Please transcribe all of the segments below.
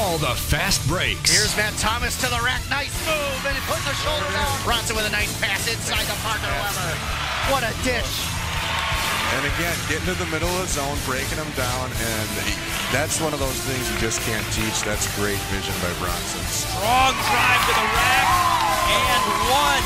all the fast breaks. Here's Matt Thomas to the rack. Nice move, and he putting the shoulder down. Bronson with a nice pass inside the Parker Weber. What a dish. And again, getting to the middle of the zone, breaking them down, and that's one of those things you just can't teach. That's great vision by Bronson. Strong drive to the rack, and one.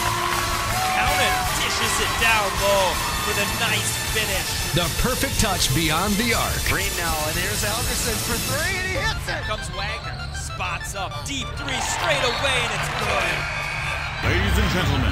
Count it, dishes it down low with a nice finish. The perfect touch beyond the arc. Green now, and here's Elgerson for three, and he hits it. Comes Wagner, spots up, deep three straight away, and it's good. Ladies and gentlemen,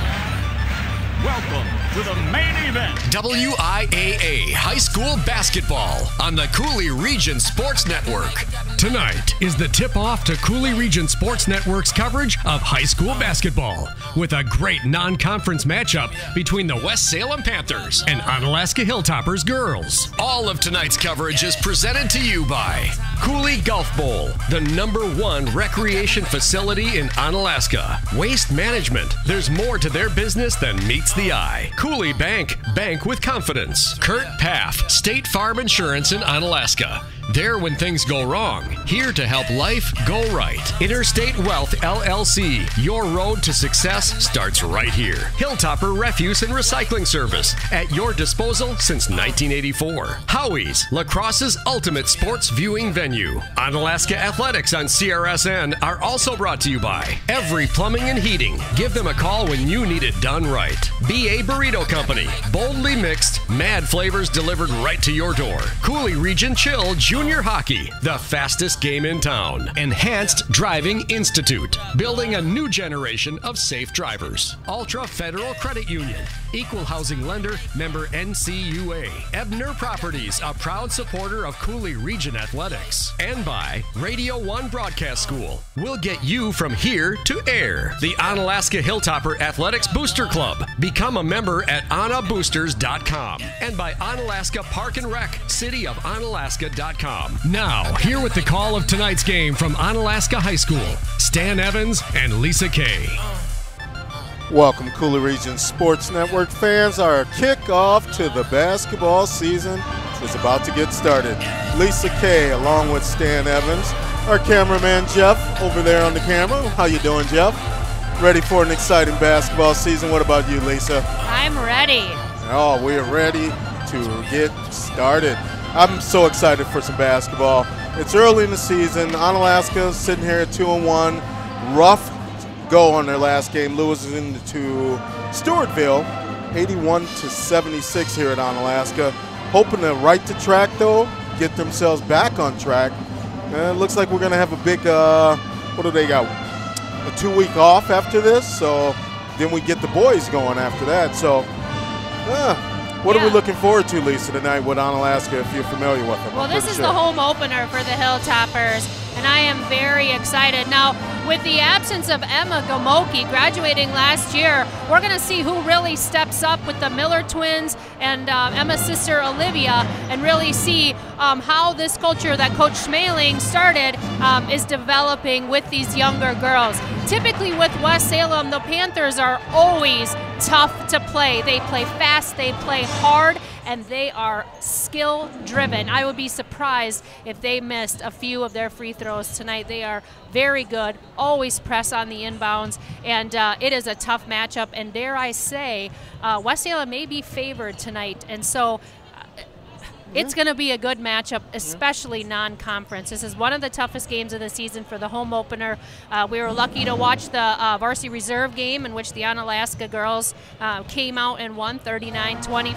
welcome to the main event. WIAA High School Basketball on the Cooley Region Sports Network. Tonight is the tip-off to Cooley Region Sports Network's coverage of high school basketball with a great non-conference matchup between the West Salem Panthers and Onalaska Hilltoppers girls. All of tonight's coverage is presented to you by Cooley Golf Bowl, the #1 recreation facility in Onalaska. Waste Management, there's more to their business than meets the eye. Cooley Bank, bank with confidence. Kurt Paff, State Farm Insurance in Onalaska. There when things go wrong, here to help life go right. Interstate Wealth LLC, your road to success starts right here. Hilltopper Refuse and Recycling Service, at your disposal since 1984. Howie's, lacrosse's ultimate sports viewing venue. Onalaska Athletics on CRSN are also brought to you by Every Plumbing and Heating. Give them a call when you need it done right. BA Burrito Company, boldly mixed, mad flavors delivered right to your door. Cooley Region Chill Junior Hockey, the fastest game in town. Enhanced Driving Institute, building a new generation of safe drivers. Ultra Federal Credit Union, equal housing lender, member NCUA. Ebner Properties, a proud supporter of Cooley Region Athletics. And by Radio 1 Broadcast School. We'll get you from here to air. The Onalaska Hilltopper Athletics Booster Club. Become a member at onaboosters.com. And by Onalaska Park and Rec, cityofonalaska.com. Now, here with the call of tonight's game from Onalaska High School, Stan Evans and Lisa Kay. Welcome, Cooley Region Sports Network fans. Our kickoff to the basketball season is about to get started. Lisa Kay along with Stan Evans. Our cameraman Jeff over there on the camera. How you doing, Jeff? Ready for an exciting basketball season? What about you, Lisa? I'm ready. Oh, we're ready to get started. I'm so excited for some basketball. It's early in the season. Onalaska sitting here at 2-1. Rough go on their last game, losing to Stewartville, 81-76 here at Onalaska. Hoping to right the track though, get themselves back on track. And it looks like we're going to have a big, what do they got? A 2-week off after this. So then we get the boys going after that. So, what are we looking forward to, Lisa, tonight with Onalaska, if you're familiar with them? Well, this is the home opener for the Hilltoppers, and I am very excited. Now, with the absence of Emma Gomoki graduating last year, we're going to see who really steps up with the Miller twins and Emma's sister Olivia, and really see how this culture that Coach Schmaling started is developing with these younger girls. Typically with West Salem, the Panthers are always tough to play. They play fast, they play hard, and they are skill driven. I would be surprised if they missed a few of their free throws tonight. They are very good, always press on the inbounds, and it is a tough matchup, and dare I say, West Salem may be favored tonight, and so it's going to be a good matchup, especially non-conference. This is one of the toughest games of the season for the home opener. We were lucky to watch the varsity reserve game in which the Onalaska girls came out and won 39-25.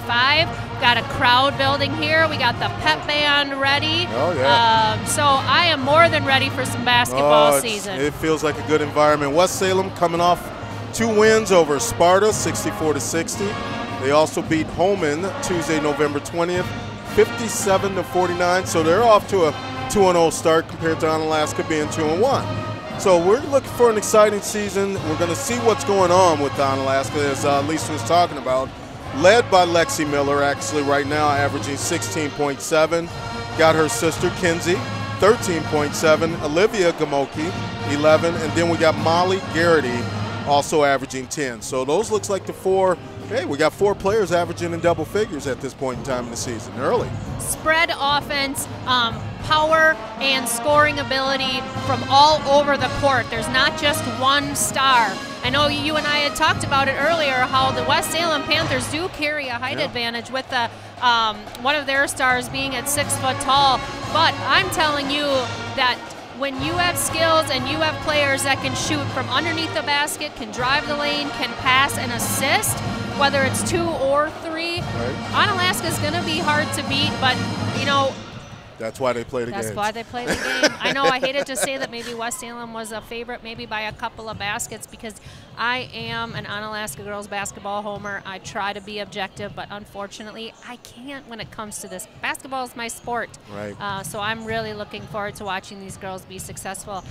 Got a crowd building here. We got the pep band ready. Oh, yeah. So I am more than ready for some basketball season. It feels like a good environment. West Salem coming off 2 wins over Sparta, 64-60. They also beat Holman Tuesday, November 20th. 57-49, so they're off to a 2-0 start compared to Onalaska being 2-1. So we're looking for an exciting season. We're going to see what's going on with Onalaska, as Lisa was talking about. Led by Lexi Miller, actually, right now, averaging 16.7. Got her sister, Kinsey, 13.7. Olivia Gamoki, 11. And then we got Molly Garrity, also averaging 10. So those looks like the 4 hey, we got 4 players averaging in double figures at this point in time in the season, early. Spread offense, power and scoring ability from all over the court. There's not just one star. I know you and I had talked about it earlier, how the West Salem Panthers do carry a height advantage with the one of their stars being at 6 foot tall. But I'm telling you that when you have skills and you have players that can shoot from underneath the basket, can drive the lane, can pass and assist, whether it's 2 or 3, Onalaska is going to be hard to beat, but, you know, that's why they play the game. That's why they play the game. I know I hated to say that maybe West Salem was a favorite, maybe by a couple of baskets, because I am an Onalaska girls basketball homer. I try to be objective, but unfortunately I can't when it comes to this. Basketball is my sport. Right. So I'm really looking forward to watching these girls be successful.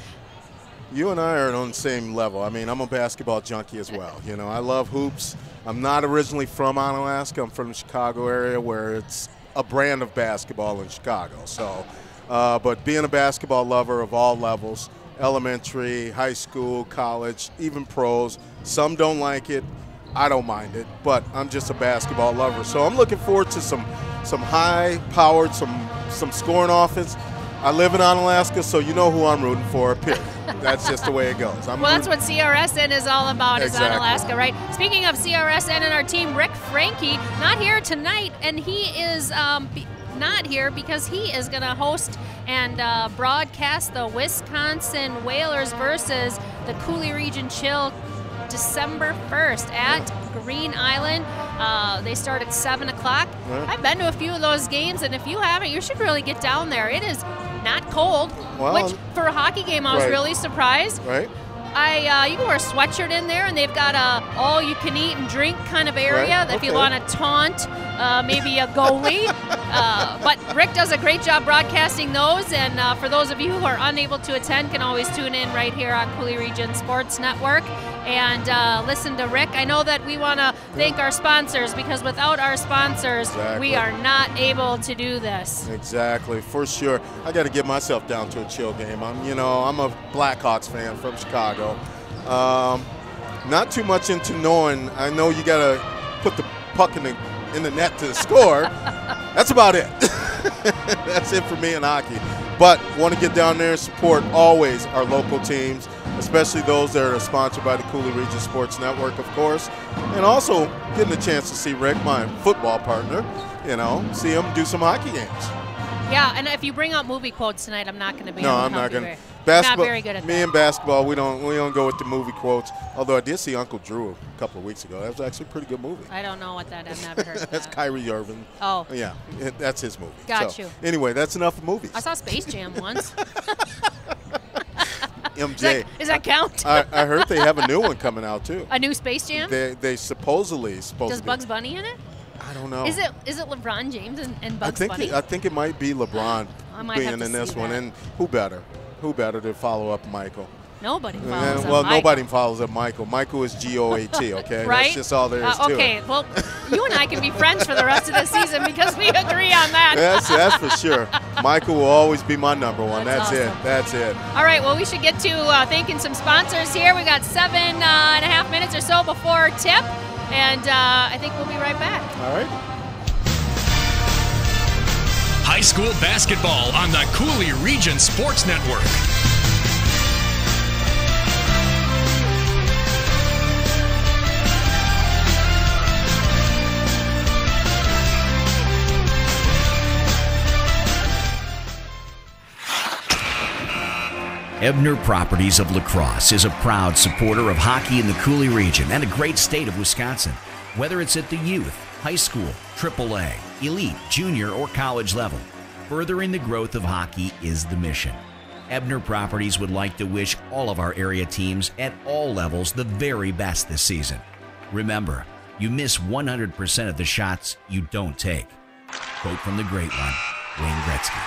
You and I are on the same level. I mean, I'm a basketball junkie as well. You know, I love hoops. I'm not originally from Onalaska. I'm from the Chicago area, where it's a brand of basketball in Chicago. So, but being a basketball lover of all levels, elementary, high school, college, even pros, some don't like it. I don't mind it, but I'm just a basketball lover. So I'm looking forward to some high-powered, some scoring offense. I live in Onalaska, so you know who I'm rooting for, period. That's just the way it goes. Well, that's what CRSN is all about, Exactly. is Onalaska, right? Speaking of CRSN and our team, Rick Franke, not here tonight, and he is not here because he is going to host and broadcast the Wisconsin Whalers versus the Coulee Region Chill December 1st at Green Island. They start at 7 o'clock. I've been to a few of those games, and if you haven't, you should really get down there. It is not cold, which for a hockey game I was really surprised. Right. You can wear a sweatshirt in there, and they've got a all-you-can-eat and drink kind of area if you want to taunt maybe a goalie. But Rick does a great job broadcasting those, and for those of you who are unable to attend, can always tune in right here on Coulee Region Sports Network and listen to Rick. I know that we want to thank our sponsors, because without our sponsors, we are not able to do this. Exactly, for sure. I got to get myself down to a chill game. I'm a Blackhawks fan from Chicago. Not too much into knowing. I know you got to put the puck in the net to score. That's about it. That's it for me in hockey. But want to get down there and support always our local teams, especially those that are sponsored by the Coulee Region Sports Network, of course. And also getting a chance to see Rick, my football partner, see him do some hockey games. Yeah, and if you bring out movie quotes tonight, I'm not going to be. No, I'm not going to. Not very good at me that. and basketball, we don't go with the movie quotes. Although I did see Uncle Drew a couple of weeks ago. That was actually a pretty good movie. I don't know what that. I've never heard of That's that. Kyrie Irving. Oh. Yeah, that's his movie. Got you. Anyway, that's enough of movies. I saw Space Jam once. MJ. Does that count? I heard they have a new one coming out too. A new Space Jam? They supposedly Does Bugs Bunny in it? I don't know. Is it LeBron James and Bugs Bunny? I think it might be LeBron being in this one. And who better? Who better to follow up Michael? Nobody follows up Well, Michael. nobody follows up Michael. Michael is GOAT, okay? Right? That's just all there is to it. Okay, well, you and I can be friends for the rest of the season because we agree on that. That's for sure. Michael will always be my number one. That's awesome. it. That's it. All right, well, we should get to thanking some sponsors here. We got 7.5 minutes or so before tip, and I think we'll be right back. All right. High school basketball on the Coulee Region Sports Network. Ebner Properties of La Crosse is a proud supporter of hockey in the Coulee region and a great state of Wisconsin. Whether it's at the youth, high school, AAA, elite, junior, or college level, furthering the growth of hockey is the mission. Ebner Properties would like to wish all of our area teams at all levels the very best this season. Remember, you miss 100% of the shots you don't take. Quote from the great one, Wayne Gretzky.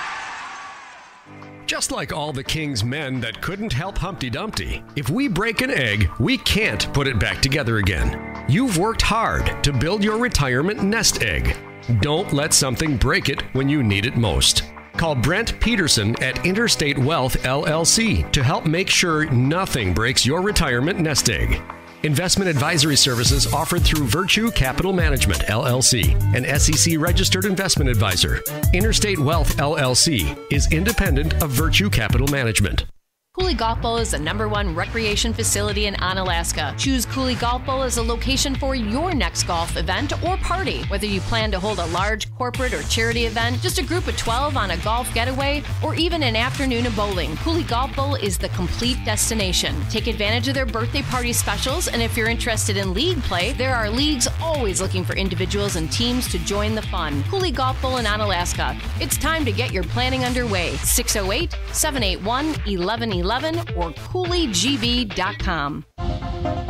Just like all the king's men that couldn't help Humpty Dumpty, if we break an egg, we can't put it back together again. You've worked hard to build your retirement nest egg. Don't let something break it when you need it most. Call Brent Peterson at Interstate Wealth LLC to help make sure nothing breaks your retirement nest egg. Investment advisory services offered through Virtue Capital Management, LLC, an SEC-registered investment advisor. Interstate Wealth, LLC, is independent of Virtue Capital Management. Cooley Golf Bowl is the #1 recreation facility in Onalaska. Choose Cooley Golf Bowl as a location for your next golf event or party. Whether you plan to hold a large corporate or charity event, just a group of 12 on a golf getaway, or even an afternoon of bowling, Cooley Golf Bowl is the complete destination. Take advantage of their birthday party specials, and if you're interested in league play, there are leagues always looking for individuals and teams to join the fun. Cooley Golf Bowl in Onalaska. It's time to get your planning underway. 608-781-1111 or CooleyGB.com.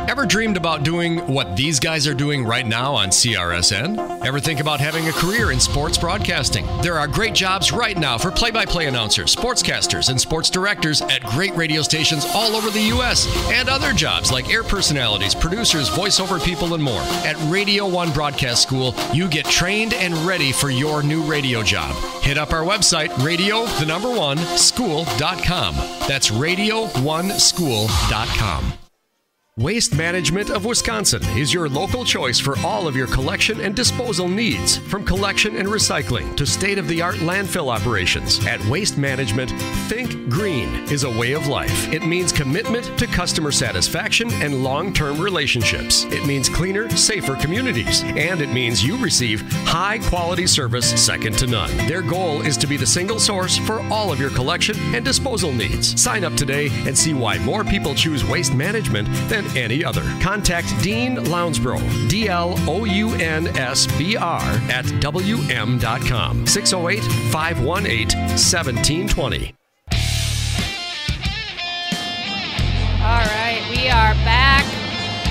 Ever dreamed about doing what these guys are doing right now on CRSN? Ever think about having a career in sports broadcasting? There are great jobs right now for play-by-play announcers, sportscasters, and sports directors at great radio stations all over the U.S. and other jobs like air personalities, producers, voiceover people, and more. At Radio 1 Broadcast School, you get trained and ready for your new radio job. Hit up our website, radio1school.com. That's radio1school.com. Waste Management of Wisconsin is your local choice for all of your collection and disposal needs. From collection and recycling to state-of-the-art landfill operations. At Waste Management, think green is a way of life. It means commitment to customer satisfaction and long-term relationships. It means cleaner, safer communities. And it means you receive high-quality service second to none. Their goal is to be the single source for all of your collection and disposal needs. Sign up today and see why more people choose Waste Management than any other. Contact Dean Lounsbro, DLOUNSBR at WM.com. 608-518-1720. All right, we are back,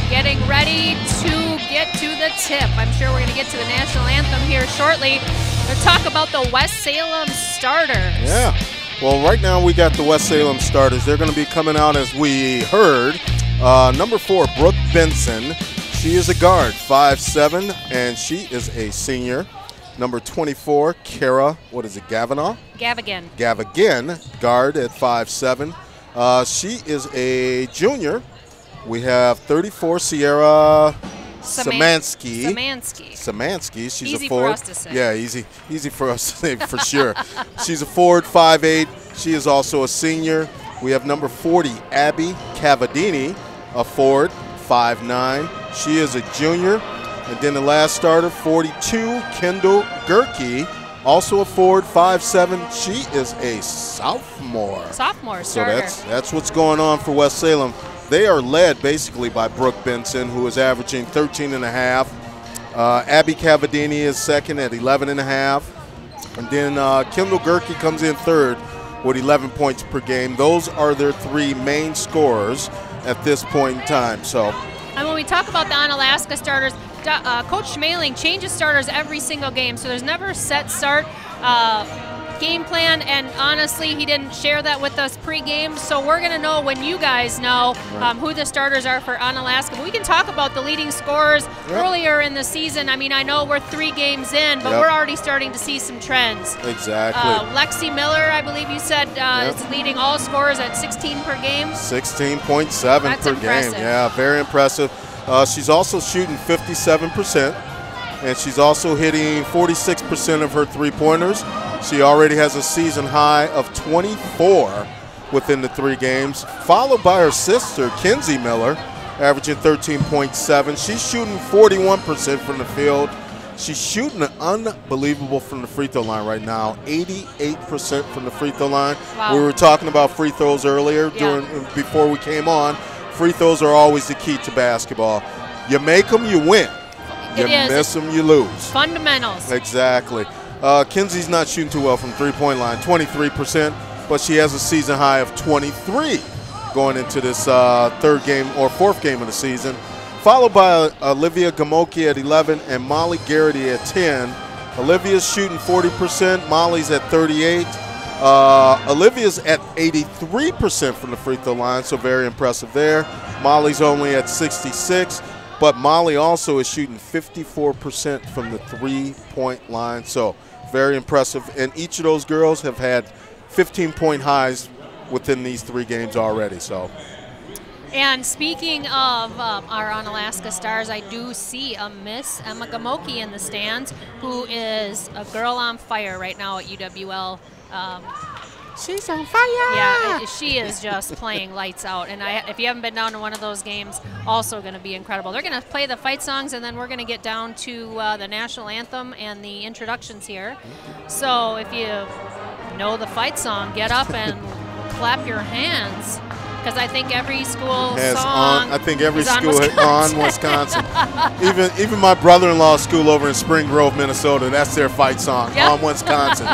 getting ready to get to the tip. I'm sure we're going to get to the national anthem here shortly. We'll talk about the West Salem starters. Yeah. Well, right now we got the West Salem starters. They're going to be coming out, as we heard. Number 4, Brooke Benson. She is a guard, 5'7", and she is a senior. Number 24, Kara, Gavigan, guard at 5'7". She is a junior. We have 34, Sierra Samansky. She's easy a forward. For us to say. Yeah, easy for us to say for sure. She's a forward, 5'8". She is also a senior. We have number 40, Abby Cavadini, a forward, 5'9". She is a junior. And then the last starter, 42, Kendall Gerke, also a forward, 5'7". She is a sophomore. Sophomore So starter. that's what's going on for West Salem. They are led basically by Brooke Benson, who is averaging 13.5. Abby Cavadini is second at 11.5. And then Kendall Gerke comes in third with 11 points per game. Those are their 3 main scorers at this point in time. So, and when we talk about the Onalaska starters, Coach Schmaling changes starters every single game, so there's never a set start game plan, and honestly, he didn't share that with us pregame, so we're going to know when you guys know who the starters are for Onalaska. But we can talk about the leading scorers earlier in the season. I mean, I know we're 3 games in, but we're already starting to see some trends. Exactly. Lexi Miller, I believe you said, is leading all scorers at 16 per game. 16.7 per game. Yeah, very impressive. She's also shooting 57%, and she's also hitting 46% of her three-pointers. She already has a season high of 24 within the 3 games, followed by her sister, Kenzie Miller, averaging 13.7. She's shooting 41% from the field. She's shooting unbelievable from the free throw line right now, 88% from the free throw line. Wow. We were talking about free throws earlier before we came on. Free throws are always the key to basketball. You make them, you win. You miss them, you lose. Fundamentals. Exactly. Kenzie's not shooting too well from three-point line, 23%, but she has a season high of 23 going into this 4th game of the season, followed by Olivia Gamoki at 11 and Molly Garrity at 10. Olivia's shooting 40%, Molly's at 38. Olivia's at 83% from the free throw line, so very impressive there. Molly's only at 66. But Molly also is shooting 54% from the three-point line, so very impressive. And each of those girls have had 15-point highs within these 3 games already. So And speaking of our Onalaska Stars, I do see a Miss Emma Gamoki in the stands, who is a girl on fire right now at UWL. She's on fire. Yeah, she is just playing lights out. And if you haven't been down to one of those games, also going to be incredible. They're going to play the fight songs, and then we're going to get down to the national anthem and the introductions here. So if you know the fight song, get up and clap your hands. Because I think every school song I think every school on Wisconsin. even my brother-in-law's school over in Spring Grove, Minnesota, that's their fight song, yep. On Wisconsin.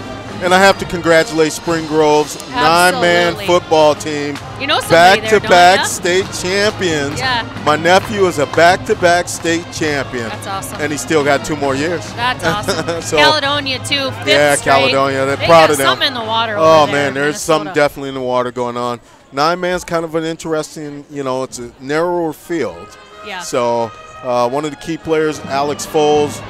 And I have to congratulate Spring Grove's 9-man football team. You know somebody back-to-back state champions. Yeah. My nephew is a back-to-back state champion. That's awesome. And he's still got 2 more years. That's awesome. So, Caledonia, too. Yeah, straight. Caledonia. They're They proud got of them. something in the water Oh, over there, man, there's Minnesota. something definitely in the water going on. 9-man's kind of an interesting, it's a narrower field. Yeah. So one of the key players, Alex Foles,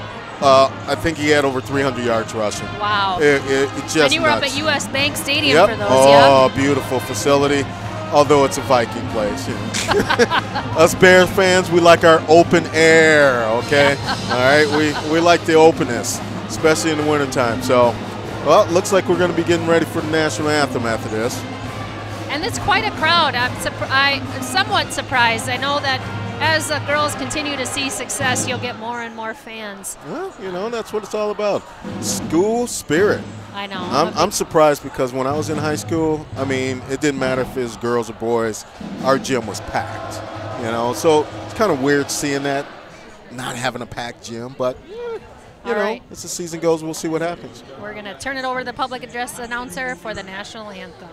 I think he had over 300 yards rushing. Wow. It just And you were nuts. up at U.S. Bank Stadium Yep. for those, Oh, beautiful facility, although it's a Viking place. Us Bears fans, we like our open air, okay? All right, we like the openness, especially in the wintertime. So, well, it looks like we're going to be getting ready for the national anthem after this. And it's quite a crowd. I'm somewhat surprised. I know that as the girls continue to see success, you'll get more and more fans. Well, that's what it's all about. School spirit. I know. I'm surprised because when I was in high school, I mean, it didn't matter if it was girls or boys. Our gym was packed, So it's kind of weird seeing that, not having a packed gym. But, you know, as the season goes, we'll see what happens. We're going to turn it over to the public address announcer for the national anthem.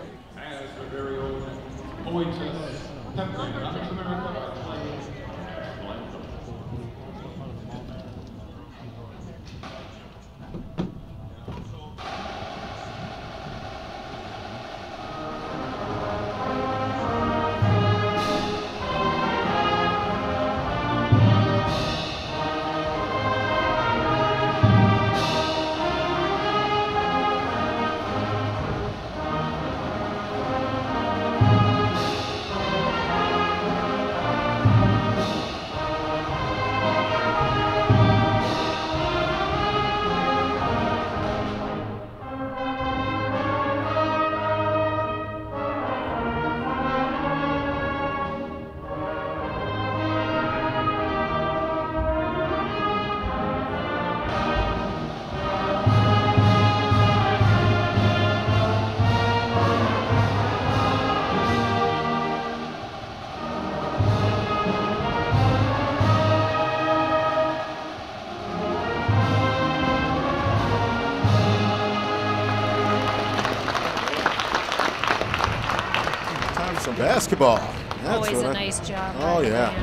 Basketball. That's always a nice job. Oh, yeah.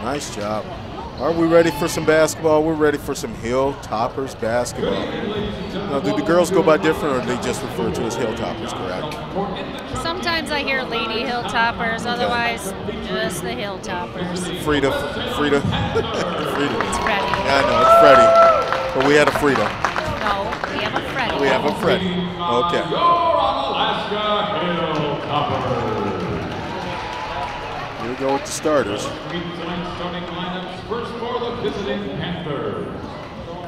Nice job. Are we ready for some basketball? We're ready for some Hilltoppers basketball. Now, do the girls go by different, or do they just refer to as Hilltoppers, correct? Sometimes I hear Lady Hilltoppers, otherwise just the Hilltoppers. Frida. It's Freddie. Yeah, I know, it's Freddie. But we had a Frida. No, we have a Freddie. We have a Freddie. Okay. Onalaska Hilltoppers. Here we go with the starters. Tonight's starting lineups. First for the visiting Panthers,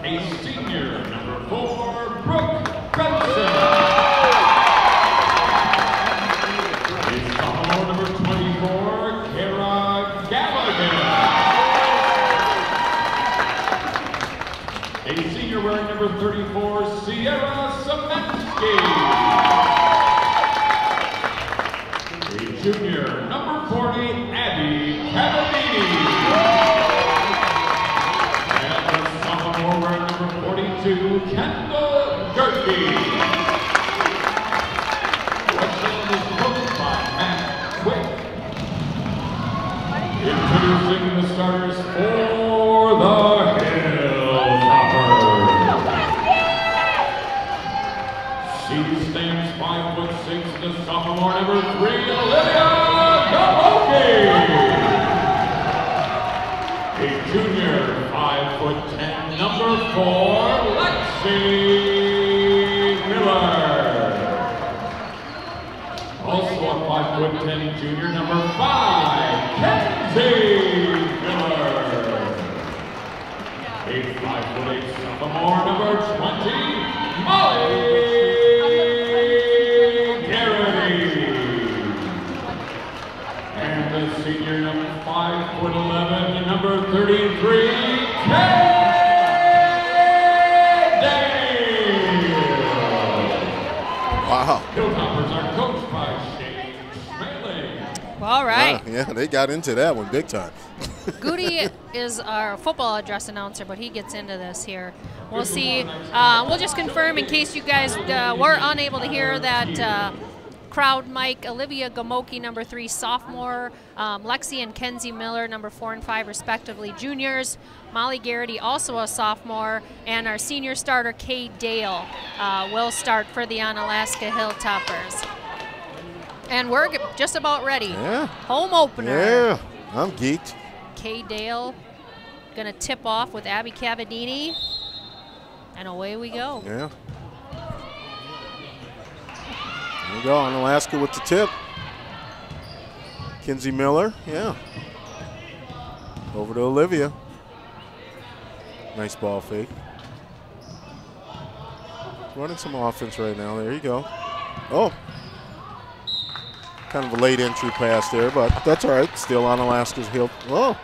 a senior, number 4, Brooke Benson. A sophomore, number 24, Kara Gallagher. A senior wearing number 34, Sierra Samansky. A junior, number 40, Abby Cavallini. And a sophomore wearing number 42, Kendall Gerke. Rushing is coached by Matt Quick. Introducing the starters for the Hilltoppers. She stands 5'6", the sophomore number 3, Olivia Gamoki. A junior, 5'10", number 4, Lexi Miller. Also a 5'10", junior, number 5, Sophomore number 20, Molly Garrity. And the senior number 5'11", number 33, Kay. Wow. Hilltoppers are coached by Shane Smaley. All right. Yeah, they got into that one big time. Goody is our football address announcer, but he gets into this here. We'll see. We'll just confirm in case you guys were unable to hear that crowd mic. Olivia Gomoki, number 3, sophomore. Lexi and Kenzie Miller, number 4 and 5, respectively, juniors. Molly Garrity, also a sophomore. And our senior starter, Kay Dale, will start for the Onalaska Hilltoppers. And we're just about ready. Yeah. Home opener. Yeah, I'm geeked. Kay Dale gonna tip off with Abby Cavadini, and away we go. Yeah. There we go, Onalaska with the tip. Kenzie Miller, yeah. Over to Olivia. Nice ball fake. Running some offense right now, there you go. Oh. Kind of a late entry pass there, but that's all right. Still Onalaska's hill. Oh,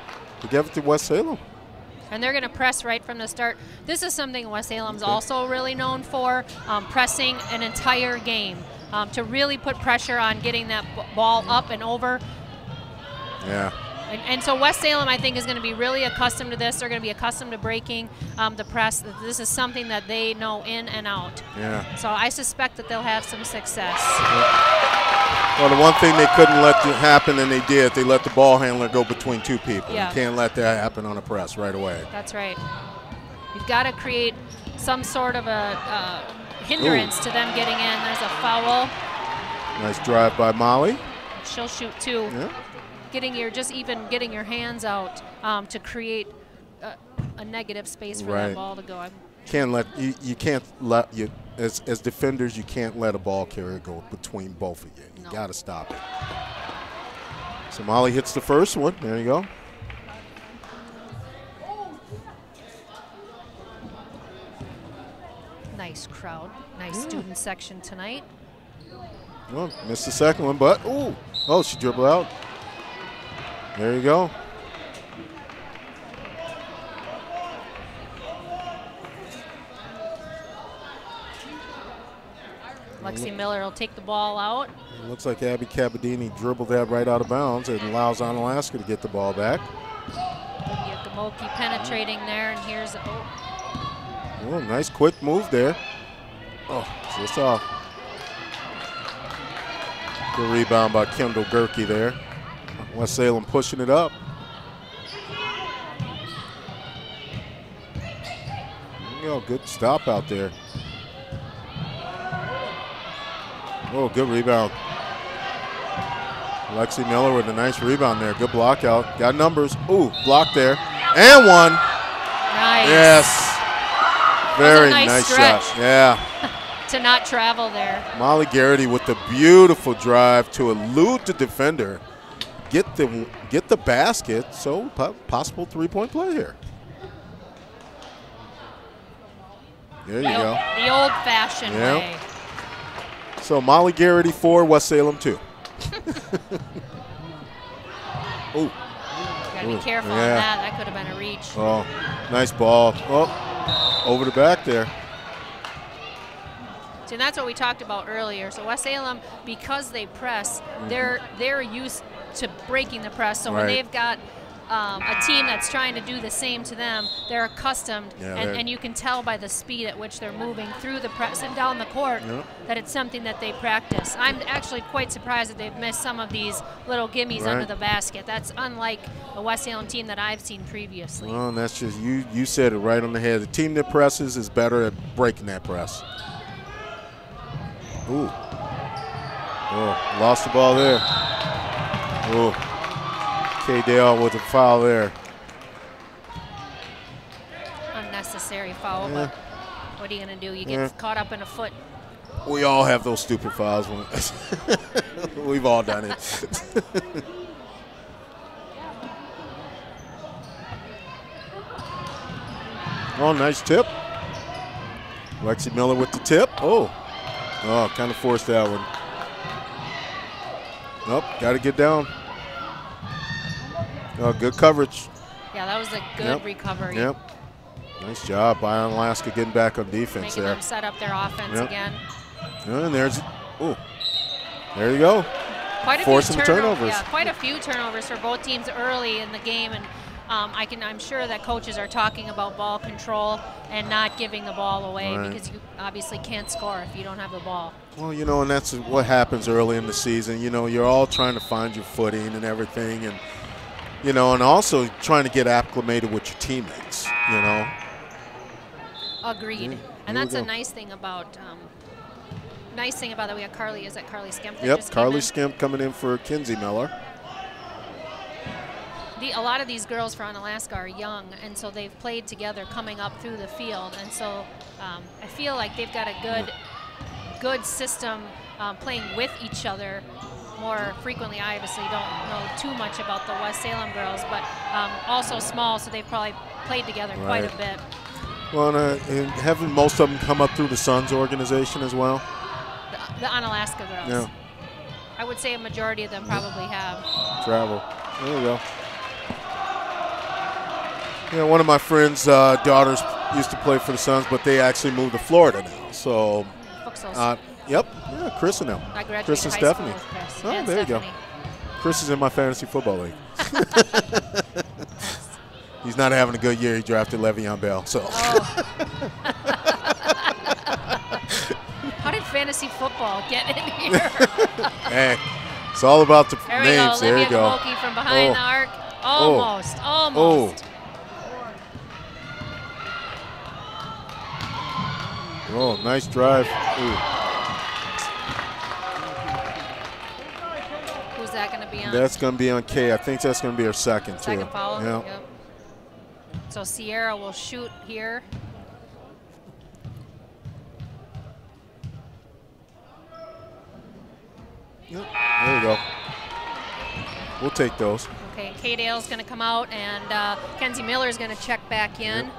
they gave it to West Salem. And they're going to press right from the start. This is something West Salem's also really known for, pressing an entire game, to really put pressure on getting that ball up and over. Yeah. And so West Salem, I think, is going to be really accustomed to this. They're going to be accustomed to breaking the press. This is something that they know in and out. Yeah. So I suspect that they'll have some success. Well, the one thing they couldn't let happen, and they did, they let the ball handler go between two people. Yeah. You can't let that happen on a press right away. That's right. You've got to create some sort of a hindrance to them getting in. There's a foul. Nice drive by Molly. She'll shoot too. Yeah. Getting your hands out to create a negative space for that ball to go. You can't let as defenders, you can't let a ball carrier go between both of you. You got to stop it. So Molly hits the first one. There you go. Nice crowd. Nice student section tonight. Well, missed the second one, but oh, she dribbled out. There you go. Lexi Miller will take the ball out. It looks like Abby Cabadini dribbled that right out of bounds and allows Onalaska to get the ball back. Olivia Gomoki penetrating there, and here's Nice quick move there. Oh, just off. Good rebound by Kendall Gerke there. West Salem pushing it up. There you go, good stop out there. Oh, good rebound. Lexi Miller with a nice rebound there. Good block out. Got numbers. Ooh, block there. And one. Nice. Yes. Very nice shot. Yeah. To not travel there. Molly Garrity with the beautiful drive to elude the defender. Get the basket. So possible three-point play here. There you go. The old-fashioned way. So Molly Garrity 4, West Salem 2. Ooh. Gotta be careful on that. That could have been a reach. Oh, nice ball. Oh, over the back there. See, and that's what we talked about earlier. So West Salem, because they press, they're used to breaking the press. So when they've got a team that's trying to do the same to them, they're accustomed, and you can tell by the speed at which they're moving through the press and down the court that it's something that they practice. I'm actually quite surprised that they've missed some of these little gimmies under the basket. That's unlike the West Salem team that I've seen previously. Well, and that's just, you said it right on the head. The team that presses is better at breaking that press. Ooh. Oh, lost the ball there. Ooh. Kay Dale with a foul there. Unnecessary foul, but what are you going to do? You get caught up in a foot. We all have those stupid fouls. We've all done it. Oh, nice tip. Lexi Miller with the tip. Oh, kind of forced that one. Nope, got to get down. Oh, good coverage. Yeah, that was a good recovery. Yep. Nice job by Onalaska getting back on defense Making there. them set up their offense again. And there's, there you go. Quite a Forcing few turnovers. Yeah, quite a few turnovers for both teams early in the game, and I'm sure that coaches are talking about ball control and not giving the ball away because you obviously can't score if you don't have the ball. Well, you know, and that's what happens early in the season. You know, you're all trying to find your footing and everything, and you know, and also trying to get acclimated with your teammates. You know. Agreed. Yeah, and that's a nice thing about that we have Carly. Is that Carly Skemp? That Yep, just Carly came in? Skemp coming in for Kinsey Miller. A lot of these girls for Onalaska are young, and so they've played together coming up through the field, and so I feel like they've got a good system playing with each other more frequently. I obviously don't know too much about the West Salem girls, but also small, so they've probably played together quite a bit. Well, and having most of them come up through the Suns organization as well. The Onalaska girls. Yeah. I would say a majority of them probably have. Travel. There you go. You know, one of my friend's daughters used to play for the Suns, but they actually moved to Florida now. So, yep, yeah, Chris and them. I graduated Chris and high Stephanie. school with Chris. Oh, and there Stephanie. you go. Chris is in my fantasy football league. He's not having a good year. He drafted Le'Veon Bell. So. How did fantasy football get in here? Hey, it's all about the there names. We go. There you go. Olivia from behind the arc. Almost. Oh, nice drive. Who's that going to be on? That's going to be on Kay. I think that's going to be her second, too. Second foul? Yep. So Sierra will shoot here. Yep. There you go. We'll take those. Okay, Kay Dale's going to come out, and Kenzie Miller's going to check back in. Yep.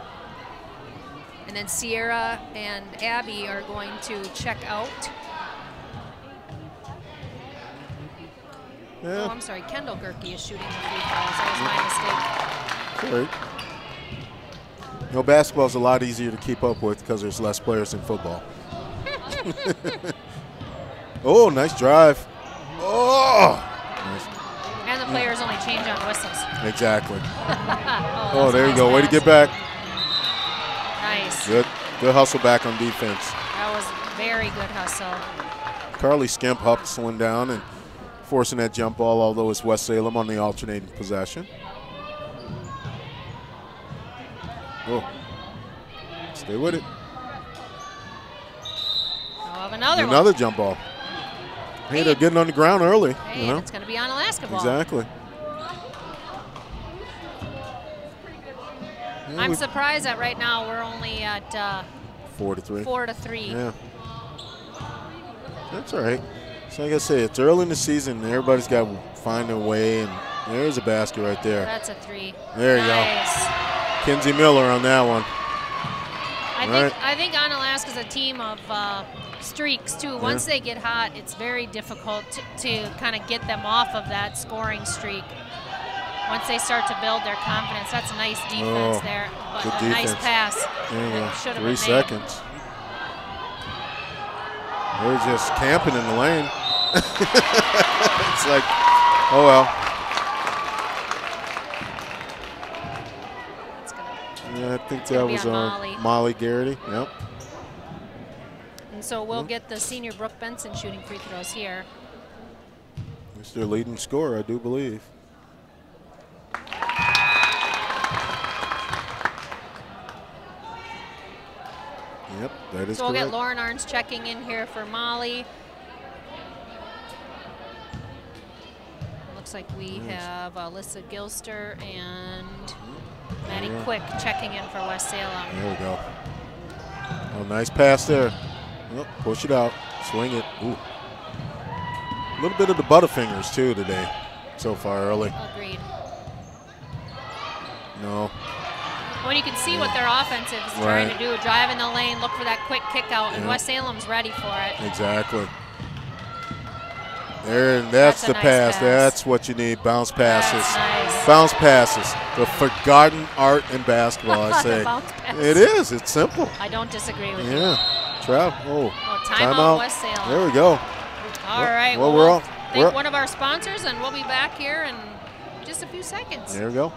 And then Sierra and Abby are going to check out. Yeah. Oh, I'm sorry. Kendall Gerke is shooting the free throws. That was my mistake. You know, basketball's a lot easier to keep up with because there's less players in football. Oh, nice drive. Oh! Nice. And the players only change on whistles. Exactly. Oh, there you go. Way to get back. Nice. Good hustle back on defense. That was very good hustle. Carly Skemp hustling down and forcing that jump ball, although it's West Salem on the alternating possession. Oh, stay with it. I'll have another one. Jump ball. Hey, they're getting on the ground early. Hey, you know? It's going to be Onalaska ball. Exactly. Yeah, I'm surprised that right now we're only at 4-3. 4-3. Yeah. That's all right. So like I say, it's early in the season. And everybody's got to find their way, and there's a basket right there. That's a three. There you go. Kinsey Miller on that one. I think Onalaska's a team of streaks too. Once they get hot, it's very difficult to kind of get them off of that scoring streak. Once they start to build their confidence, that's a nice defense there. But good a nice defense. pass. There you go. 3 seconds. They're just camping in the lane. It's like, oh well. Yeah, I think that was Molly Garrity. Yep. And so we'll get the senior Brooke Benson shooting free throws here. It's their leading scorer, I do believe. Yep, that is So we'll correct. get Lauren Arns checking in here for Molly. Looks like we have Alyssa Gilster and Maddie Quick checking in for West Salem. There we go. Oh, nice pass there. Oh, push it out, swing it. Ooh. A little bit of the Butterfingers too today, so far early. Agreed. No. When you can see what their offense is trying to do, drive in the lane, look for that quick kick out, and West Salem's ready for it. Exactly. There, and that's the nice pass. That's what you need. Bounce passes. Nice. Bounce passes. The forgotten art in basketball, I say. It is. It's simple. I don't disagree with you. Yeah. Trap. Oh. Timeout West Salem. There we go. All right. Well, we'll thank one of our sponsors, and we'll be back here in just a few seconds. There we go.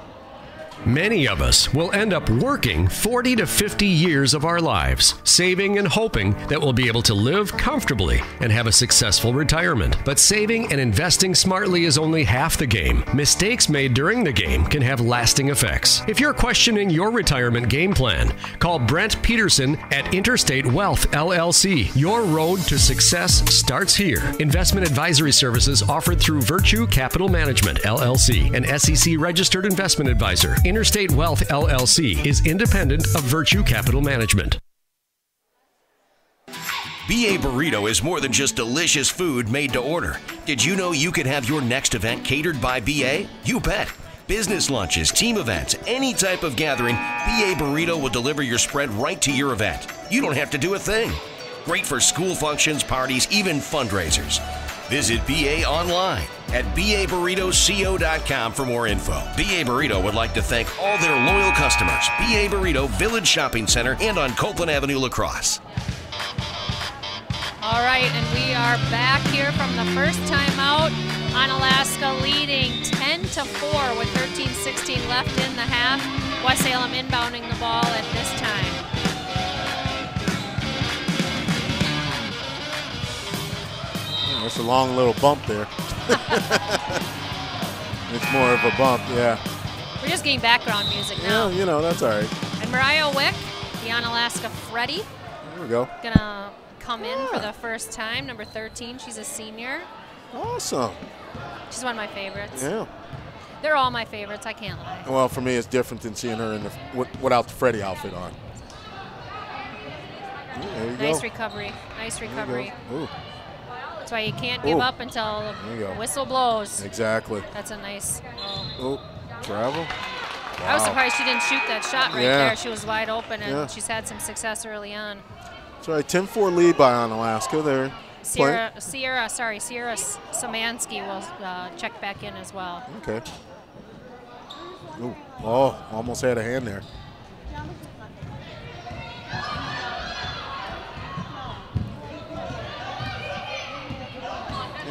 Many of us will end up working 40 to 50 years of our lives, saving and hoping that we'll be able to live comfortably and have a successful retirement. But saving and investing smartly is only half the game. Mistakes made during the game can have lasting effects. If you're questioning your retirement game plan, call Brent Peterson at Interstate Wealth LLC. Your road to success starts here. Investment advisory services offered through Virtue Capital Management LLC, an SEC registered investment advisor. Interstate Wealth LLC is independent of Virtue Capital Management. BA Burrito is more than just delicious food made to order. Did you know you could have your next event catered by BA? You bet. Business lunches, team events, any type of gathering, BA Burrito will deliver your spread right to your event. You don't have to do a thing. Great for school functions, parties, even fundraisers. Visit BA online at baburritoco.com for more info. BA Burrito would like to thank all their loyal customers. BA Burrito Village Shopping Center and on Copeland Avenue, La Crosse. All right, and we are back here from the first timeout. Onalaska leading 10-4 with 13:16 left in the half. West Salem inbounding the ball at this time. That's a long little bump there. It's more of a bump, yeah. We're just getting background music now. Yeah, you know, that's all right. And Mariah Wick, the Onalaska Freddie. There we go. Gonna come in for the first time, number 13. She's a senior. Awesome. She's one of my favorites. Yeah. They're all my favorites, I can't lie. Well, for me, it's different than seeing her in the without the Freddie outfit on. There you Nice go. recovery. Nice recovery. Ooh. That's why you can't give up until the whistle blows. Exactly. That's a nice. Oh, travel. Wow. I was surprised she didn't shoot that shot right there. She was wide open, and she's had some success early on. That's right. 10-4 lead by Onalaska there. Sierra Samansky will check back in as well. Okay. Ooh. Oh, almost had a hand there.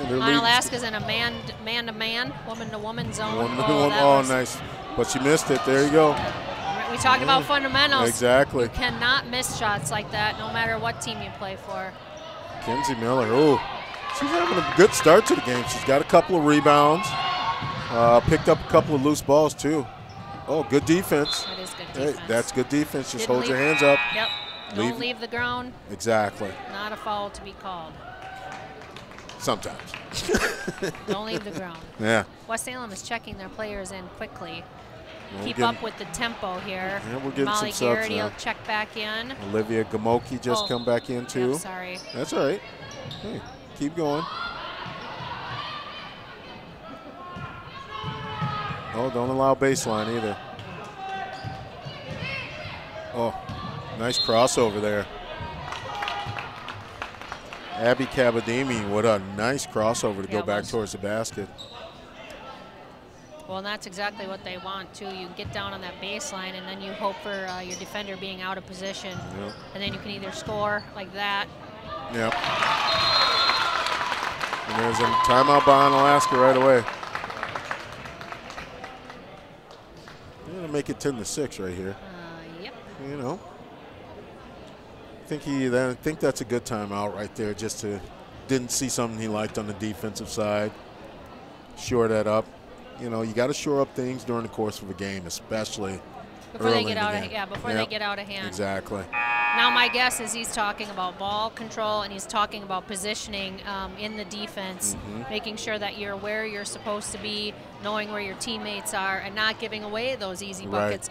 Onalaska's in a man-to-man, woman-to-woman zone. Oh, nice. But she missed it. There you go. We talk about fundamentals. Exactly. You cannot miss shots like that, no matter what team you play for. Kenzie Miller, ooh. She's having a good start to the game. She's got a couple of rebounds. Picked up a couple of loose balls, too. Oh, good defense. That is good defense. Hey, that's good defense. Just hold your hands up. Yep. Don't leave the ground. Exactly. Not a foul to be called. Sometimes. Don't leave the ground. Yeah. West Salem is checking their players in quickly. Keep up with the tempo here. Yeah, we're getting Molly some subs Garrity now. will check back in. Olivia Gamoki just come back in, too. Yep, sorry. That's all right. Hey, keep going. Oh, don't allow baseline either. Oh, nice crossover there. Abby Cabadimi, what a nice crossover to go back towards the basket. Well, and that's exactly what they want, too. You get down on that baseline, and then you hope for your defender being out of position. Yep. And then you can either score like that. Yep. And there's a timeout by Onalaska right away. They're going to make it 10-6 right here. Yep. You know. I think that's a good timeout right there, just to didn't see something he liked on the defensive side. Shore that up. You know, you got to shore up things during the course of a game, especially before early they get in the out game. they get out of hand. Exactly. Now my guess is he's talking about ball control, and he's talking about positioning in the defense, making sure that you're where you're supposed to be, knowing where your teammates are, and not giving away those easy buckets,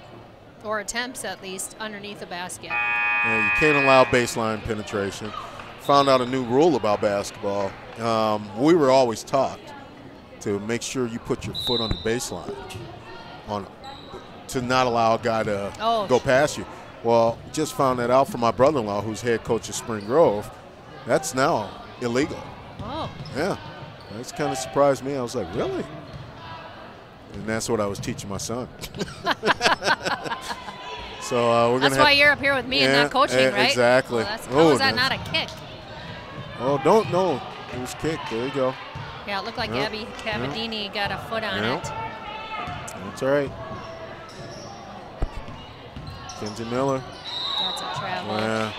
or attempts at least, underneath the basket. Yeah, you can't allow baseline penetration. Found out a new rule about basketball. We were always taught to make sure you put your foot on the baseline to not allow a guy to go past you. Well, just found that out from my brother-in-law, who's head coach of Spring Grove. That's now illegal. Oh. Yeah. That's kind of surprised me. I was like, really? And that's what I was teaching my son. So we're that's why you're up here with me and not coaching, right? Exactly. Well, how was that not a kick? Oh, don't know. It was kicked. There you go. Yeah, it looked like Abby Cavadini got a foot on it. That's all right. Kenzie Miller. That's a travel. Yeah.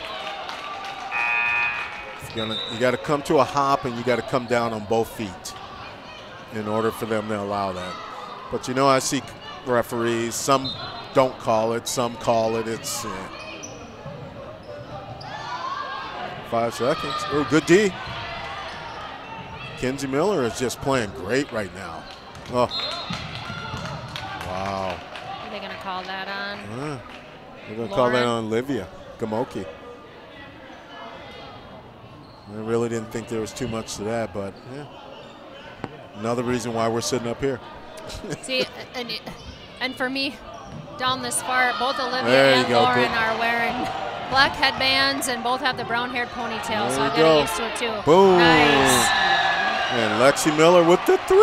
You got to come to a hop, and you got to come down on both feet in order for them to allow that. But, you know, I see referees, some don't call it, some call it. It's 5 seconds. Oh, good D. Kenzie Miller is just playing great right now. Oh. Wow. Are they going to call that on? They're going to call that on Olivia Gamoki. I really didn't think there was too much to that, but yeah. Another reason why we're sitting up here. See, and for me, down this far, both Olivia and Lauren are wearing black headbands and both have the brown-haired ponytail, so I'm getting used to it too. Boom. Nice. And Lexi Miller with the 3.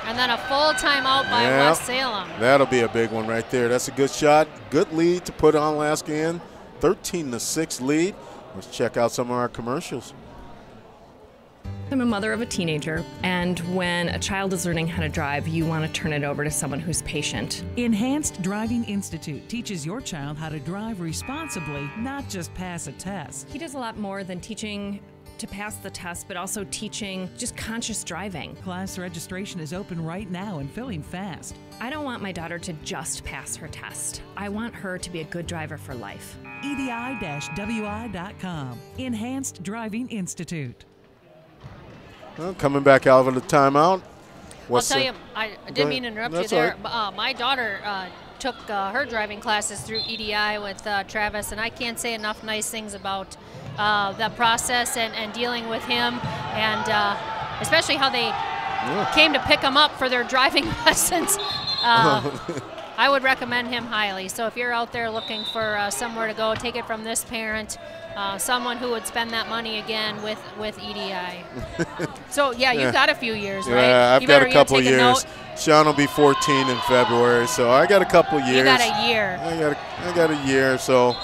And then a full timeout by West Salem. That'll be a big one right there. That's a good shot. Good lead to put Onalaska in. 13-6 lead. Let's check out some of our commercials. I'm a mother of a teenager, and when a child is learning how to drive, you want to turn it over to someone who's patient. Enhanced Driving Institute teaches your child how to drive responsibly, not just pass a test. He does a lot more than teaching to pass the test, but also teaching just conscious driving. Class registration is open right now and filling fast. I don't want my daughter to just pass her test. I want her to be a good driver for life. EDI-WI.com. Enhanced Driving Institute. Well, coming back out of the timeout. I'll tell you, I didn't mean to interrupt you there. Right. My daughter took her driving classes through EDI with Travis, and I can't say enough nice things about that process and dealing with him, and especially how they came to pick him up for their driving lessons. I would recommend him highly. So if you're out there looking for somewhere to go, take it from this parent, someone who would spend that money again with EDI. So yeah, you've got a few years, right? Yeah, I've got a couple years. Sean will be 14 in February, so I got a couple years. You got a year. I got a year, so.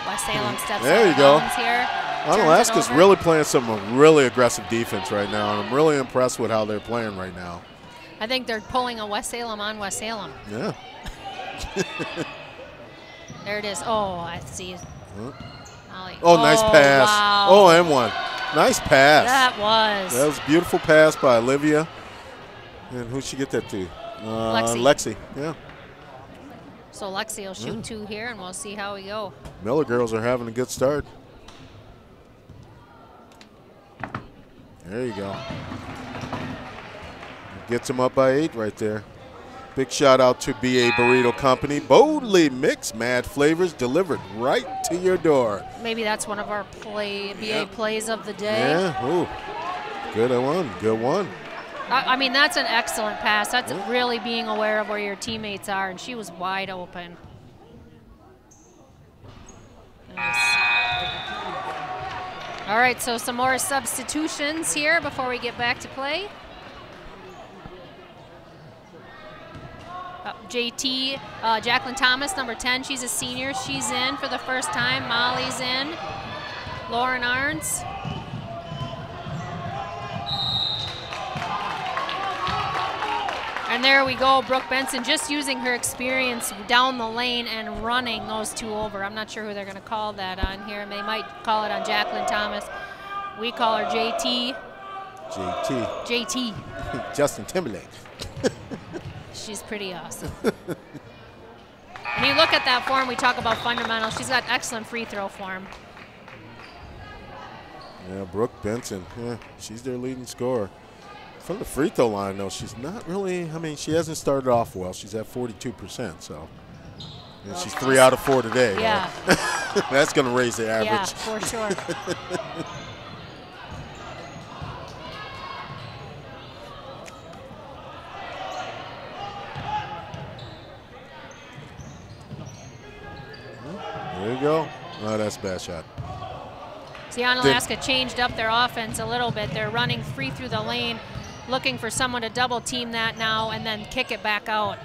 West Salem steps there you go. Here. Onalaska's really playing some really aggressive defense right now, and I'm really impressed with how they're playing right now. I think they're pulling a West Salem on West Salem. Yeah. There it is. Oh, I see. Oh, nice pass. Wow. Oh, and one. Nice pass. That was a beautiful pass by Olivia. And who'd she get that to? Lexi. Yeah. So Lexi will shoot 2 here, and we'll see how we go. Miller girls are having a good start. There you go. Gets them up by 8 right there. Big shout out to BA Burrito Company. Boldly mixed mad flavors delivered right to your door. Maybe that's one of our BA plays of the day. Yeah, ooh. Good one, good one. I mean, that's an excellent pass. That's really being aware of where your teammates are, and she was wide open. Nice. All right, so some more substitutions here before we get back to play. JT, Jacqueline Thomas, number 10, she's a senior. She's in for the first time. Molly's in. Lauren Arns. And there we go, Brooke Benson just using her experience down the lane and running those 2 over. I'm not sure who they're going to call that on here. They might call it on Jacqueline Thomas. We call her JT. JT. Justin Timberlake. She's pretty awesome. And you look at that form, we talk about fundamentals. She's got excellent free throw form. Yeah, Brooke Benson. Yeah, she's their leading scorer. From the free throw line, though, she's not really, I mean, she hasn't started off well. She's at 42%, so. And she's 3 out of 4 today. Yeah. That's going to raise the average. Yeah, for sure. bad shot. See, Onalaska changed up their offense a little bit. They're running free through the lane, looking for someone to double team that now and then kick it back out.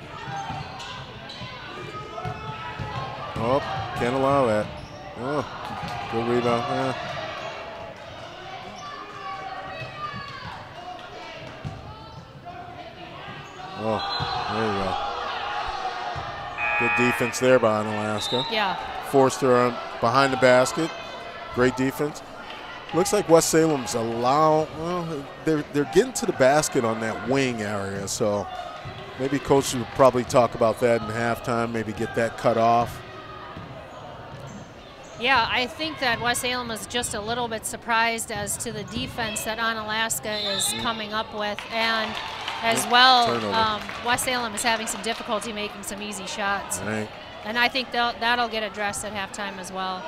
Oh, can't allow that. Oh, good rebound. Yeah. Oh, there you go. Good defense there by Onalaska. Yeah. Forced her on behind the basket. Great defense. Looks like West Salem's they're getting to the basket on that wing area, so maybe coach would probably talk about that in halftime, maybe get that cut off. Yeah, I think that West Salem was just a little bit surprised as to the defense that Onalaska is coming up with, and as well, West Salem is having some difficulty making some easy shots. Right. And I think that'll get addressed at halftime as well.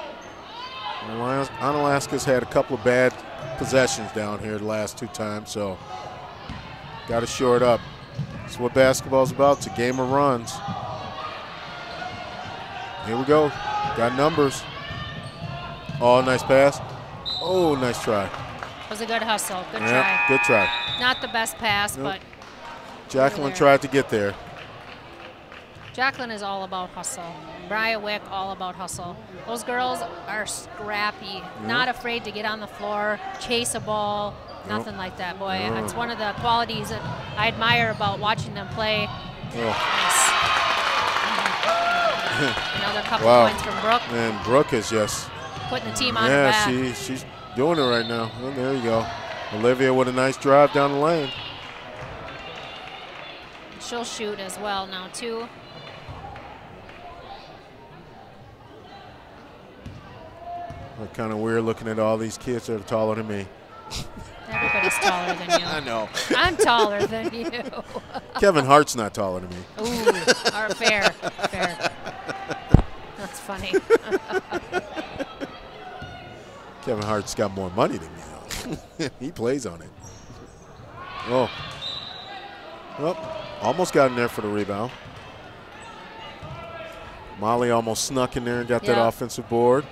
Onalaska's had a couple of bad possessions down here the last 2 times, so got to shore it up. That's what basketball's about. It's a game of runs. Here we go. Got numbers. Oh, nice pass. Oh, nice try. It was a good hustle. Good try. Good try. Not the best pass, but Jacqueline tried to get there. Jacqueline is all about hustle. Brian Wick, all about hustle. Those girls are scrappy, not afraid to get on the floor, chase a ball, nothing like that. Boy, it's one of the qualities that I admire about watching them play. Nice. Another couple points from Brooke. And Brooke is just putting the team on her back. Yeah, she's doing it right now. Well, there you go. Olivia with a nice drive down the lane. She'll shoot as well now, too. Kind of weird looking at all these kids that are taller than me. Everybody's taller than you. I know. I'm taller than you. Kevin Hart's not taller than me. Ooh, fair. That's funny. Kevin Hart's got more money than me, though. He plays on it. Oh. Well, almost got in there for the rebound. Molly almost snuck in there and got that offensive board.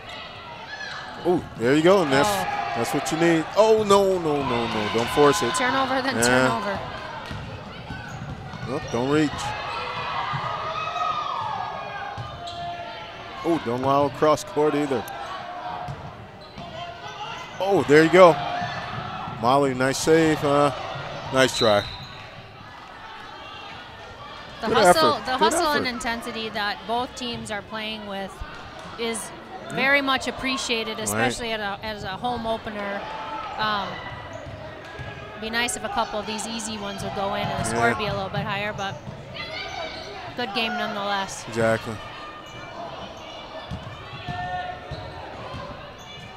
Oh, there you go, and that's what you need. Oh, no. Don't force it. Turnover, then turnover. Nope, don't reach. Oh, don't allow a cross court either. Oh, there you go. Molly, nice save. Nice try. The hustle and intensity that both teams are playing with is very much appreciated, especially as a home opener. Be nice if a couple of these easy ones would go in and the score would be a little bit higher, but good game nonetheless. Exactly.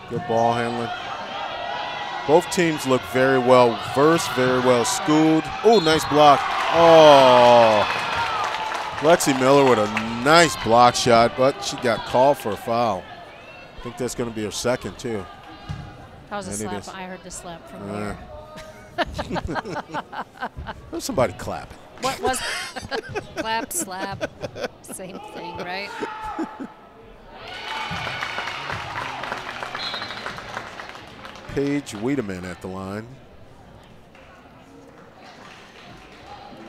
Good ball handling. Both teams look very well versed, very well schooled. Oh, nice block. Oh. Lexi Miller with a nice block shot, but she got called for a foul. I think that's going to be her second, too. That was a slap. I heard the slap from here. There's somebody clapping. What was clap, slap, same thing, right? Paige Wiedemann at the line.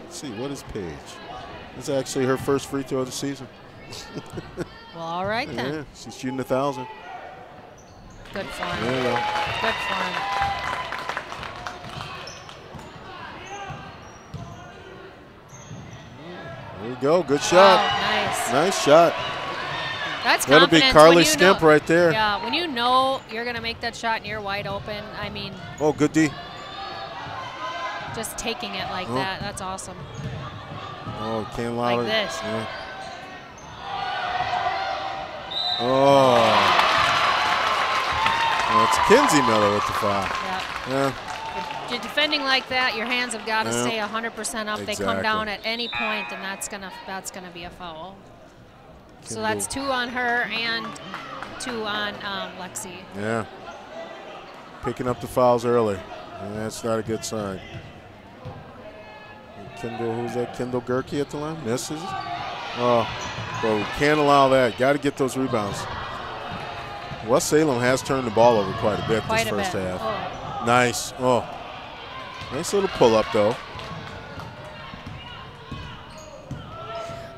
Let's see, what is Paige? This is actually her first free throw of the season. Well, all right then. Yeah, she's shooting 1,000. Good form. There you go. Good form. There you go. Good shot. Oh, nice. Nice shot. That's That'll be Carly Skimp right there. Yeah, when you know you're going to make that shot and you're wide open, I mean. Oh, good D. Just taking it like that, that's awesome. Oh, can't allow like this. Yeah. Oh. That's Kinsey Miller with the foul. Yeah. If you're defending like that, your hands have got to stay 100% up. They come down at any point, and that's gonna be a foul. So that's 2 on her and 2 on Lexi. Yeah. Picking up the fouls early. And that's not a good sign. Kendall, who's that? Kendall Gerke at the line? Misses. Oh, but we can't allow that. Got to get those rebounds. West Salem has turned the ball over quite a bit this first half. Oh. Nice. Oh, nice little pull-up, though.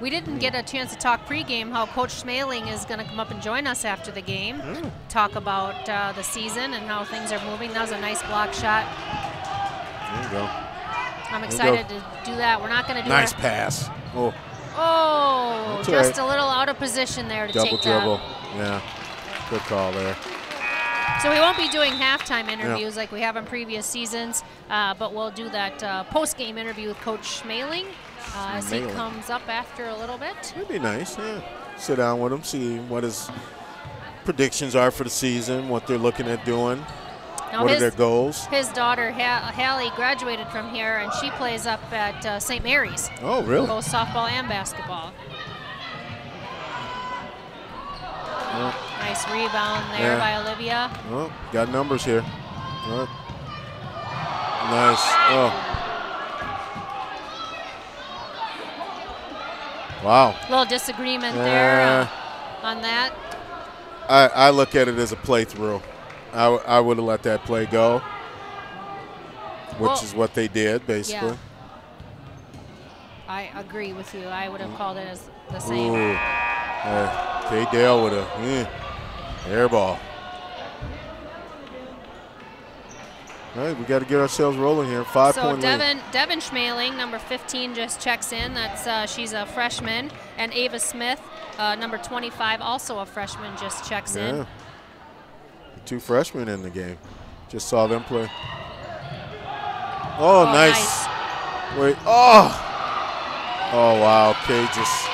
We didn't get a chance to talk pregame how Coach Smaling is going to come up and join us after the game, talk about the season and how things are moving. That was a nice block shot. There you go. I'm excited to do that. We're not going to do nice pass. Oh. Oh, That's just right. a little out of position there to Double take dribble. that. Yeah, good call there. So we won't be doing halftime interviews like we have in previous seasons, but we'll do that post-game interview with Coach Smaling as he comes up after a little bit. That'd be nice, yeah. Sit down with him, see what his predictions are for the season, what they're looking at doing, now what are their goals. His daughter, Hallie, graduated from here, and she plays up at St. Mary's. Oh, really? Both softball and basketball. Oh. Nice rebound there by Olivia. Oh, got numbers here. Oh. Nice. Oh. Wow. A little disagreement there on that. I look at it as a playthrough. I would have let that play go, which is what they did, basically. Yeah. I agree with you. I would have called it as the same. Ooh. Kay Dale with a air ball. All right, we got to get ourselves rolling here. 5-point lead. Devin Schmaling, number 15, just checks in. That's she's a freshman, and Ava Smith, number 25, also a freshman, just checks in. 2 freshmen in the game. Just saw them play. Oh, nice. Wait. Oh. Oh wow. Kay just.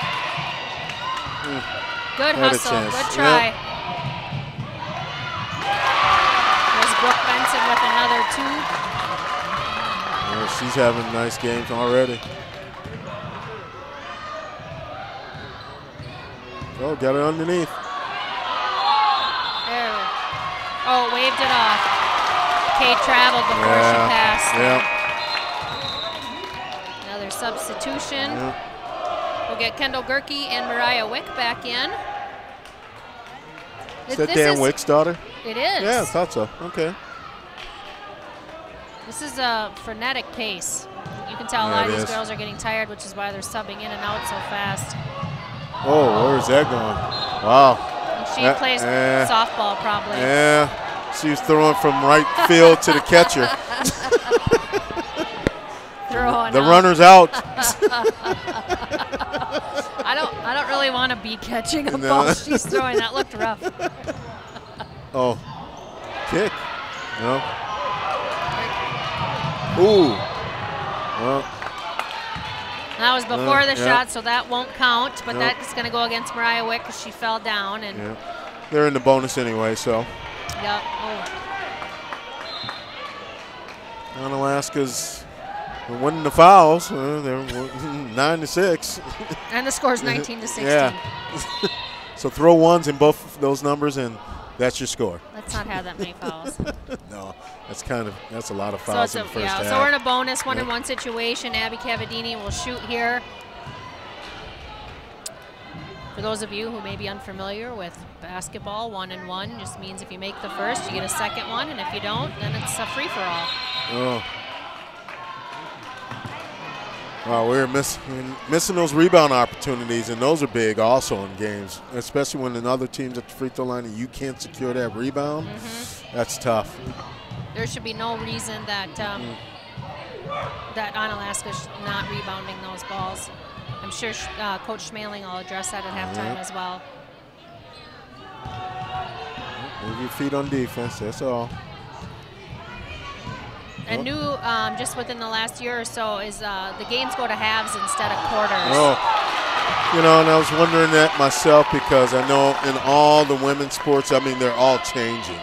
Good hustle. Good try. Yep. There's Brooke Benson with another 2. Yeah, she's having nice games already. Oh, got it underneath. There. Oh, waved it off. Kay traveled before she passed. Yeah. Another substitution. Yeah. We'll get Kendall Gerke and Mariah Wick back in. Is that Dan Wick's daughter? It is. Yeah, I thought so. Okay. This is a frenetic pace. You can tell a lot of these girls are getting tired, which is why they're subbing in and out so fast. Oh, where is that going? Wow. And she plays softball probably. Yeah, she was throwing from right field to the catcher. The runner's out. I don't really want to be catching a ball she's throwing. That looked rough. Oh, kick. No. Ooh. Well. That was before the shot, so that won't count. But that's going to go against Mariah Wick because she fell down. And they're in the bonus anyway, so. Yep. Oh. Onalaska's winning the fouls. They're 9-6. And the score's 19-16. Yeah. So throw ones in both those numbers, and that's your score. Let's not have that many fouls. No, that's a lot of fouls in the first half. So we're in a bonus 1-1 situation. Abby Cavadini will shoot here. For those of you who may be unfamiliar with basketball, 1-1 just means if you make the first, you get a second one, and if you don't, then it's a free-for-all. Oh. Wow, we're missing those rebound opportunities, and those are big also in games, especially when another team's at the free throw line and you can't secure that rebound. That's tough. There should be no reason that that Onalaska's not rebounding those balls. I'm sure Coach Schmaling will address that at halftime as well. Move your feet on defense, that's all. And new, just within the last year or so, is the games go to halves instead of quarters. Oh, you know, and I was wondering that myself because I know in all the women's sports, I mean, they're all changing.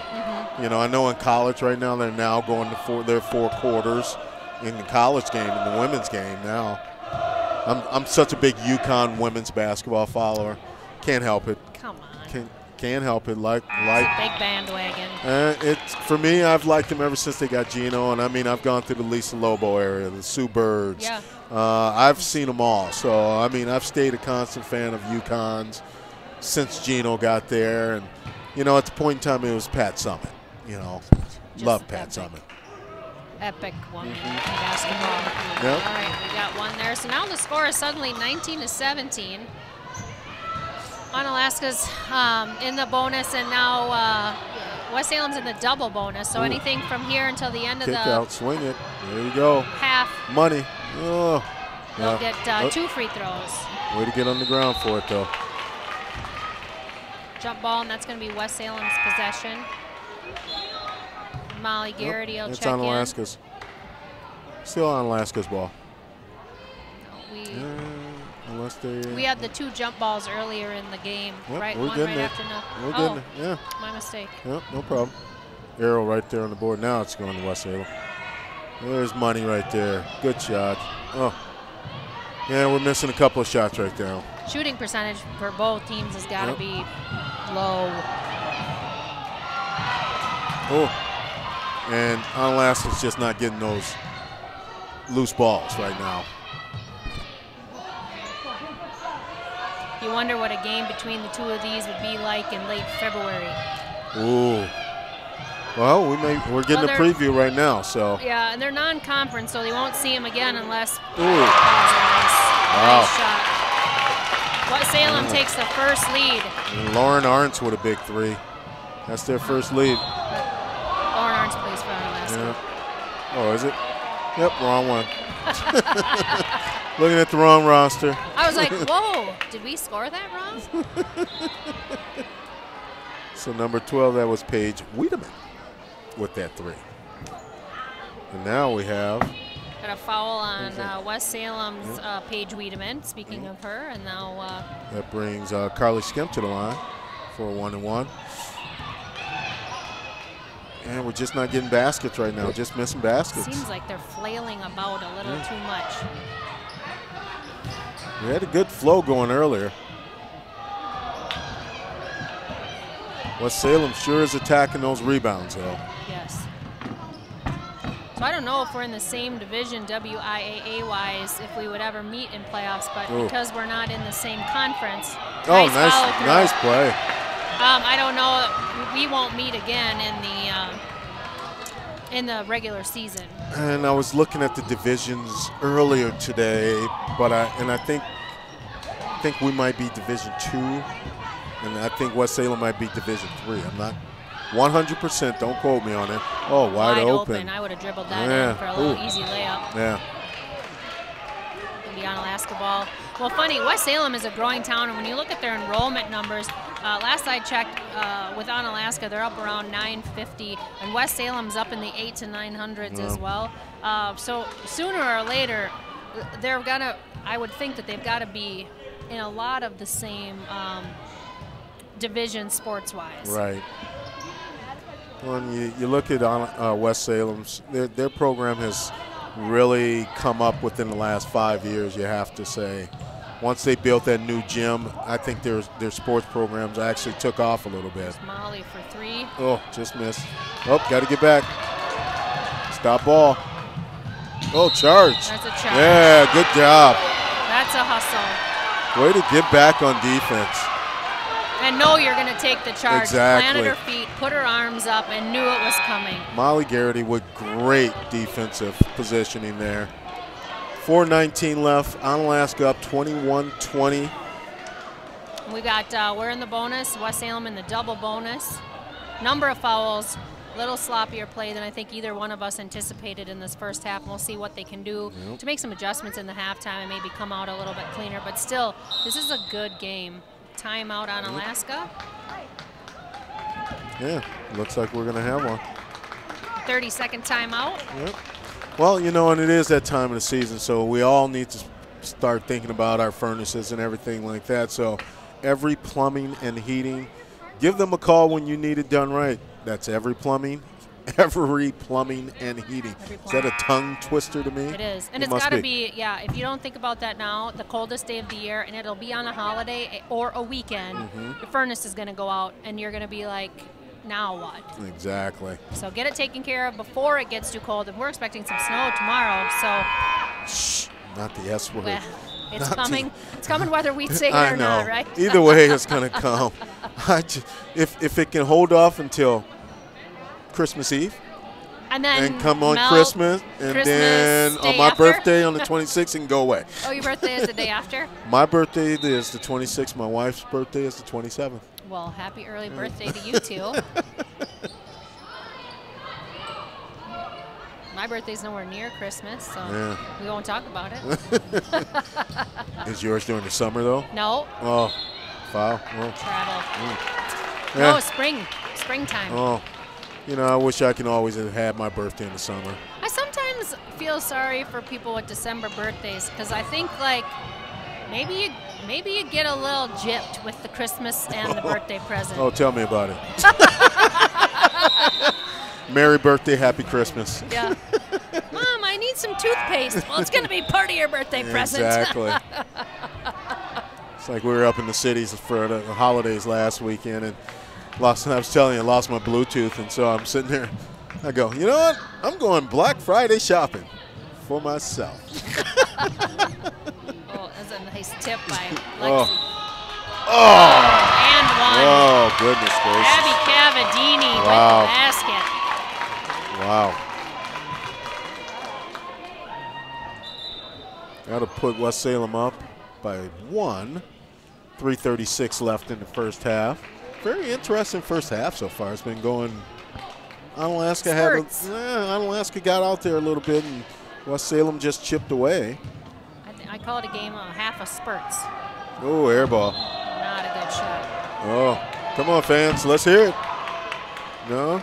You know, I know in college right now, they're now going to their 4 quarters in the college game, in the women's game now. I'm such a big UConn women's basketball follower. Can't help it. Come on. Can't help it. It's a big bandwagon. For me, I've liked them ever since they got Gino, and I mean, I've gone through the Lisa Lobo area, the Sue Birds. Yeah. I've seen them all. So, I mean, I've stayed a constant fan of UConn's since Gino got there, and you know, at the point in time it was Pat Summitt. You know, love Pat Summitt. Epic one in basketball. Yep. All right, we got one there. So now the score is suddenly 19-17. Onalaska's in the bonus, and now West Salem's in the double bonus. So anything from here until the end of Kick the out, swing it. There you go. half, Money. Oh. they'll get 2 free throws. Way to get on the ground for it, though. Jump ball, and that's going to be West Salem's possession. Molly Garrity will check in. It's Onalaska's. Still Onalaska's ball. Unless they. We had the 2 jump balls earlier in the game, right? We're One getting right it. after another. We're getting it. Yeah. My mistake. Yep, no problem. Arrow right there on the board. Now it's going to West Salem. There's money right there. Good shot. Oh. Yeah, we're missing a couple of shots right there. Shooting percentage for both teams has got to be low. Oh. And Onalaska's just not getting those loose balls right now. You wonder what a game between the 2 of these would be like in late February. Ooh. Well, we're getting a preview right now, so. Yeah, and they're non-conference, so they won't see him again unless. Ooh. Nice shot. West Salem takes the first lead. And Lauren Arntz with a big 3. That's their first lead. Lauren Arntz plays for Onalaska. Yeah. Oh, is it? Yep, wrong one. Looking at the wrong roster. I was like, whoa, did we score that wrong? So number 12, that was Paige Wiedemann with that 3. And now we have. Got a foul on West Salem's Paige Wiedemann, speaking of her, and now. That brings Carly Skemp to the line for a 1-and-1. And we're just not getting baskets right now, just missing baskets. Seems like they're flailing about a little too much. We had a good flow going earlier. West Salem sure is attacking those rebounds, though. Yes. So I don't know if we're in the same division WIAA-wise, if we would ever meet in playoffs, but because we're not in the same conference. Oh, nice play. I don't know. We won't meet again in the regular season. And I was looking at the divisions earlier today, but I think we might be Division 2, and I think West Salem might be Division 3. I'm not 100%. Don't quote me on it. Oh, wide open. I would have dribbled that in for a little easy layup. Yeah. The Onalaska ball. Well, funny, West Salem is a growing town, and when you look at their enrollment numbers, last I checked with Onalaska, they're up around 950, and West Salem's up in the 800s to 900s as well. So sooner or later, I would think that they've got to be in a lot of the same division sports-wise. Right. When you look at West Salem's, their program has really come up within the last 5 years, you have to say. Once they built that new gym, I think their sports programs actually took off a little bit. There's Molly for 3. Oh, just missed. Oh, got to get back. Stop ball. Oh, charge. That's a charge. Yeah, good job. That's a hustle. Way to get back on defense. And know you're going to take the charge. Exactly. Planted her feet, put her arms up, and knew it was coming. Molly Garrity with great defensive positioning there. 4:19 left. Onalaska up 21-20. We got, we're in the bonus. West Salem in the double bonus. Number of fouls. A little sloppier play than I think either one of us anticipated in this first half. And we'll see what they can do to make some adjustments in the halftime and maybe come out a little bit cleaner. But still, this is a good game. Timeout on Onalaska. Yeah, looks like we're going to have one. 30-second timeout. Yep. Well, you know, and it is that time of the season, so we all need to start thinking about our furnaces and everything like that. So every plumbing and heating, give them a call when you need it done right. That's every plumbing and heating. Is that a tongue twister to me? It is. And it's got to be, yeah, if you don't think about that now, the coldest day of the year, and it'll be on a holiday or a weekend, your furnace is going to go out, and you're going to be like, now what? Exactly. So get it taken care of before it gets too cold. And we're expecting some snow tomorrow, so. Shh, not the S word. It's coming. It's coming whether we sing it or not, right? Either way, it's going to come. If it can hold off until Christmas Eve, and come on Christmas, and then on my birthday on the 26th, and go away. Oh, your birthday is the day after? My birthday is the 26th. My wife's birthday is the 27th. Well, happy early birthday to you two. My birthday's nowhere near Christmas, so we won't talk about it. Is yours during the summer, though? No. Oh, foul. Well, travel. No, springtime. Oh, you know, I wish I could always have had my birthday in the summer. I sometimes feel sorry for people with December birthdays because I think, like, maybe you get a little gypped with the Christmas and the birthday present. Oh, tell me about it. Merry birthday, happy Christmas. Yeah. Mom, I need some toothpaste. Well, it's going to be part of your birthday present. Exactly. It's like we were up in the cities for the holidays last weekend, and I was telling you, I lost my Bluetooth, and so I'm sitting there. I go, you know what? I'm going Black Friday shopping for myself. Oh, that's a nice tip by Lexi. And one. Oh, goodness gracious. Abby Cavadini with the basket. Wow. That'll put West Salem up by 1. 3:36 left in the first half. Very interesting first half so far. It's been going. Onalaska got out there a little bit, and West Salem just chipped away. I call it a game of half of spurts. Oh, air ball. Not a good shot. Oh, come on, fans. Let's hear it. No?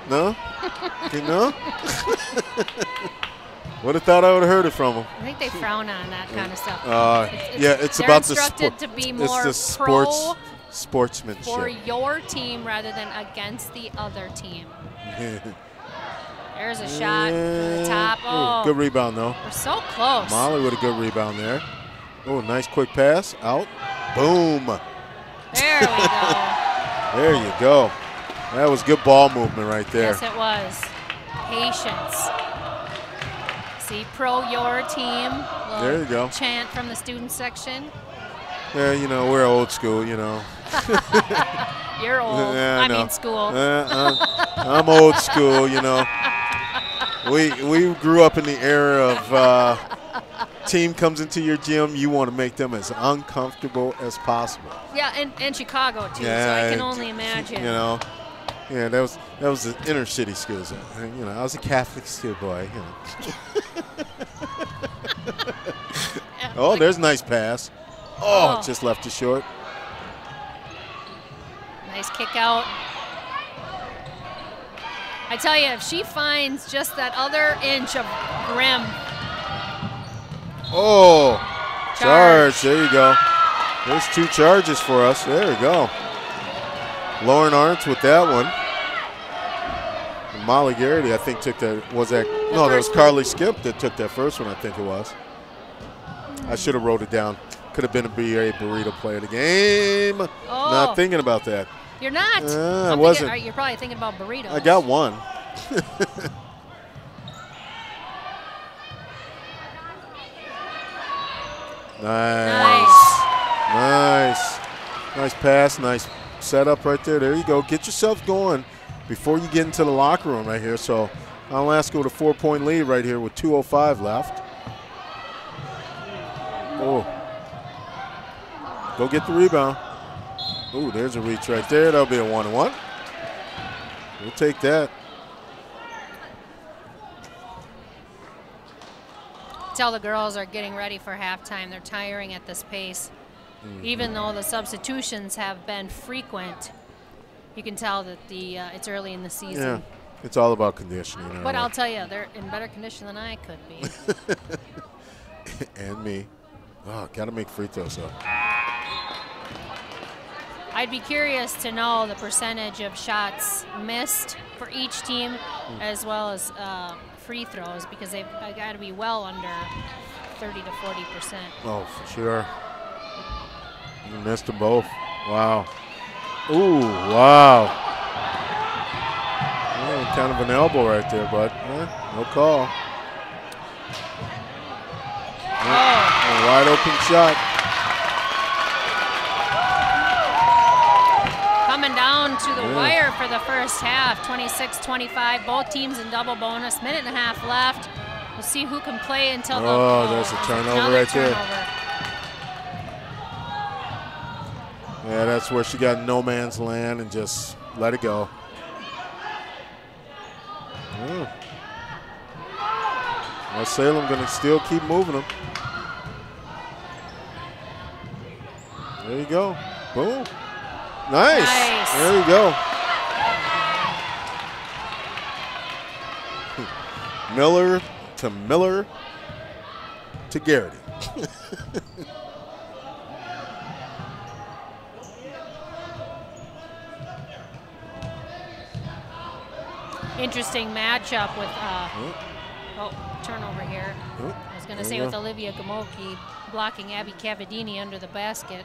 No? No? Would have thought I would have heard it from them. I think they frown on that kind of stuff. It's about the instructed to be more sportsmanship for your team rather than against the other team. There's a shot from the top. Oh, good rebound though. We're so close. Molly with a good rebound there. Oh, nice quick pass out. Boom. There we go. There you go. That was good ball movement right there. Yes, it was. Patience. See, pro your team. There you go. Chant from the student section. Yeah, you know, we're old school, you know. You're old. Yeah, I mean school. I'm old school, you know. We grew up in the era of team comes into your gym, you want to make them as uncomfortable as possible. Yeah, and Chicago too, so I can only imagine. You know. Yeah, that was the inner city schools. You know, I was a Catholic schoolboy. You know. Oh, there's a nice pass. Oh, just left it short. Nice kick out. I tell you, if she finds just that other inch of rim. Oh, charge. There you go. There's 2 charges for us. There we go. Lauren Arntz with that one. And Molly Garrity, I think, took that. No, that was Carly Skimp that took that first one, I think it was. I should have wrote it down. Could have been a BA burrito player of the game. Oh. Not thinking about that. You're not? I wasn't. You're probably thinking about burritos. I got one. Nice pass, nice setup right there. There you go. Get yourself going before you get into the locker room right here. So Onalaska with a 4-point lead right here with 2:05 left. Oh. Go get the rebound. Oh, there's a reach right there. That'll be a 1-1. We'll take that. Tell the girls are getting ready for halftime. They're tiring at this pace. Even though the substitutions have been frequent, you can tell that it's early in the season. Yeah, it's all about conditioning. But I'll tell you, they're in better condition than I could be. And me. Oh, got to make free throws though. I'd be curious to know the percentage of shots missed for each team, as well as free throws, because they've got to be well under 30 to 40%. Oh, for sure. You missed them both. Wow. Ooh, wow. Yeah, kind of an elbow right there, but no call. Oh, A wide open shot. Coming down to the wire for the first half, 26-25. Both teams in double bonus. Minute and a half left. We'll see who can play until there's a turnover right there. Yeah, that's where she got no man's land and just let it go. Well, Salem going to still keep moving them. There you go. Boom. Nice. There you go. Miller to Garrity. Interesting matchup with, turnover here. I was going to say with Olivia Gamoki blocking Abby Cavadini under the basket,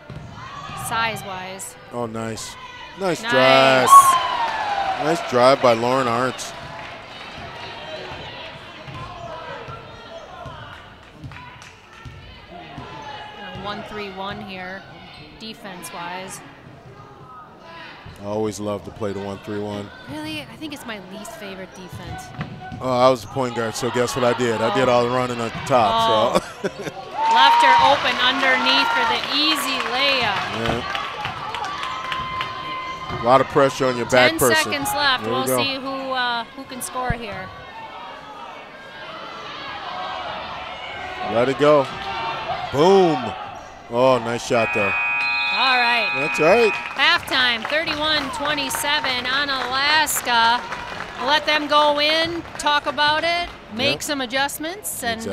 size-wise. Oh, nice. Nice drive. Nice drive by Lauren Arntz. And a 1-3-1 here, defense-wise. I always love to play the 1-3-1. Really? I think it's my least favorite defense. Oh, I was the point guard, so guess what I did? I did all the running at the top. So. Left her open underneath for the easy layup. Yeah. A lot of pressure on your back person. 10 seconds left. We'll see who can score here. Let it go. Boom. Oh, nice shot there. All right. That's right. Halftime, 31-27 Onalaska. We'll let them go in, talk about it, make some adjustments, and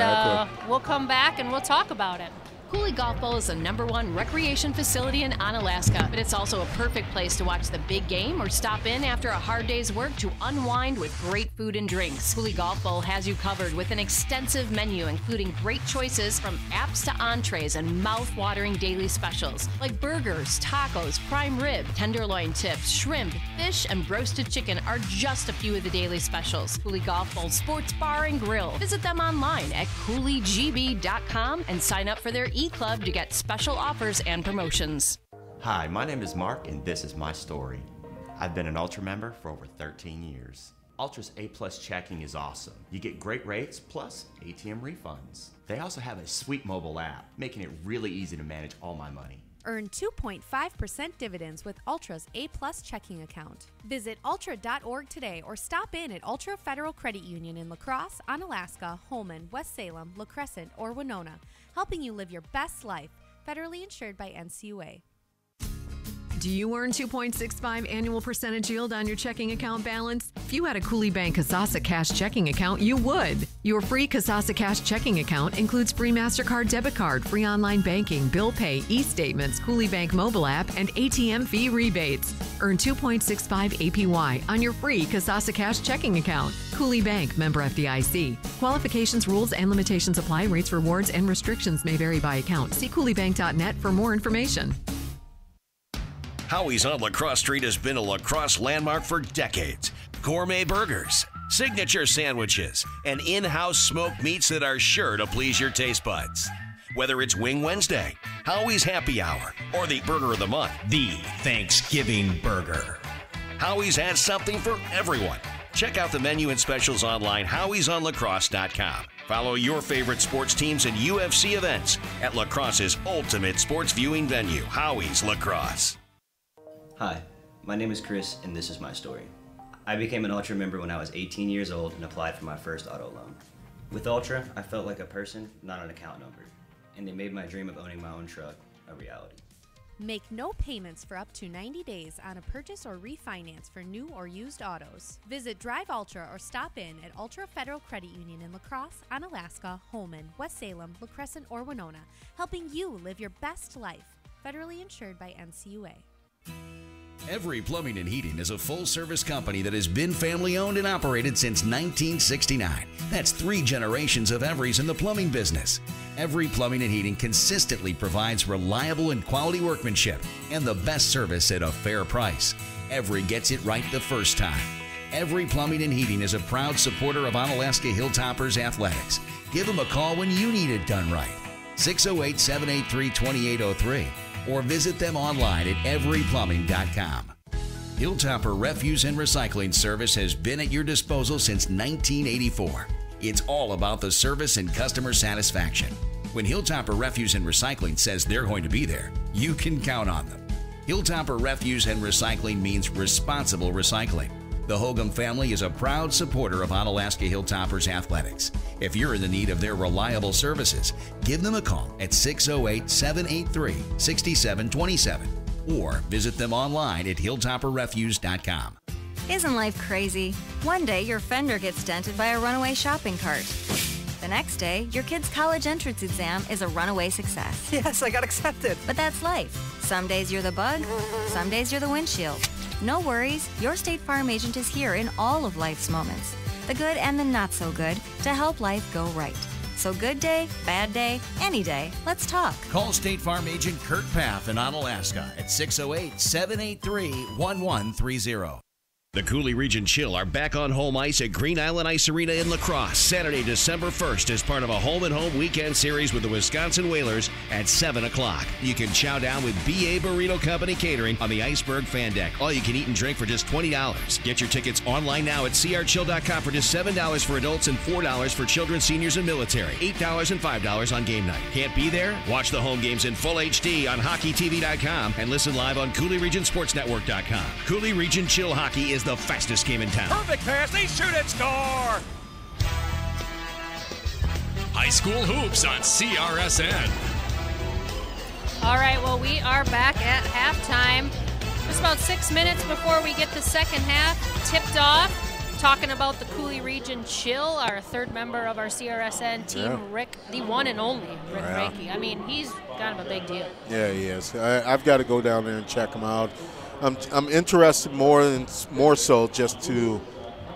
we'll come back and we'll talk about it. Cooley Golf Bowl is the #1 recreation facility in Onalaska, but it's also a perfect place to watch the big game or stop in after a hard day's work to unwind with great food and drinks. Cooley Golf Bowl has you covered with an extensive menu, including great choices from apps to entrees and mouth-watering daily specials like burgers, tacos, prime rib, tenderloin tips, shrimp, fish, and roasted chicken are just a few of the daily specials. Cooley Golf Bowl Sports Bar and Grill. Visit them online at CooleyGB.com and sign up for their e-club to get special offers and promotions. Hi, my name is Mark and this is my story. I've been an Ultra member for over 13 years. Ultra's A+ checking is awesome. You get great rates plus ATM refunds. They also have a sweet mobile app, making it really easy to manage all my money. Earn 2.5% dividends with Ultra's A+ checking account. Visit ultra.org today or stop in at Ultra Federal Credit Union in La Crosse, Onalaska, Holmen, West Salem, La Crescent, or Winona, helping you live your best life. Federally insured by NCUA. Do you earn 2.65 annual percentage yield on your checking account balance? If you had a Cooley Bank Kasasa Cash checking account, you would. Your free Kasasa Cash checking account includes free MasterCard debit card, free online banking, bill pay, e-statements, Cooley Bank mobile app, and ATM fee rebates. Earn 2.65 APY on your free Kasasa Cash checking account. Cooley Bank, member FDIC. Qualifications, rules, and limitations apply. Rates, rewards, and restrictions may vary by account. See CooleyBank.net for more information. Howie's on La Crosse Street has been a La Crosse landmark for decades. Gourmet burgers, signature sandwiches, and in-house smoked meats that are sure to please your taste buds. Whether it's Wing Wednesday, Howie's Happy Hour, or the Burger of the Month, the Thanksgiving Burger. Howie's has something for everyone. Check out the menu and specials online, howiesonlacrosse.com. Follow your favorite sports teams and UFC events at La Crosse's ultimate sports viewing venue, Howie's La Crosse. Hi, my name is Chris, and this is my story. I became an Ultra member when I was 18 years old and applied for my first auto loan. With Ultra, I felt like a person, not an account number, and they made my dream of owning my own truck a reality. Make no payments for up to 90 days on a purchase or refinance for new or used autos. Visit Drive Ultra or stop in at Ultra Federal Credit Union in La Crosse, Onalaska, Holmen, West Salem, La Crescent, or Winona, helping you live your best life. Federally insured by NCUA. Every Plumbing and Heating is a full-service company that has been family-owned and operated since 1969. That's 3 generations of Everys in the plumbing business. Every Plumbing and Heating consistently provides reliable and quality workmanship and the best service at a fair price. Every gets it right the first time. Every Plumbing and Heating is a proud supporter of Onalaska Hilltoppers athletics. Give them a call when you need it done right. 608-783-2803, or visit them online at everyplumbing.com. Hilltopper Refuse and Recycling Service has been at your disposal since 1984. It's all about the service and customer satisfaction. When Hilltopper Refuse and Recycling says they're going to be there, you can count on them. Hilltopper Refuse and Recycling means responsible recycling. The Hogum family is a proud supporter of Onalaska Hilltoppers athletics. If you're in the need of their reliable services, give them a call at 608-783-6727 or visit them online at hilltopperrefuse.com. Isn't life crazy? One day your fender gets dented by a runaway shopping cart. The next day, your kid's college entrance exam is a runaway success. Yes, I got accepted. But that's life. Some days you're the bug, some days you're the windshield. No worries, your State Farm agent is here in all of life's moments, the good and the not so good, to help life go right. So good day, bad day, any day, let's talk. Call State Farm agent Kurt Path in Onalaska at 608-783-1130. The Coulee Region Chill are back on home ice at Green Island Ice Arena in La Crosse, Saturday, December 1st, as part of a home-and-home weekend series with the Wisconsin Whalers at 7 o'clock. You can chow down with BA Burrito Company Catering on the Iceberg Fan Deck. All you can eat and drink for just $20. Get your tickets online now at crchill.com for just $7 for adults and $4 for children, seniors, and military. $8 and $5 on game night. Can't be there? Watch the home games in full HD on hockeytv.com and listen live on CooleyRegionSportsNetwork.com. Coulee Region Chill Hockey is the fastest game in town. Perfect pass, they shoot and score! High school hoops on CRSN. All right, well, we are back at halftime. Just about 6 minutes before we get the second half tipped off. Talking about the Coulee Region Chill, our third member of our CRSN team, Rick, the one and only Rick Franke. I mean, he's kind of a big deal. Yeah, he is. I've got to go down there and check him out. I'm interested more so just to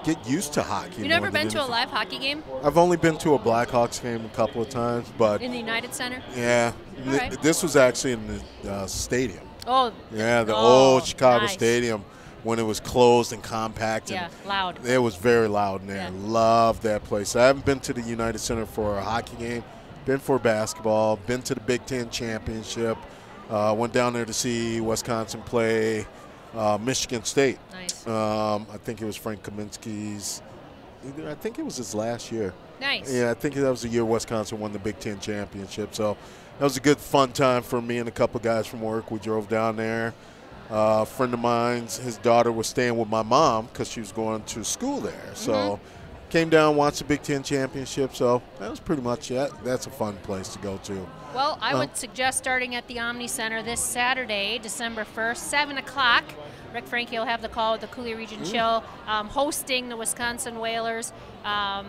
get used to hockey. You never been to a live hockey game? I've only been to a Blackhawks game a couple of times, but in the United Center? Yeah, right. This was actually in the stadium. Oh, yeah, the old Chicago Stadium when it was closed and compact. Yeah, loud. It was very loud in there. Yeah. Loved that place. I haven't been to the United Center for a hockey game. Been for basketball. Been to the Big Ten Championship. Went down there to see Wisconsin play Michigan State. Nice. I think it was Frank Kaminsky's. I think it was his last year. Nice. Yeah, I think that was the year Wisconsin won the Big Ten Championship. So that was a good, fun time for me and a couple guys from work. We drove down there. A friend of mine's, his daughter was staying with my mom because she was going to school there. So came down, watched the Big Ten Championship. So that was pretty much it. That's a fun place to go to. Well, I would suggest starting at the Omni Center this Saturday, December 1st, 7 o'clock. Rick Franke will have the call with the Coulee Region Chill, hosting the Wisconsin Whalers, the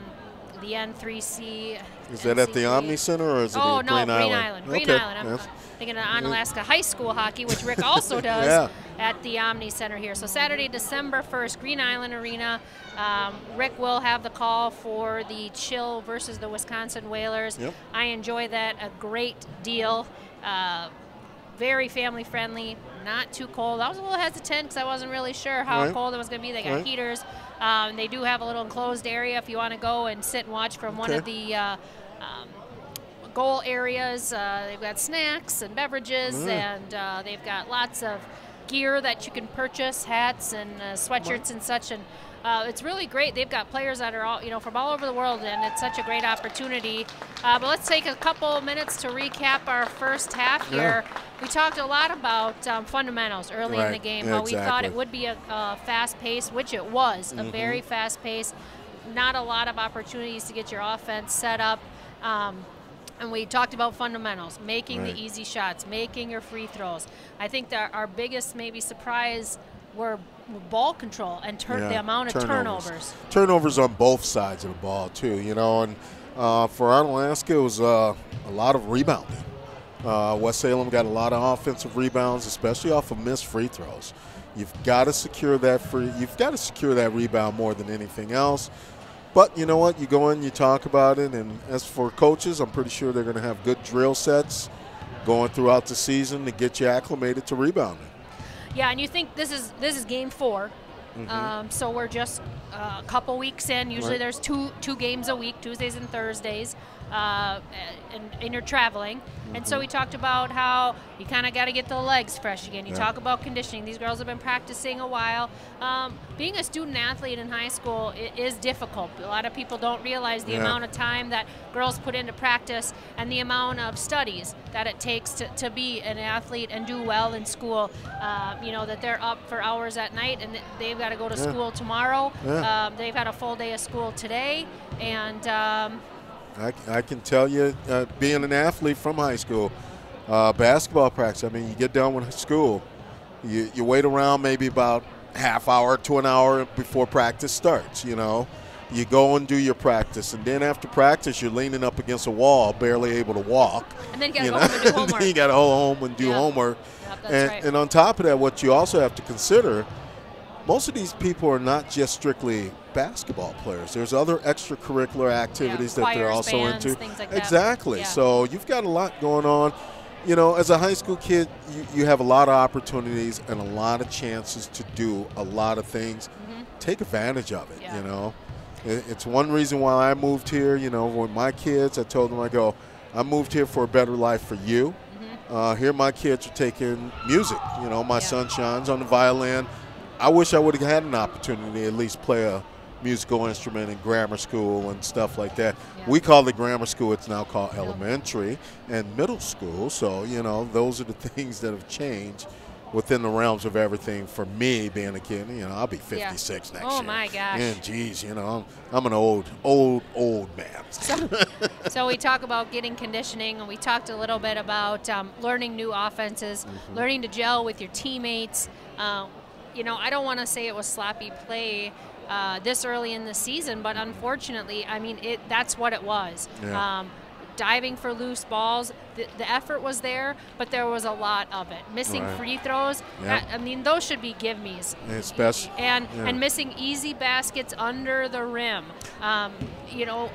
N3C. Is that at the Omni Center or is it at Green Island? Green Island. Green Island. I'm thinking of Onalaska High School hockey, which Rick also does at the Omni Center here. So Saturday, December 1st, Green Island Arena. Rick will have the call for the Chill versus the Wisconsin Whalers. Yep. I enjoy that a great deal. Very family friendly, not too cold. I was a little hesitant because I wasn't really sure how cold it was going to be. They got heaters. They do have a little enclosed area if you want to go and sit and watch from one of the goal areas. They've got snacks and beverages, and they've got lots of gear that you can purchase, hats and sweatshirts and such. And it's really great. They've got players that are all, from all over the world, and it's such a great opportunity. But let's take a couple minutes to recap our first half here. We talked a lot about fundamentals early in the game, how we thought it would be a fast pace, which it was, a very fast pace. Not a lot of opportunities to get your offense set up. And we talked about fundamentals, making the easy shots, making your free throws. I think that our biggest maybe surprise were ball control and the amount of turnovers. Turnovers on both sides of the ball, too, and for Onalaska, it was a lot of rebounding. West Salem got a lot of offensive rebounds, especially off of missed free throws. You've got to secure that rebound more than anything else. But you know what? You go in, you talk about it, and as for coaches, I'm pretty sure they're going to have good drill sets going throughout the season to get you acclimated to rebounding. Yeah, and you think this is game 4. So we're just a couple weeks in. Usually there's two games a week, Tuesdays and Thursdays, and you're traveling. And so we talked about how you kind of got to get the legs fresh again. You talk about conditioning. These girls have been practicing a while. Being a student athlete in high school is difficult. A lot of people don't realize the amount of time that girls put into practice and the amount of studies that it takes to be an athlete and do well in school. You know, that they're up for hours at night and they've got to go to school tomorrow. They've had a full day of school today. And I can tell you, being an athlete from high school, basketball practice, I mean, you get done with school, you wait around maybe about half hour to an hour before practice starts, you know. You go and do your practice, and then after practice, you're leaning up against a wall, barely able to walk. And then you got to go home and do homework. Then you got to go home and do homework. Yep, that's right. And on top of that, what you also have to consider, most of these people are not just strictly basketball players. There's other extracurricular activities that they're also bands, into. Things like that. Exactly. Yeah. So you've got a lot going on. You know, as a high school kid, you have a lot of opportunities and a lot of chances to do a lot of things. Take advantage of it, you know. It's one reason why I moved here. You know, with my kids, I told them, I moved here for a better life for you. Here my kids are taking music. You know, my son Sean's on the violin. I wish I would have had an opportunity to at least play a musical instrument in grammar school and stuff like that. We call it grammar school. It's now called elementary and middle school. So, you know, those are the things that have changed within the realms of everything for me being a kid. You know, I'll be 56 next year. Oh, my gosh. And geez, you know, I'm an old man. So we talk about getting conditioning, and we talked a little bit about learning new offenses, learning to gel with your teammates. You know, I don't want to say it was sloppy play this early in the season, but unfortunately, I mean, that's what it was. Diving for loose balls, the effort was there, but there was a lot of it. Missing free throws, I mean, those should be give-me's. And missing easy baskets under the rim. You know,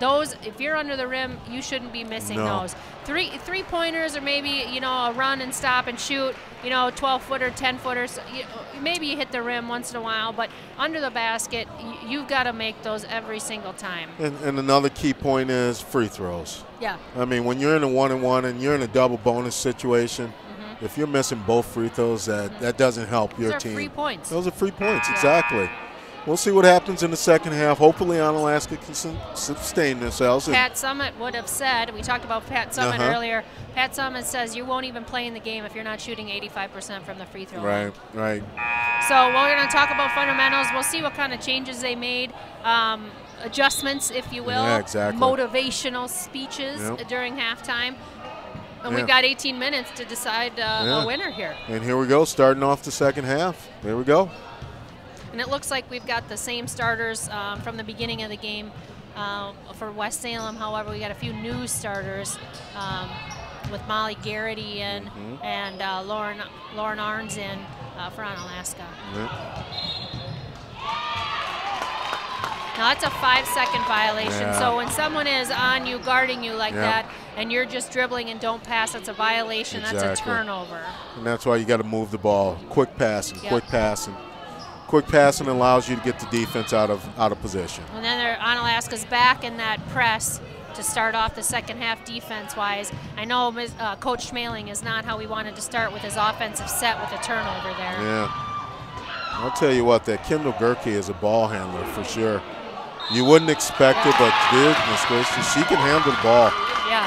those, if you're under the rim, you shouldn't be missing those. Three-pointers, or maybe, you know, a run and stop and shoot, you know, 12-footer, 10-footers. Maybe you hit the rim once in a while, but under the basket, you've got to make those every single time. And another key point is free throws. Yeah. I mean, when you're in a 1-and-1 and you're in a double bonus situation, if you're missing both free throws, that doesn't help your team. Those are free points. Those are free points, exactly. We'll see what happens in the second half. Hopefully, Onalaska can sustain themselves. Pat Summitt would have said, we talked about Pat Summitt earlier, Pat Summitt says you won't even play in the game if you're not shooting 85% from the free throw line. Right. So we're going to talk about fundamentals. We'll see what kind of changes they made, adjustments, if you will, motivational speeches during halftime. And we've got 18 minutes to decide a winner here. And here we go, starting off the second half. There we go. And it looks like we've got the same starters from the beginning of the game for West Salem. However, we got a few new starters with Molly Garrity in and Lauren Arns in for Onalaska. Now, that's a 5-second violation. So when someone is on you, guarding you like that, and you're just dribbling and don't pass, that's a violation. That's a turnover. And that's why you got to move the ball. Quick passing, quick passing. Quick passing allows you to get the defense out of position. And then Onalaska's back in that press to start off the second half defense-wise. I know Coach Schmaling is not how he wanted to start with his offensive set with a turnover there. Yeah. I'll tell you what, that Kendall Gerke is a ball handler for sure. You wouldn't expect it, but goodness gracious, she can handle the ball. Yeah.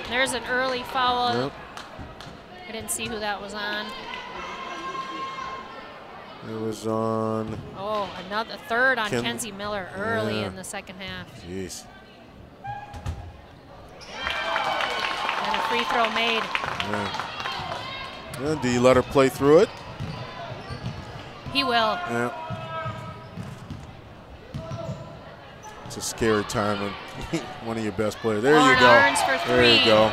There's an early foul. I didn't see who that was on. It was on. Oh, another third on Kenzie Miller early in the second half. Jeez. And a free throw made. Do you let her play through it? He will. Yeah. It's a scary time when one of your best players. There you go. Arns for three. There you go.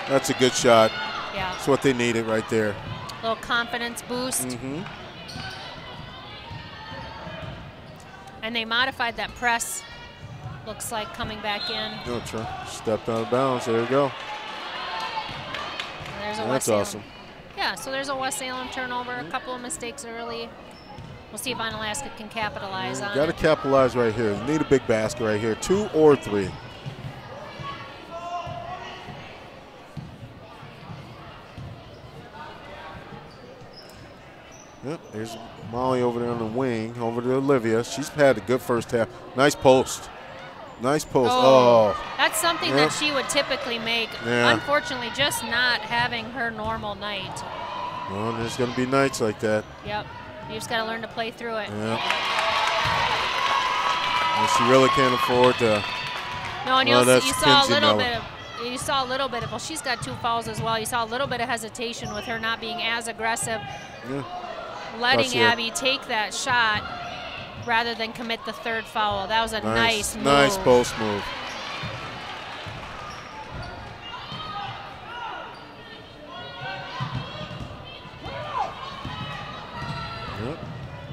That's a good shot. Yeah. That's what they needed right there. A little confidence boost. And they modified that press, looks like, coming back in. Stepped out of bounds. There you go. There's a That's awesome. Yeah, so there's a West Salem turnover, a couple of mistakes early. We'll see if Onalaska can capitalize on it. Got to capitalize right here. You need a big basket right here, 2 or 3. Yep, there's Molly over there on the wing, over to Olivia. She's had a good first half. Nice post. Nice post. Oh. That's something that she would typically make. Yeah. Unfortunately, just not having her normal night. Well, there's going to be nights like that. Yep. You just got to learn to play through it. Yeah. And she really can't afford to. No, and you saw a little bit of. You saw a little bit of. Well, she's got 2 fouls as well. You saw a little bit of hesitation with her not being as aggressive. Yeah. Letting Abby take that shot rather than commit the 3rd foul. That was a nice move. Nice post move. Yep.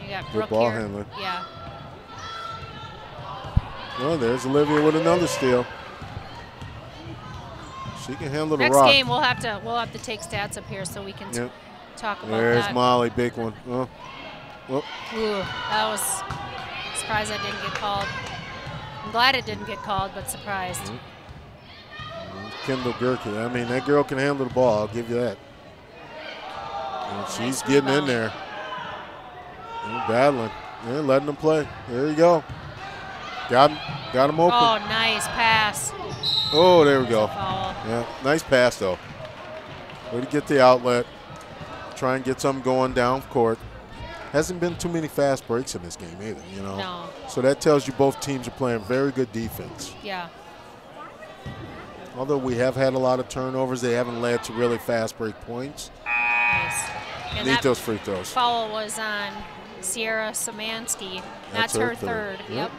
You got Good Brooke ball here. handler. Yeah. Oh, there's Olivia with another steal. She can handle the Next rock. game we'll have to take stats up here so we can talk about There's that. Molly, big one. Oh. Oh. Ooh, that was surprised that didn't get called. I'm glad it didn't get called, but surprised. Kendall Gerke. I mean, that girl can handle the ball. I'll give you that. And she's getting in there. And battling. Yeah, letting them play. There you go. Got him open. Oh, nice pass. Oh, there we go. Foul. Yeah, nice pass, though. Way to get the outlet. Try and get something going down court. Hasn't been too many fast breaks in this game either, you know. No. So that tells you both teams are playing very good defense. Yeah. Although we have had a lot of turnovers, they haven't led to really fast break points. Nice. And Need those free throws. Foul was on Sierra Szymanski. That's her third. Yep.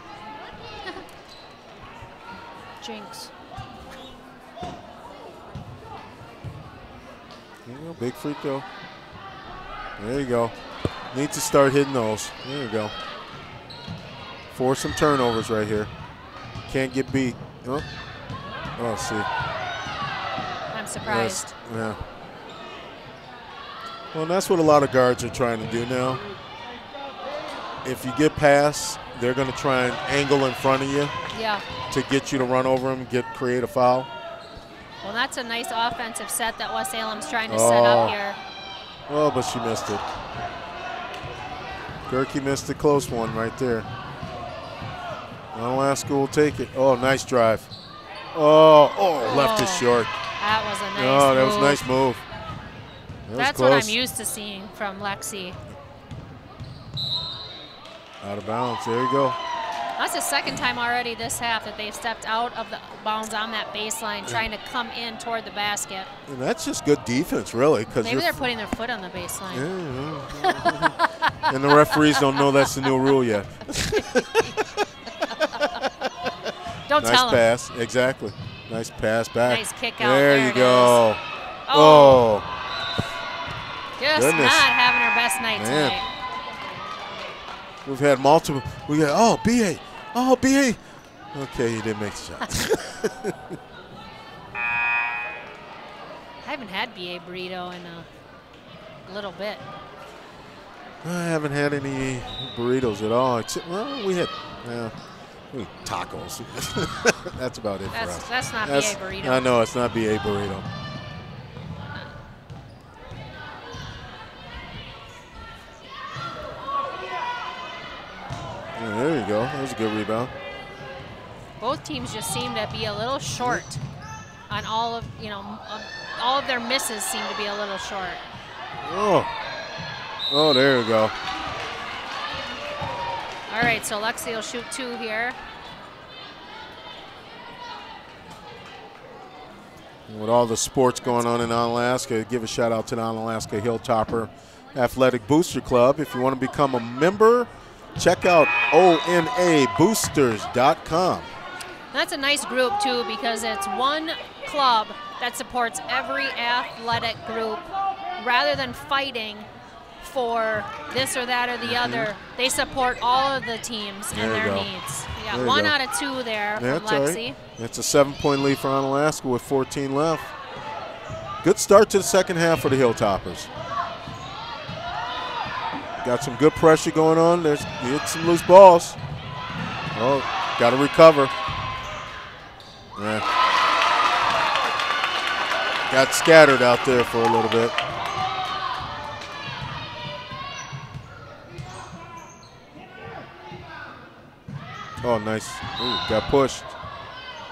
Jinx. There you go, big free throw. There you go. Need to start hitting those. There you go. Force some turnovers right here. Can't get beat. Oh, see. I'm surprised. Yeah. Well, that's what a lot of guards are trying to do now. If you get past, they're going to try and angle in front of you. Yeah. To get you to run over them, create a foul. Well, that's a nice offensive set that West Salem's trying to set up here. Oh, but she missed it. Gerke missed a close one right there. Onalaska will take it. Oh, nice drive. Oh, left it short. That was a nice move. Oh, that was a nice move. That's what I'm used to seeing from Lexi. Out of bounds. There you go. That's the 2nd time already this half that they've stepped out of the bounds on that baseline, trying to come in toward the basket. And that's just good defense, really. Maybe they're putting their foot on the baseline. Yeah. And the referees don't know that's the new rule yet. Don't tell them. Nice pass. Exactly. Nice pass back. Nice kick out. There you go. Oh. Just Goodness. not having her best night tonight. We've had multiple. We got, BA. Oh, BA. Okay, he didn't make the shot. I haven't had BA burrito in a little bit. I haven't had any burritos at all. Well, we had tacos. That's about it for us. That's not BA burrito. I know, it's not BA burrito. Yeah, there you go. That was a good rebound. Both teams just seem to be a little short on all of their misses seem to be a little short. Oh, there you go. All right, so Lexi will shoot 2 here. And with all the sports going on in Onalaska, give a shout out to the Onalaska Hilltopper Athletic Booster Club. If you want to become a member, check out onaboosters.com. That's a nice group, too, because it's one club that supports every athletic group. Rather than fighting for this or that or the other, they support all of the teams and their needs. We got 1 out of 2 there from Lexi. Right. It's a 7-point lead for Onalaska with 14 left. Good start to the second half for the Hilltoppers. Got some good pressure going on. You hit some loose balls. Oh, got to recover. Yeah. Got scattered out there for a little bit. Oh, nice. Ooh, got pushed.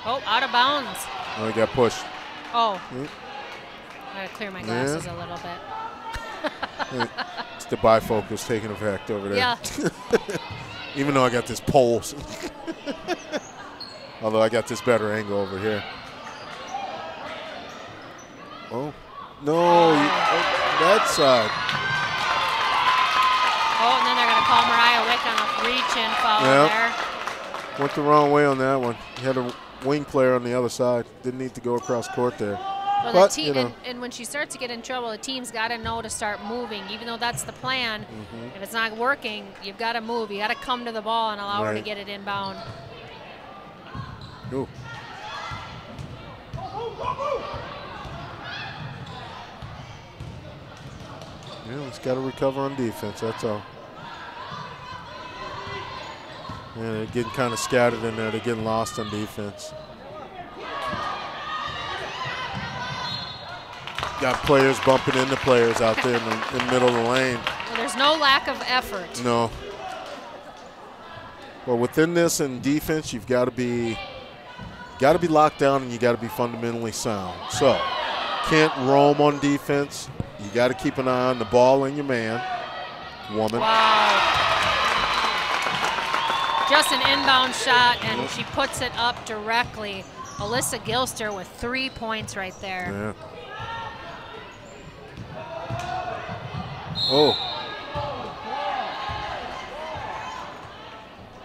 Oh, out of bounds. Oh, he got pushed. Oh. I gotta clear my glasses a little bit. It's the bifocus taking effect over there. Yeah. Even though I got this pole. Although I got this better angle over here. Oh, no. That side. Oh, and then they're going to call Mariah Wick on a reach-in foul there. Went the wrong way on that one. He had a wing player on the other side. Didn't need to go across court there. Well, but, the team, and when she starts to get in trouble, the team's got to know to start moving. Even though that's the plan, if it's not working, you've got to move. You got to come to the ball and allow her to get it inbound. Ooh. Yeah, it's got to recover on defense, that's all. Yeah, they're getting kind of scattered in there. They're getting lost on defense. Got players bumping into players out there in the middle of the lane. Well, there's no lack of effort. No. Well, within this and defense, you've got to be locked down and you got to be fundamentally sound. So, can't roam on defense. You got to keep an eye on the ball and your man, woman. Wow. Just an inbound shot, and she puts it up directly. Alyssa Gilster with 3 points right there. Yeah. Oh.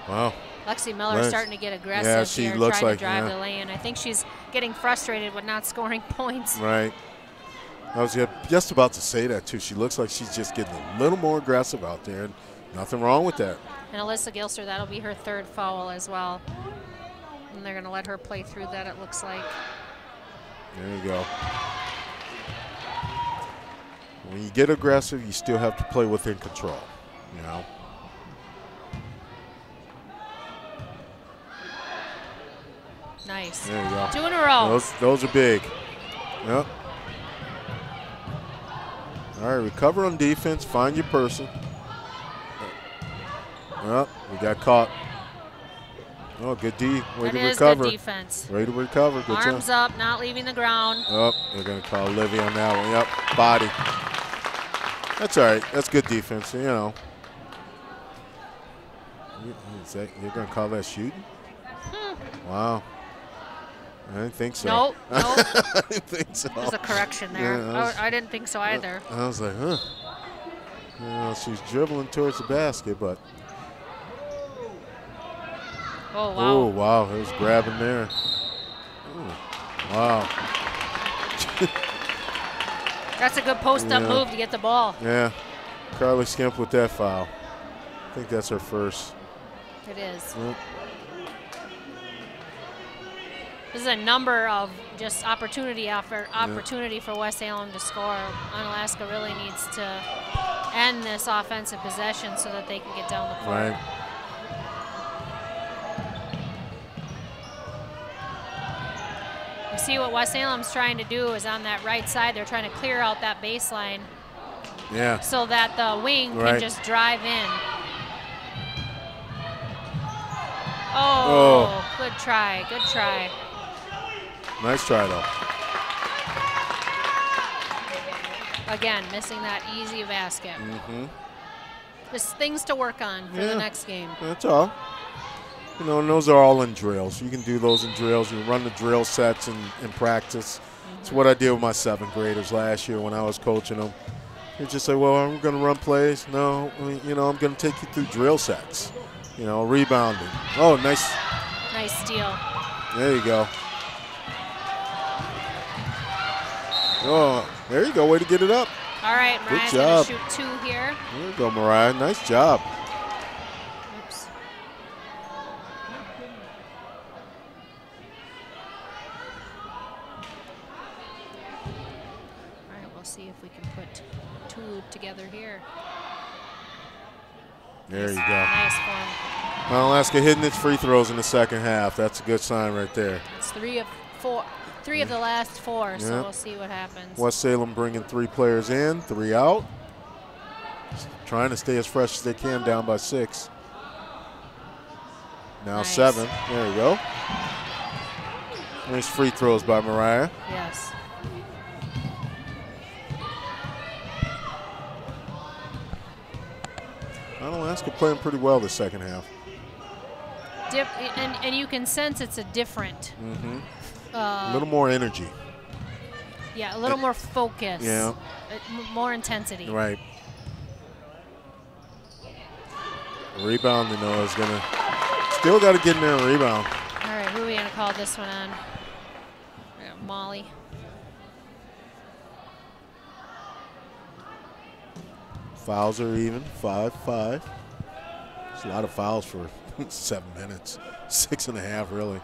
Wow. Lexi Miller starting to get aggressive here, trying to drive the lane. I think she's getting frustrated with not scoring points. Right. I was just about to say that, too. She looks like she's just getting a little more aggressive out there, and nothing wrong with that. And Alyssa Gilster, that'll be her 3rd foul as well. And they're going to let her play through that, it looks like. There you go. When you get aggressive, you still have to play within control, you know. Nice. There you go. 2 in a row. Those are big. Yep. All right, recover on defense. Find your person. Well, we got caught. Oh, good D. Way to recover. Good defense. Way to recover. Good job. Arms up, not leaving the ground. Oh, they're going to call Livy on that one. Yep, body. That's all right. That's good defense, you know. You're going to call that shooting? Wow. I didn't think so. Nope. I didn't think so. There's a correction there. Yeah, I didn't think so either. I was like, huh. You know, she's dribbling towards the basket, but. Oh, wow. Oh, wow. It was grabbing there. Ooh. Wow. That's a good post-up move to get the ball. Yeah. Carly Skimp with that foul. I think that's her first. It is. Yep. This is a number of just opportunity after opportunity for West Salem to score. Onalaska really needs to end this offensive possession so that they can get down the court. Right. You see what West Salem's trying to do is on that right side, they're trying to clear out that baseline. Yeah. So that the wing can just drive in. Oh, good try, good try. Nice try, though. Again, missing that easy basket. Just things to work on for the next game. That's all. You know, and those are all in drills. You can do those in drills. You run the drill sets in practice. It's what I did with my 7th graders last year when I was coaching them. You just say, well, I'm going to run plays. No, you know, I'm going to take you through drill sets. You know, rebounding. Oh, nice. Nice steal. There you go. Oh, there you go. Way to get it up. All right, Mariah's going to shoot 2 here. There you go, Mariah. Nice job. Oops. see if we can put two together here. There you go. Nice one. Onalaska hitting its free throws in the second half. That's a good sign right there. It's 3 of 4. 3 of the last 4, so we'll see what happens. West Salem bringing 3 players in, 3 out. Trying to stay as fresh as they can, down by 6. Now 7. There you go. Nice free throws by Mariah. Yes. Onalaska playing pretty well the second half. And you can sense it's a different. A little more energy. Yeah, a little more focus. Yeah. More intensity. Right. Rebounding, though, is going to still got to get in there and rebound. All right, who are we going to call this one on? Molly. Fouls are even, 5-5. It's a lot of fouls for 7 minutes, 6.5 really.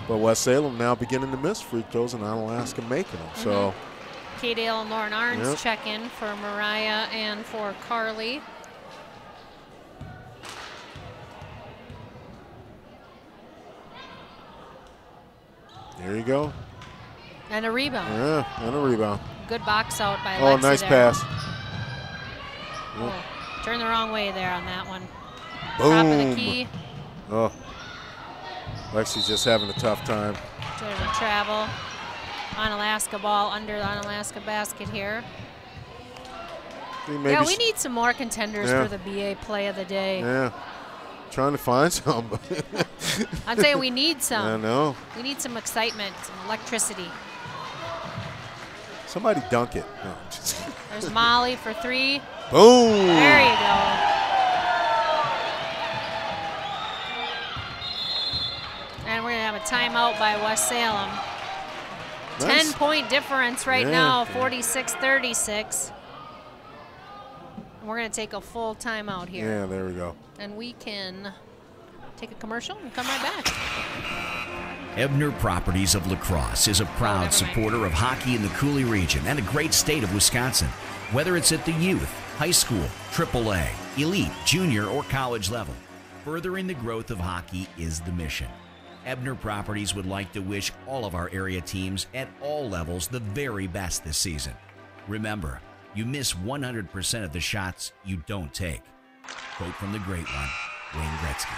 But West Salem now beginning to miss free throws and Onalaska making them. So K-Dale and Lauren Arns check in for Mariah and for Carly. There you go. And a rebound. Yeah, and a rebound. Good box out by Lexi. Oh, nice pass. Oh, turn the wrong way there on that one. Boom. Top of the key. Oh, Lexi's just having a tough time. Bit of a travel. Onalaska ball under the Onalaska basket here. Yeah, we need some more contenders for the BA play of the day. Yeah, trying to find some. I'm saying we need some. I know. We need some excitement, some electricity. Somebody dunk it. No. There's Molly for 3. Boom. There you go. And we're going to have a timeout by West Salem. Nice. 10-point difference right now, 46-36. And we're going to take a full timeout here. Yeah, there we go. And we can take a commercial and come right back. Ebner Properties of La Crosse is a proud supporter of hockey in the Coulee region and a great state of Wisconsin. Whether it's at the youth, high school, AAA, elite, junior, or college level, furthering the growth of hockey is the mission. Ebner Properties would like to wish all of our area teams at all levels the very best this season. Remember, you miss 100% of the shots you don't take. Quote from the great one, Wayne Gretzky.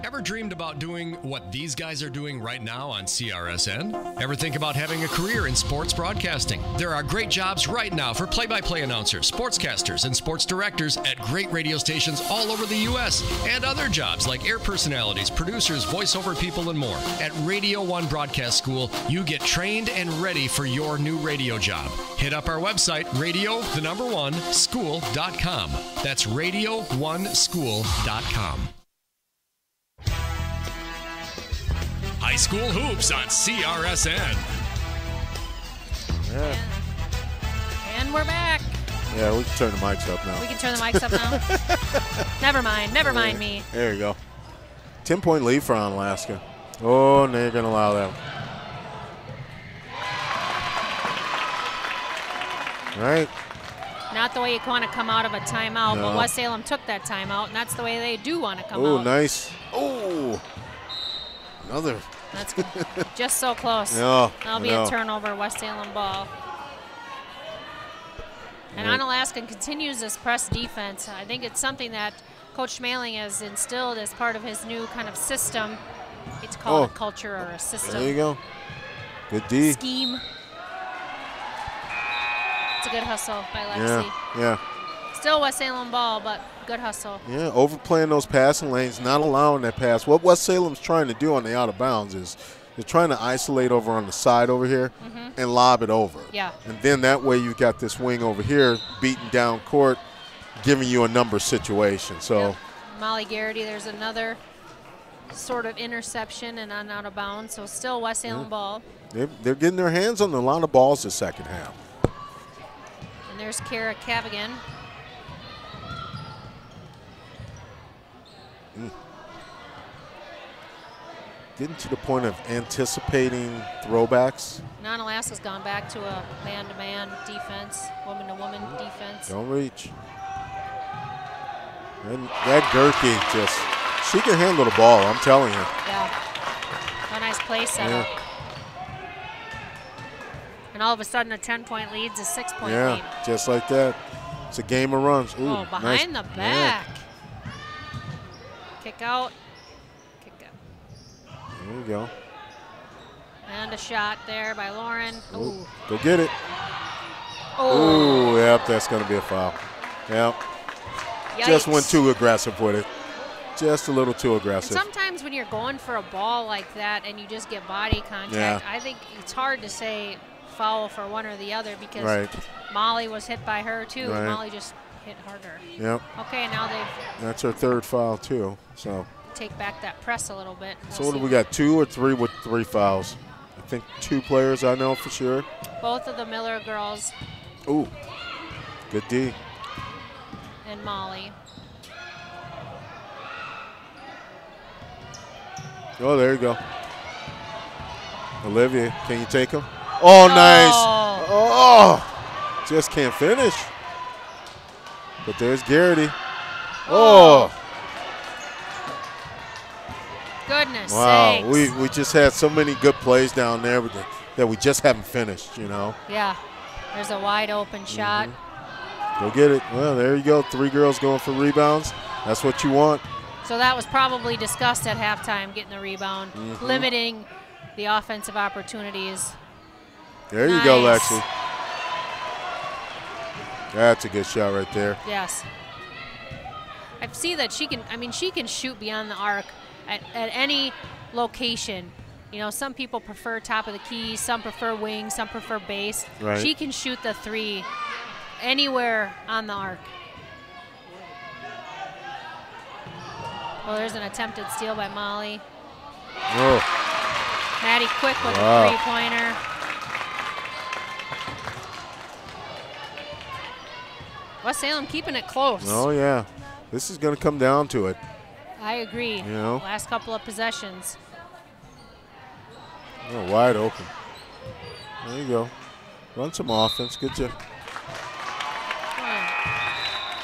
Ever dreamed about doing what these guys are doing right now on CRSN? Ever think about having a career in sports broadcasting? There are great jobs right now for play-by-play announcers, sportscasters, and sports directors at great radio stations all over the U.S. and other jobs like air personalities, producers, voiceover people, and more. At Radio 1 Broadcast School, you get trained and ready for your new radio job. Hit up our website, radio1school.com. That's radio1school.com. High School Hoops on CRSN. Yeah. And we're back. Yeah, we can turn the mics up now. We can turn the mics up now? Never mind me. There you go. 10-point lead for Onalaska. Oh, and they're going to allow that. Right. Not the way you want to come out of a timeout, No. but West Salem took that timeout, and that's the way they do want to come out. Oh, nice. Oh, another. That's good. Just so close. No, That'll be no. a turnover, West Salem ball. And Onalaska continues this press defense. I think it's something that Coach Schmaling has instilled as part of his new kind of system. It's called a culture or a system. There you go. Good D. Scheme. It's a good hustle by Lexi. Yeah. Still West Salem ball, but good hustle. Yeah, overplaying those passing lanes, not allowing that pass. What West Salem's trying to do on the out of bounds is they're trying to isolate over on the side over here and lob it over. Yeah. And then that way you've got this wing over here beating down court, giving you a number situation. So Molly Garrity, there's another sort of interception and out of bounds. So still West Salem ball. they're getting their hands on a lot of balls the second half. And there's Kara Cavigan. getting to the point of anticipating throwbacks. Onalaska's gone back to a man-to-man defense, woman-to-woman defense. Don't reach. And that Gerke she can handle the ball, I'm telling you. Yeah. A nice play setup. Yeah. And all of a sudden, a 10-point lead's a 6-point lead. Yeah, just like that. It's a game of runs. Ooh, oh, behind the back. Yeah. Kick out. Kick out. There you go. And a shot there by Lauren. Ooh. Go get it. Oh. Ooh, yep, that's going to be a foul. Yep. Yikes. Just went too aggressive with it. Just a little too And aggressive. sometimes when you're going for a ball like that and you just get body contact, I think it's hard to say foul for one or the other because Molly was hit by her too. Right. Molly just hit harder. Yep. Okay, now they've That's her third foul too. So take back that press a little bit. So what do we got? 2 or 3 with 3 fouls? I think 2 players I know for sure. Both of the Miller girls. Ooh, good D. And Molly. Oh, there you go. Olivia, can you take him? Oh, nice. Oh, just can't finish. But there's Garrity. Oh. Goodness wow, sakes. we just had so many good plays down there that we just haven't finished, you know. Yeah, there's a wide open shot. Go get it. Well, there you go. 3 girls going for rebounds. That's what you want. So that was probably discussed at halftime, getting the rebound, limiting the offensive opportunities. There you go, Lexi. That's a good shot right there. Yes. I see that she can, she can shoot beyond the arc at any location. You know, some people prefer top of the key, some prefer wing, some prefer base. Right. She can shoot the 3 anywhere on the arc. Well, there's an attempted steal by Molly. Oh. Maddie Quick with a 3-pointer. West Salem keeping it close. Oh, yeah. This is going to come down to it. I agree. You know? Last couple of possessions. Oh, wide open. There you go. Run some offense. Good job.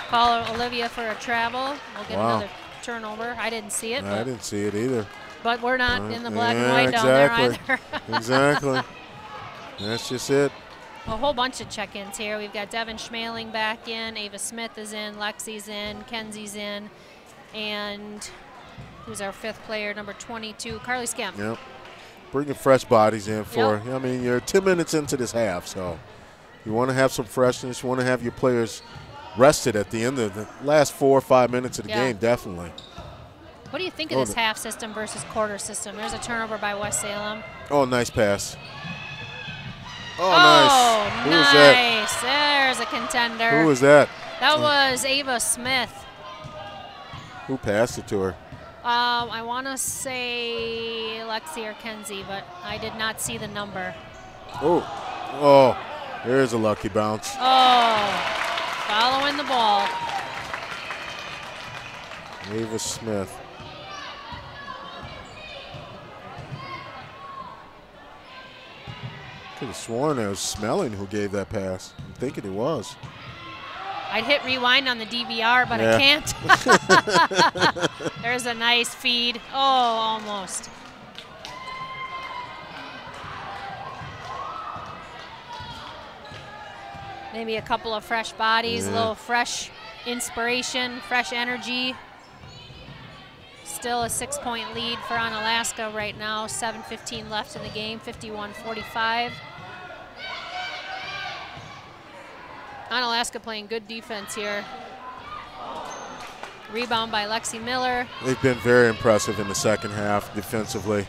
Call Olivia for a travel. We'll get another turnover. I didn't see it. I didn't see it either. But we're not in the black and white down there either. Exactly. That's just it. A whole bunch of check-ins here. We've got Devin Schmaling back in. Ava Smith is in. Lexi's in. Kenzie's in. And who's our 5th player? Number 22, Carly Skemp. Yep. Bringing fresh bodies in for, I mean, you're 10 minutes into this half, so you want to have some freshness. You want to have your players rested at the end of the last 4 or 5 minutes of the game, definitely. What do you think of this half system versus quarter system? There's a turnover by West Salem. Oh, nice pass. Oh, nice. Who was that? Nice. There's a contender. Who was that? That was Ava Smith. Who passed it to her? I want to say Lexi or Kenzie, but I did not see the number. Oh, there's a lucky bounce. Oh, following the ball. Ava Smith. Could have sworn I was smelling who gave that pass. I'm thinking it was. I'd hit rewind on the DVR, but I can't. There's a nice feed. Oh, almost. Maybe a couple of fresh bodies, a little fresh inspiration, fresh energy. Still a 6-point lead for Onalaska right now. 7:15 left in the game, 51-45. Onalaska playing good defense here. Rebound by Lexi Miller. They've been very impressive in the second half defensively.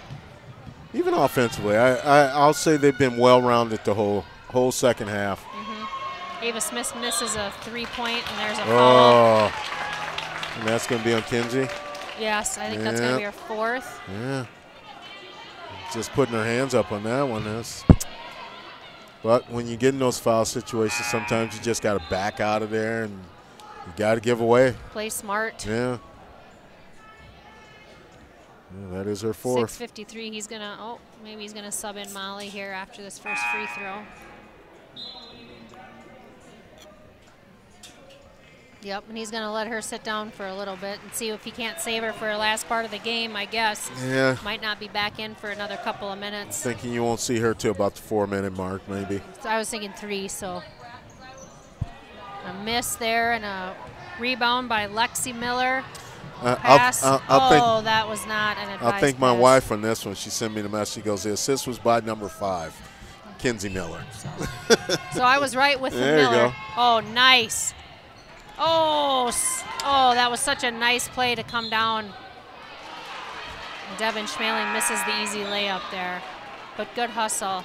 Even offensively, I'll say they've been well-rounded the whole second half. Ava Smith misses a 3-point, and there's a foul. And that's going to be on Kinsey? Yes, I think that's going to be her 4th. Yeah. Just putting her hands up on that one. But when you get in those foul situations, sometimes you just got to back out of there and you got to give away. Play smart. Yeah. Yeah, that is her fourth. 6:53. He's gonna. Oh, maybe he's gonna sub in Molly here after this first free throw. Yep, and he's gonna let her sit down for a little bit and see if he can't save her for the last part of the game. I guess. Yeah. Might not be back in for another couple of minutes. Thinking you won't see her till about the 4-minute mark, maybe. So I was thinking 3. So a miss there and a rebound by Lexi Miller. Pass. I'll that was not an advised I'll thank my pass. wife on this one. She sent me the message. She goes, the assist was by number 5, Kinsey Miller. So I was right with the There you Miller. go. Oh, nice. Oh, that was such a nice play to come down. Devin Schmaling misses the easy layup there, but good hustle.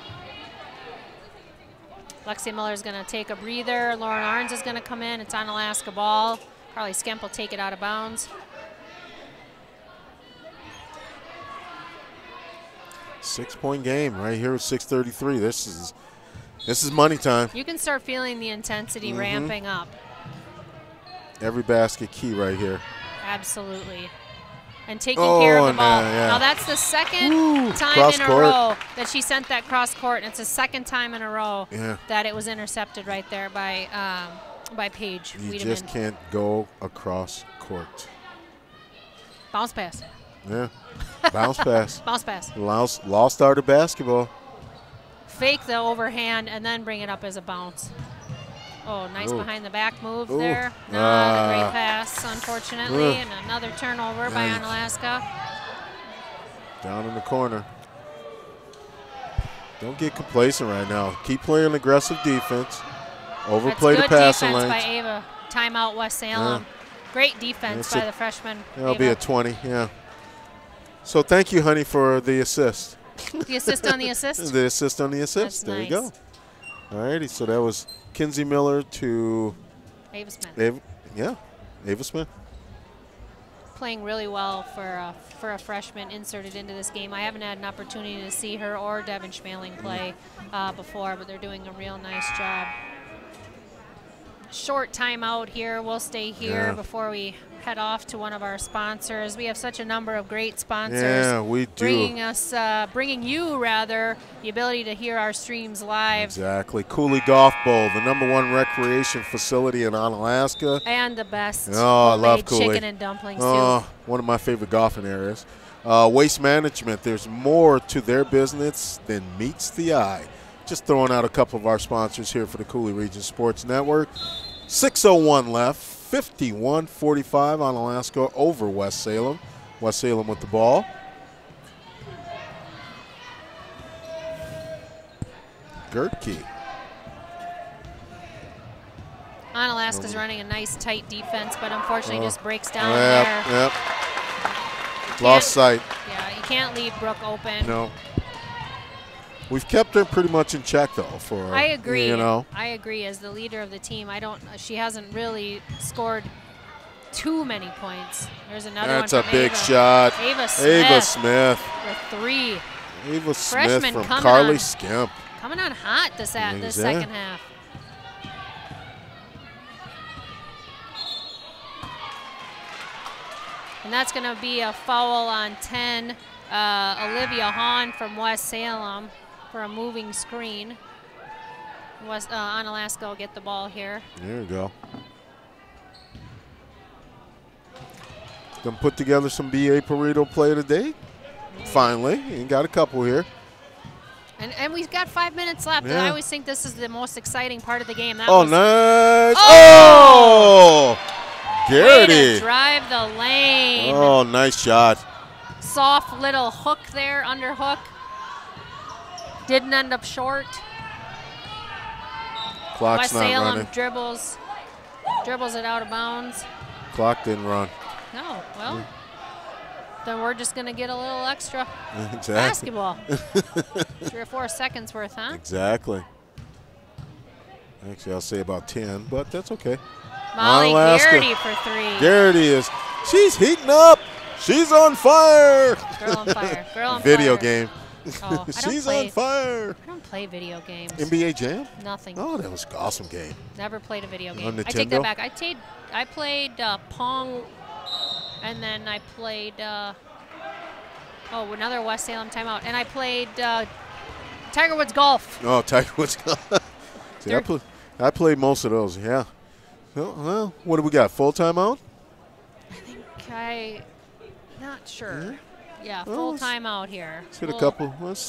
Lexi Miller's going to take a breather. Lauren Arns is going to come in. It's Onalaska ball. Carly Skemp will take it out of bounds. 6-point game right here with 6:33. This is money time. You can start feeling the intensity ramping up. Every basket key right here. Absolutely. And taking care of the ball. Yeah. Now that's the second time in a row that she sent that cross court, and it's the second time in a row that it was intercepted right there by Paige You Wiedemann. just can't go across court. Bounce pass. Yeah. Bounce pass. Bounce pass. Lost start of basketball. Fake the overhand and then bring it up as a bounce. Oh, nice behind the back move there. Not a great pass, unfortunately. And another turnover by Onalaska. Down in the corner. Don't get complacent right now. Keep playing aggressive defense. Overplay the passing lanes. Good defense by Ava. Timeout West Salem. Great defense by the freshman. That'll be a 20, yeah. So thank you, honey, for the assist. The assist on the assist? The assist on the assist. That's there you go. All righty, so that was Kinsey Miller to Ava Smith. Ava Smith. Playing really well for a freshman inserted into this game. I haven't had an opportunity to see her or Devin Schmaling play before, but they're doing a real nice job. Short timeout here. We'll stay here before we head off to one of our sponsors. We have such a number of great sponsors. Yeah, we do. Bringing you the ability to hear our streams live. Exactly. Cooley Golf Bowl, the #1 recreation facility in Onalaska. And the best I love Cooley. chicken and dumplings too. One of my favorite golfing areas. Waste management. There's more to their business than meets the eye. Just throwing out a couple of our sponsors here for the Cooley Region Sports Network. 6:01 left. 51-45 Onalaska over West Salem. West Salem with the ball. Gertke. Onalaska's running a nice tight defense, but unfortunately just breaks down there. Yep. Lost sight. Yeah, you can't leave Brooke open. No. We've kept her pretty much in check, though. I agree. You know, I agree. As the leader of the team, she hasn't really scored too many points. There's another That's one. That's a big shot. Ava Smith. The 3. Ava Freshman Smith from Carly Skemp. Coming on hot this second half. And that's going to be a foul on 10. Olivia Hahn from West Salem for a moving screen. Onalaska will get the ball here. There you go. Gonna put together some BA Burrito play today. Finally, you got a couple here. And we've got 5 minutes left. Yeah. And I always think this is the most exciting part of the game. Nice. Garrity. Way to drive the lane. Oh, nice shot. Soft little hook there, underhook. Didn't end up short. Clock's West not Salem running. dribbles it out of bounds. Clock didn't run. No, well, then we're just going to get a little extra Exactly. basketball. 3 or 4 seconds worth, huh? Exactly. Actually, I'll say about 10, but that's okay. Molly Garrity for 3. She's heating up. She's on fire. Girl on fire. Girl on Video fire. game. Oh, She's on fire. I don't play video games. NBA Jam? Nothing. Oh, that was an awesome game. Never played a video game. On I take that Nintendo? back. I played Pong, and then I played Oh, another West Salem timeout. And I played Tiger Woods Golf. Oh, Tiger Woods Golf. See, I played most of those, yeah. Well, what do we got, full timeout? Not sure. Yeah, full timeout here. Let's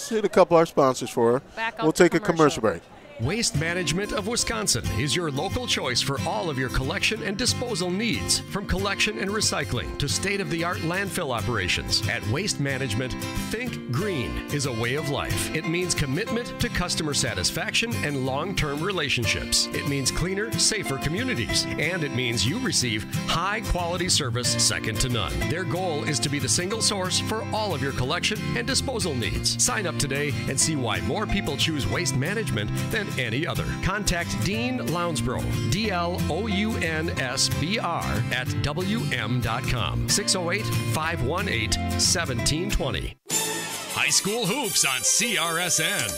hit a couple of our sponsors for her. We'll take a commercial break. Waste Management of Wisconsin is your local choice for all of your collection and disposal needs. From collection and recycling to state-of-the-art landfill operations. At Waste Management, think green is a way of life. It means commitment to customer satisfaction and long-term relationships. It means cleaner, safer communities. And it means you receive high-quality service second to none. Their goal is to be the single source for all of your collection and disposal needs. Sign up today and see why more people choose Waste Management than any other. Contact Dean Lounsbro, DLOUNSBR at WM.com. 608-518-1720. High school hoops on CRSN.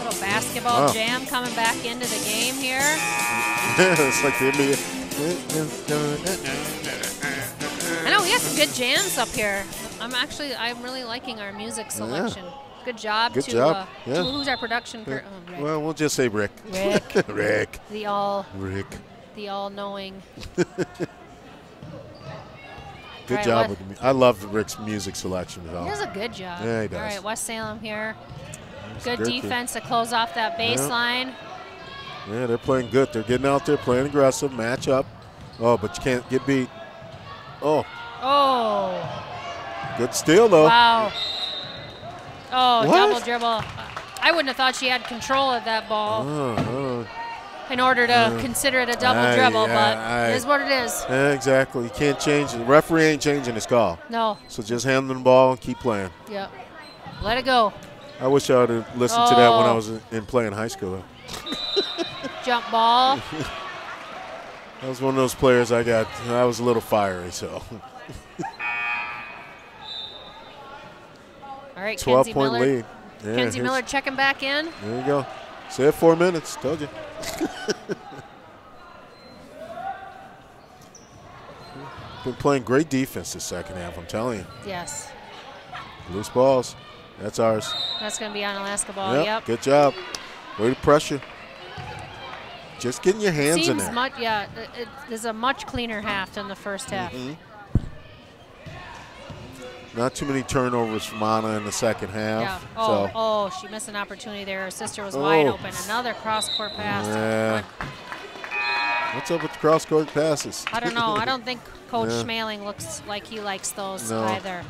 Little basketball jam coming back into the game here. It's like the NBA. I know we got some good jams up here. I'm really liking our music selection. Good job. Good job. Yeah. Who's our production? Rick. Well, we'll just say Rick. Rick. The all-knowing. Good job with me. I love Rick's music selection. He does a good job. Yeah, he does. All right, West Salem here. Good defense to close off that baseline. Yeah, they're playing good. They're getting out there, playing aggressive, match up. Oh, but you can't get beat. Oh. Good steal, though. Wow. Oh, double dribble. I wouldn't have thought she had control of that ball in order to consider it a double dribble, but it is what it is. Yeah, exactly. You can't change it. The referee ain't changing his call. No. So just hand them the ball and keep playing. Yep. Let it go. I wish I would have listened to that when I was in playing high school. Jump ball. I was one of those players I was a little fiery, so. All right, 12-point lead. Yeah, Kenzie Miller checking back in. There you go. Say it 4 minutes. Told you. Been playing great defense this second half, I'm telling you. Yes. Loose balls. That's ours. That's going to be Onalaska ball. Yep. Good job. Way to pressure. Just getting your hands in there. There's a much cleaner half than the first half. Not too many turnovers from Anna in the second half. Yeah. She missed an opportunity there. Her sister was wide open. Another cross-court pass. Yeah. What's up with the cross-court passes? I don't know. I don't think Coach Schmaling looks like he likes those either.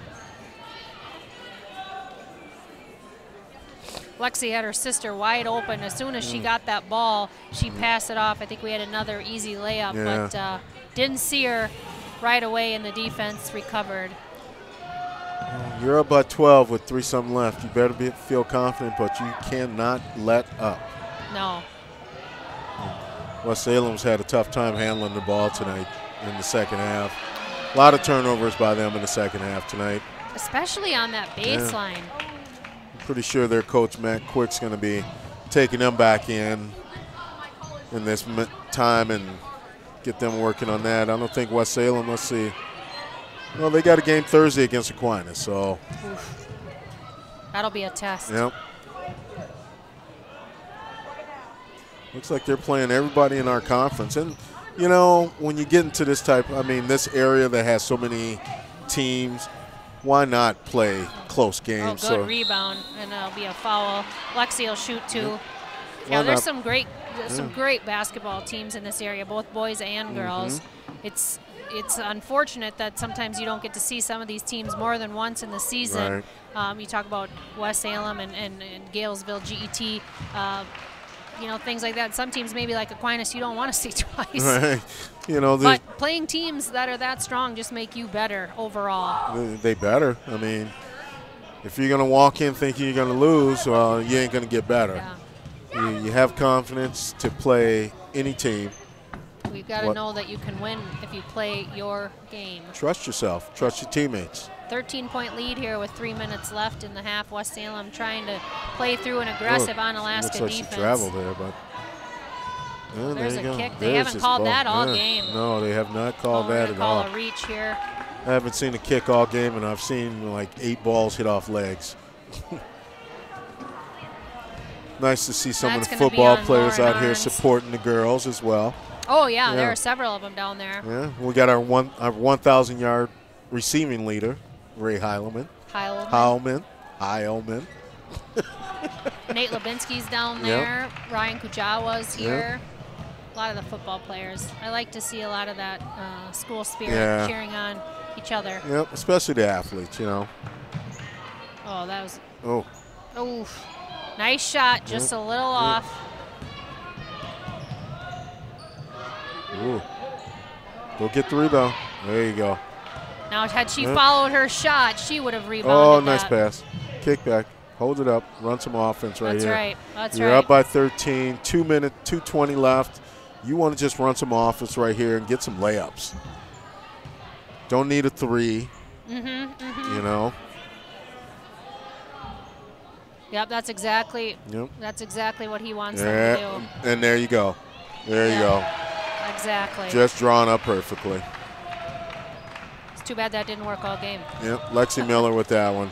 Lexi had her sister wide open. As soon as she got that ball, she passed it off. I think we had another easy layup, but didn't see her right away, and the defense recovered. You're up by 12 with 3-something left. You better feel confident, but you cannot let up. No. West Salem's had a tough time handling the ball tonight in the second half. A lot of turnovers by them in the second half tonight. Especially on that baseline. Yeah. I'm pretty sure their coach, Matt Quick's going to be taking them back in this time and get them working on that. I don't think West Salem, let's see. Well, they got a game Thursday against Aquinas, so. Oof. That'll be a test. Yep. Looks like they're playing everybody in our conference. And, you know, when you get into this this area that has so many teams, why not play close games? Good rebound, and it'll be a foul. Lexi will shoot too. Yeah, there's some great basketball teams in this area, both boys and girls. It's unfortunate that sometimes you don't get to see some of these teams more than once in the season. Right. You talk about West Salem and Galesville, GET, things like that. Some teams, maybe like Aquinas, you don't want to see twice. Right. But playing teams that are that strong just make you better overall. They better. I mean, if you're going to walk in thinking you're going to lose, you ain't going to get better. Yeah. You have confidence to play any team. We've got to know that you can win if you play your game. Trust yourself. Trust your teammates. 13-point lead here with 3 minutes left in the half. West Salem trying to play through an aggressive Onalaska looks like defense. She traveled there, but there's a kick. They haven't called that all game. No, they have not called that at all. Call a reach here. I haven't seen a kick all game, and I've seen like 8 balls hit off legs. Nice to see some of the football players out here supporting the girls as well. Oh, yeah, there are several of them down there. Yeah, we got our 1,000-yard receiving leader, Ray Heilman. Heilman. Nate Lubinsky's down there. Yep. Ryan Kujawa's here. Yep. A lot of the football players. I like to see a lot of that school spirit cheering on each other. Yep, especially the athletes, you know. Oh, that was. Oh. Oof. Nice shot, just a little off. Ooh. Go get the rebound. There you go. Now, had she followed her shot, she would have rebounded. Oh, nice pass. Kick back. Hold it up. Run some offense right here. That's right. You're up by 13. 2:20 left. You want to just run some offense right here and get some layups. Don't need a 3. You know. Yep, that's exactly what he wants them to do. And there you go. There you go. Exactly. Just drawn up perfectly. It's too bad that didn't work all game. Yep, Lexi Miller with that one.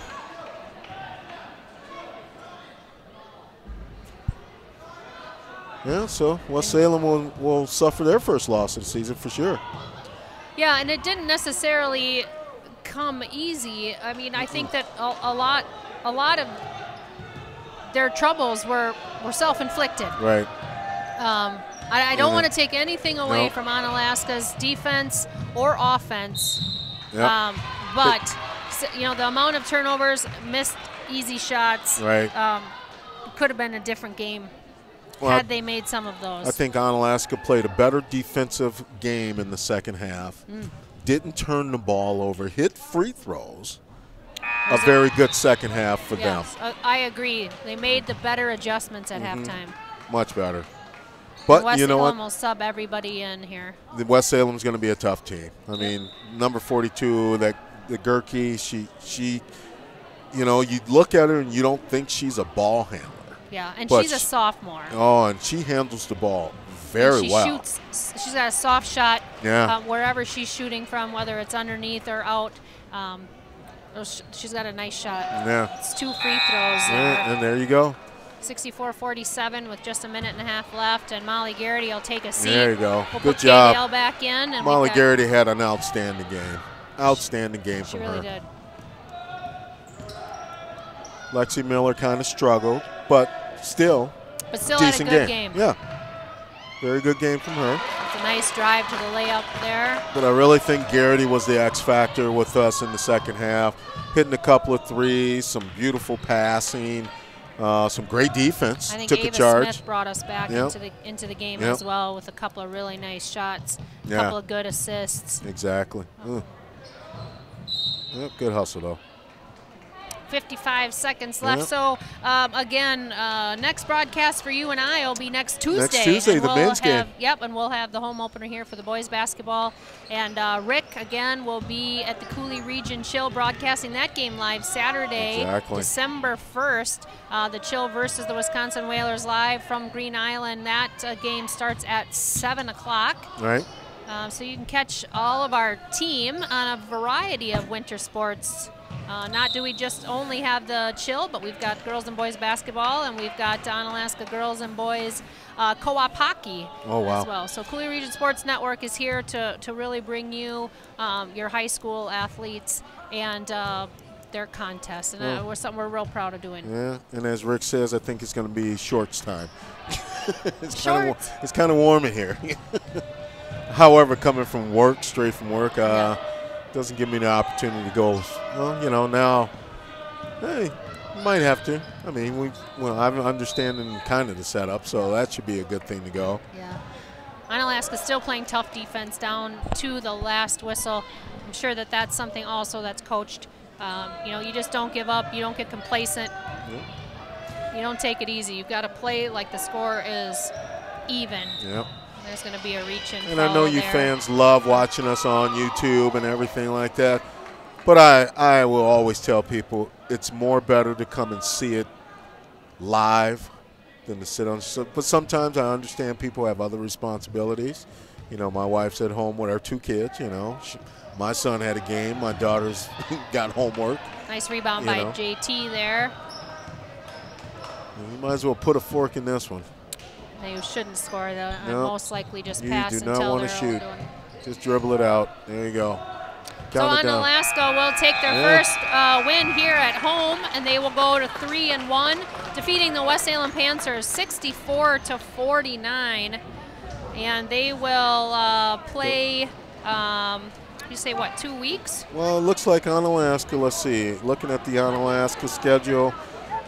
Yeah, so West Salem will suffer their first loss of the season for sure. Yeah, and it didn't necessarily come easy. I mean, I think that a lot of their troubles were self-inflicted. Right. I don't want to take anything away from Onalaska's defense or offense. Yep. But you know, the amount of turnovers, missed easy shots, could have been a different game had they made some of those. I think Onalaska played a better defensive game in the second half. Didn't turn the ball over, hit free throws. A very good second half for them. I agree. They made the better adjustments at halftime. Much better. But West you know Salem what? will sub everybody in here. The West Salem's going to be a tough team. I mean, number 42, the Gerke, she, you know, you look at her and you don't think she's a ball handler. Yeah, and she's a sophomore. Oh, and she handles the ball very well. She's got a soft shot wherever she's shooting from, whether it's underneath or out. She's got a nice shot. Yeah. It's 2 free throws there. Yeah, and there you go. 64-47 with just a minute and a half left, and Molly Garrity will take a seat. There you go. We'll Good put job. Dale back in. And Molly Garrity had an outstanding game. Outstanding game from her. She really did. Lexi Miller kind of struggled, but still decent had a good game. Yeah. Very good game from her. It's a nice drive to the layup there. But I really think Garrity was the X factor with us in the second half. Hitting a couple of threes, some beautiful passing, some great defense. I think Took Ava a charge. Smith brought us back into the game as well with a couple of really nice shots, a couple of good assists. Exactly. Yep, good hustle, though. 55 seconds left. So, again, next broadcast for you and I will be next Tuesday. Next Tuesday, the men's game. Yep, and we'll have the home opener here for the boys basketball. And Rick, again, will be at the Cooley Region Chill broadcasting that game live Saturday, December 1st. The Chill versus the Wisconsin Whalers live from Green Island. That game starts at 7 o'clock. Right. So you can catch all of our team on a variety of winter sports. Not do we just only have the Chill, but we've got girls and boys basketball, and we've got Onalaska girls and boys co-op hockey as well. So Cooley Region Sports Network is here to really bring you your high school athletes and their contests, and we're something we're real proud of doing. Yeah, and as Rick says, I think it's going to be shorts time. It's kind of warm in here. However, coming from work, straight from work, doesn't give me the opportunity to go, well, you know, now, hey, might have to. I mean, I'm understanding kind of the setup, so that should be a good thing to go. Yeah. Onalaska's still playing tough defense down to the last whistle. I'm sure that that's something also that's coached. You know, you just don't give up. You don't get complacent. You don't take it easy. You've got to play like the score is even. Yep. There's going to be a reach and I know you fans love watching us on YouTube and everything like that, but I will always tell people it's more better to come and see it live than to sit on. But sometimes I understand people have other responsibilities, my wife's at home with our 2 kids, My son had a game. My daughter's got homework. Nice rebound by JT there. You might as well put a fork in this one. They shouldn't score, though. Nope. Most likely just pass You do until not want they're to shoot. doing. Just dribble it out. There you go. So Onalaska will take their first win here at home, and they will go to 3-1, defeating the West Salem Panthers 64-49. And they will play, you say what, 2 weeks? Well, it looks like Onalaska, let's see, looking at the Onalaska schedule,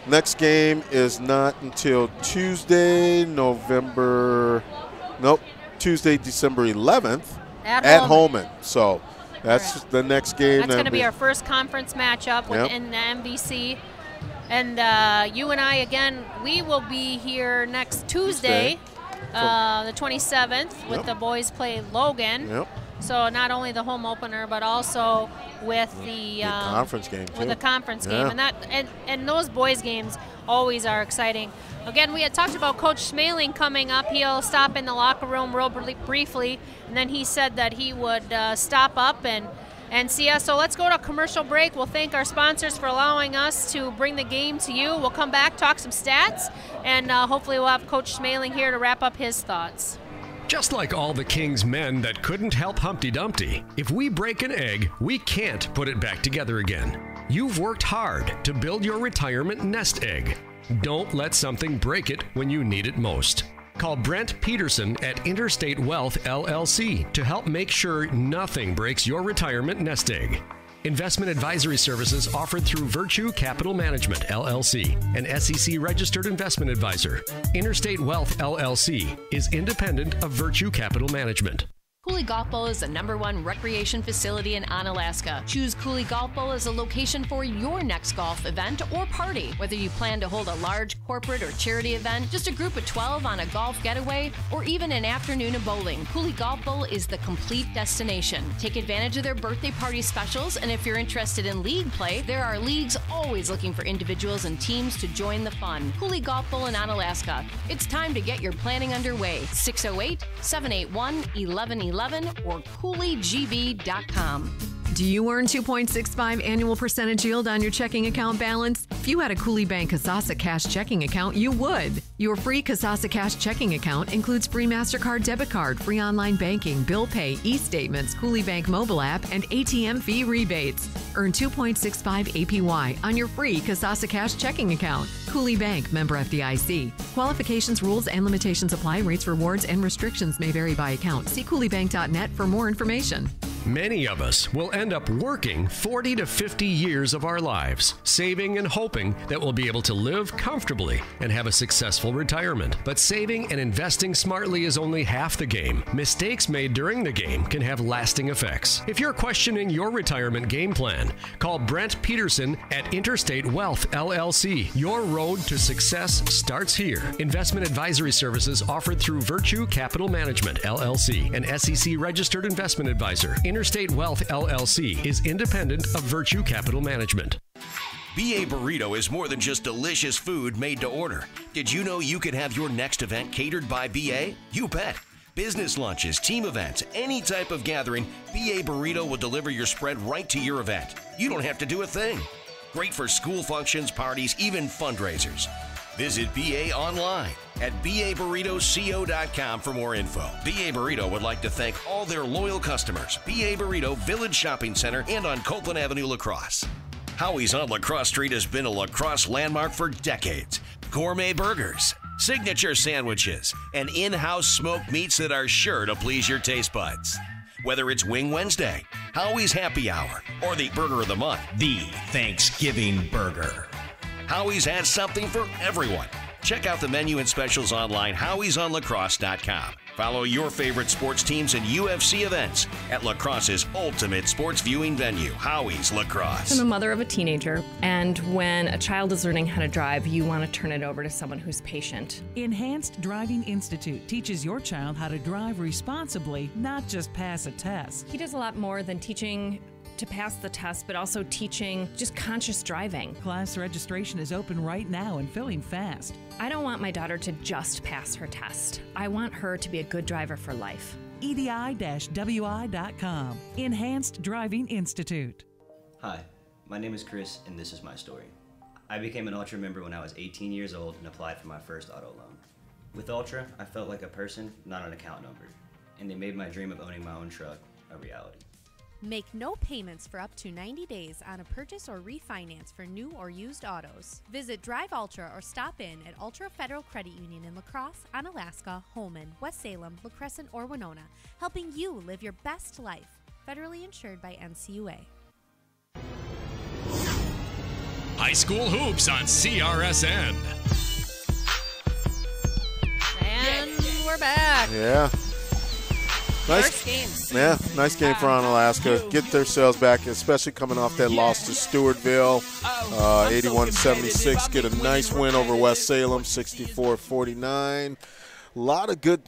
next game is not until Tuesday, December 11th at Holman. So that's the next game. That's going to be our first conference matchup within the MVC. And you and I, again, we will be here next Tuesday. The 27th with the boys play Logan. So not only the home opener, but also with the conference game too. With the conference game, and those boys games always are exciting. Again, we had talked about Coach Smaling coming up. He'll stop in the locker room real briefly, and then he said that he would stop up and see us. So let's go to a commercial break. We'll thank our sponsors for allowing us to bring the game to you. We'll come back, talk some stats, and hopefully we'll have Coach Smaling here to wrap up his thoughts. Just like all the King's men that couldn't help Humpty Dumpty, if we break an egg, we can't put it back together again. You've worked hard to build your retirement nest egg. Don't let something break it when you need it most. Call Brent Peterson at Interstate Wealth LLC to help make sure nothing breaks your retirement nest egg. Investment advisory services offered through Virtue Capital Management, LLC, an SEC-registered investment advisor. Interstate Wealth, LLC, is independent of Virtue Capital Management. Cooley Golf Bowl is the #1 recreation facility in Onalaska. Choose Cooley Golf Bowl as a location for your next golf event or party. Whether you plan to hold a large corporate or charity event, just a group of 12 on a golf getaway, or even an afternoon of bowling, Cooley Golf Bowl is the complete destination. Take advantage of their birthday party specials, and if you're interested in league play, there are leagues always looking for individuals and teams to join the fun. Cooley Golf Bowl in Onalaska. It's time to get your planning underway. 608-781-1111 or CooleyGB.com. Do you earn 2.65 annual percentage yield on your checking account balance? If you had a Cooley Bank Kasasa Cash checking account, you would. Your free Kasasa Cash checking account includes free MasterCard debit card, free online banking, bill pay, e-statements, Cooley Bank mobile app, and ATM fee rebates. Earn 2.65 APY on your free Kasasa Cash checking account. Cooley Bank, member FDIC. Qualifications, rules, and limitations apply. Rates, rewards, and restrictions may vary by account. See CooleyBank.net for more information. Many of us will end up working 40 to 50 years of our lives, saving and hoping that we'll be able to live comfortably and have a successful retirement. But saving and investing smartly is only half the game. Mistakes made during the game can have lasting effects. If you're questioning your retirement game plan, call Brent Peterson at Interstate Wealth LLC. Your road to success starts here. Investment advisory services offered through Virtue Capital Management, LLC, an SEC-registered investment advisor. Interstate Wealth LLC is independent of Virtue Capital Management. BA Burrito is more than just delicious food made to order. Did you know you could have your next event catered by BA? You bet. Business lunches, team events, any type of gathering, BA Burrito will deliver your spread right to your event. You don't have to do a thing. Great for school functions, parties, even fundraisers. Visit BA online at baburritosco.com for more info. BA Burrito would like to thank all their loyal customers. BA Burrito Village Shopping Center and on Copeland Avenue, La Crosse. Howie's on La Crosse Street has been a La Crosse landmark for decades. Gourmet burgers, signature sandwiches, and in-house smoked meats that are sure to please your taste buds. Whether it's Wing Wednesday, Howie's Happy Hour, or the Burger of the Month, the Thanksgiving Burger. Howie's has something for everyone. Check out the menu and specials online, howiesonlacrosse.com. Follow your favorite sports teams and UFC events at La Crosse's ultimate sports viewing venue, Howie's La Crosse. I'm a mother of a teenager, and when a child is learning how to drive, you want to turn it over to someone who's patient. Enhanced Driving Institute teaches your child how to drive responsibly, not just pass a test. He does a lot more than teaching to pass the test, but also teaching just conscious driving. Class registration is open right now and filling fast. I don't want my daughter to just pass her test. I want her to be a good driver for life. EDI-WI.com. Enhanced Driving Institute. Hi, my name is Chris, and this is my story. I became an Ultra member when I was 18 years old and applied for my first auto loan. With Ultra, I felt like a person, not an account number, and they made my dream of owning my own truck a reality. Make no payments for up to 90 days on a purchase or refinance for new or used autos. Visit Drive Ultra or stop in at Ultra Federal Credit Union in La Crosse, Onalaska, Holmen, West Salem, La Crescent, or Winona, helping you live your best life. Federally insured by NCUA. High school hoops on CRSN. And we're back. Yeah. Nice First game. Yeah, nice game for Onalaska. Get themselves back, especially coming off that loss to Stewartville, 81-76. Get a nice win over West Salem, 64-49. A lot of good